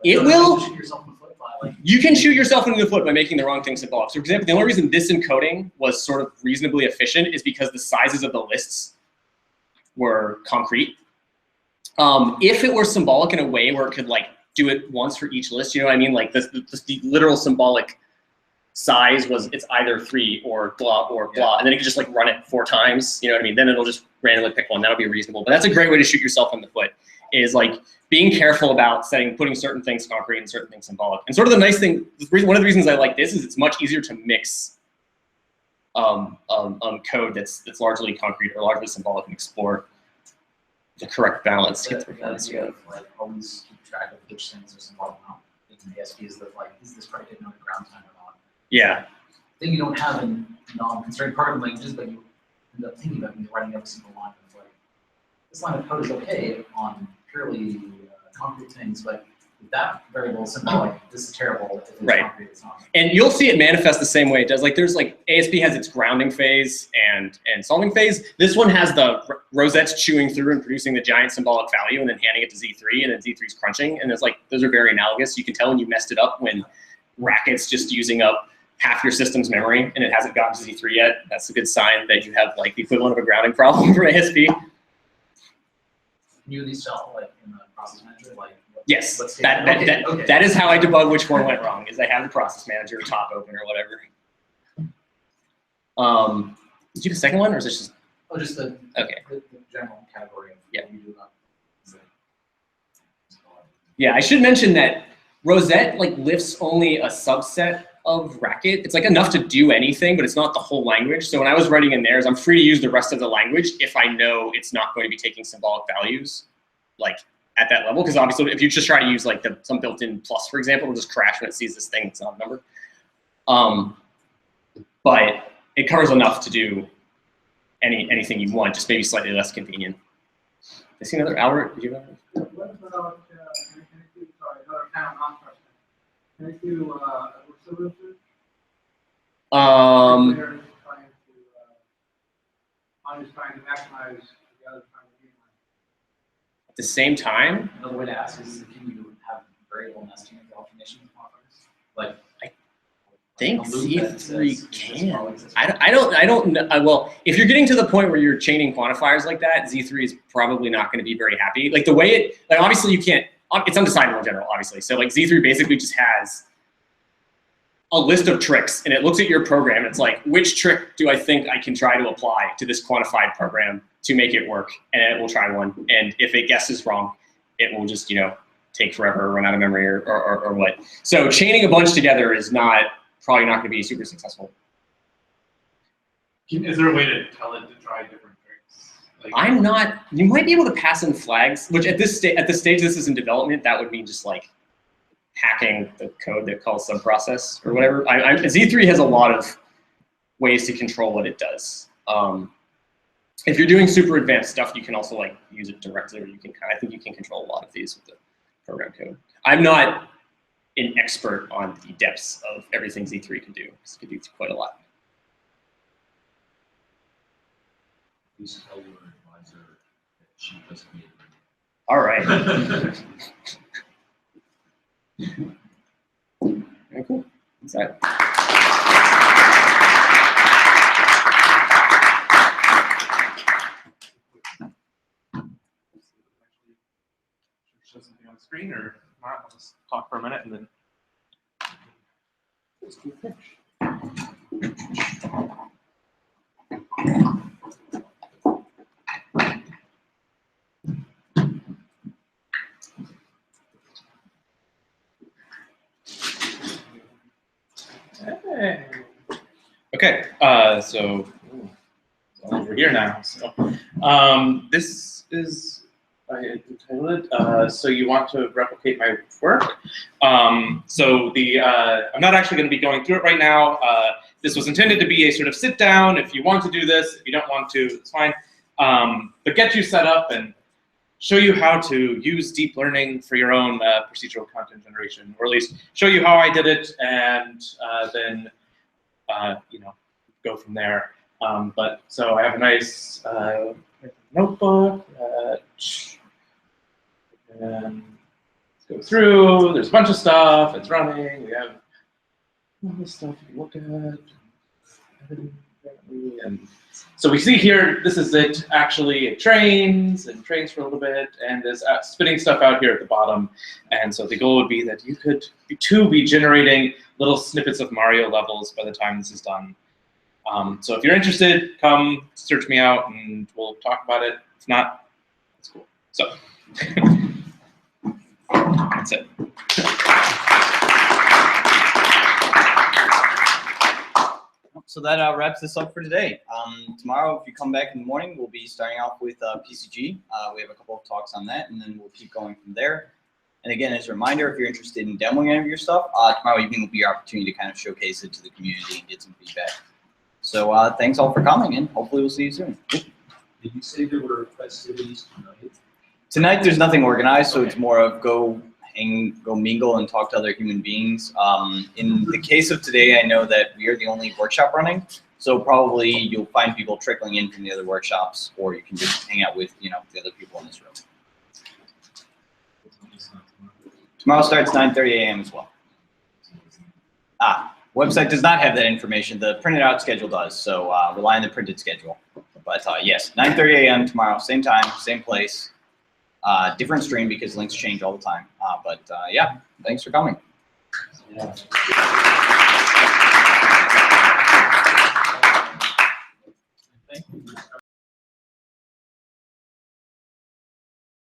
It will. Shoot yourself in the foot by, like, you can shoot yourself in the foot by making the wrong thing symbolic. So for example, the only reason this encoding was sort of reasonably efficient is because the sizes of the lists were concrete. If it were symbolic in a way where it could like do it once for each list, you know what I mean? Like the literal symbolic size was it's either 3 or blah or blah, and then it could just like run it 4 times, you know what I mean? Then it'll just randomly pick one. That'll be reasonable. But that's a great way to shoot yourself in the foot, is like being careful about putting certain things concrete and certain things symbolic. And sort of the nice thing, one of the reasons I like this is it's much easier to mix code that's largely concrete or largely symbolic and explore the correct balance. Like always keep track of which things are symbolic or not. In ASP is that like, is this predicate known at ground time or not? Yeah. Thing you don't have in non-constrained programming languages, but you end up thinking about when you're writing every single line. It's like, this line of code is okay on purely concrete things, but if that variable is symbolic, this is terrible. If it's concrete, it's not. And you'll see it manifest the same way it does. Like there's like, ASP has its grounding phase and solving phase. This one has the rosettes chewing through and producing the giant symbolic value and then handing it to Z3, and then Z3's crunching. And it's like, those are very analogous. You can tell when you messed it up when Racket's just using up half your system's memory and it hasn't gotten to Z3 yet. That's a good sign that you have like the equivalent of a grounding problem from ASP. Can you at least tell like in the process manager, like yes, that is how I debug which one went wrong, is I have the process manager top open or whatever. Did you have a second one, or is this just? Oh, just the general category of yeah. what you do about. Yeah, I should mention that Rosette like lifts only a subset of Racket. It's like enough to do anything, but it's not the whole language. So when I was writing in theirs, I'm free to use the rest of the language if I know it's not going to be taking symbolic values, like at that level. Because obviously, if you just try to use like some built-in plus, for example, it'll just crash when it sees this thing that's not a number. But it covers enough to do anything you want, just maybe slightly less convenient. I see another Albert. Did you have? What about another kind of non-question? Can I do solution? I'm just trying to maximize the other trying to minimize. At the same time? Another way to ask is, can you have variable nesting of the alternation operators? Like, think Z3 can. I don't know. Well, if you're getting to the point where you're chaining quantifiers like that, Z3 is probably not going to be very happy. Like the way it, like obviously you can't, it's undecidable in general, obviously. So like Z3 basically just has a list of tricks and it looks at your program and it's like, which trick do I think I can try to apply to this quantified program to make it work? And it will try one. And if it guesses wrong, it will just, take forever or run out of memory or what. So chaining a bunch together is probably not going to be super successful. Is there a way to tell it to try different tricks? Like, you might be able to pass in flags, which at the stage this is in development, that would mean just like hacking the code that calls subprocess or whatever. Z3 has a lot of ways to control what it does. If you're doing super advanced stuff, you can also like use it directly, or I think you can control a lot of these with the program code. I'm not an expert on the depths of everything Z3 can do. It can do quite a lot. Please tell your advisor that she just made. All right. Very cool. What's that? Show something on the screen or not? I'll just talk for a minute and then. Hey. Okay, so over here now. So this is. I entitled it. So you want to replicate my work. So I'm not actually going to be going through it right now. This was intended to be a sort of sit down. If you want to do this, if you don't want to, it's fine. But get you set up and show you how to use deep learning for your own procedural content generation, or at least show you how I did it, and then go from there. So I have a nice notebook. And let's go through. There's a bunch of stuff. It's running. We have all this stuff you can look at. And so we see here, this is it. Actually, it trains for a little bit, and there's spitting stuff out here at the bottom. And so the goal would be that you could be generating little snippets of Mario levels by the time this is done. So if you're interested, come search me out, and we'll talk about it. If not, it's cool. So. That's it. So that wraps this up for today. Tomorrow, if you come back in the morning, we'll be starting off with PCG. We have a couple of talks on that, and then we'll keep going from there. And again, as a reminder, if you're interested in demoing any of your stuff, tomorrow evening will be your opportunity to kind of showcase it to the community and get some feedback. So thanks all for coming, and hopefully we'll see you soon. Did you say there were festivities tonight? Tonight, there's nothing organized, so it's more of go mingle and talk to other human beings. In the case of today, I know that we are the only workshop running, so probably you'll find people trickling in from the other workshops, or you can just hang out with the other people in this room. Tomorrow starts 9:30 a.m. as well. Website does not have that information. The printed out schedule does, so rely on the printed schedule. But yes, 9:30 a.m. tomorrow, same time, same place. Different stream because links change all the time. But yeah, thanks for coming. Yeah.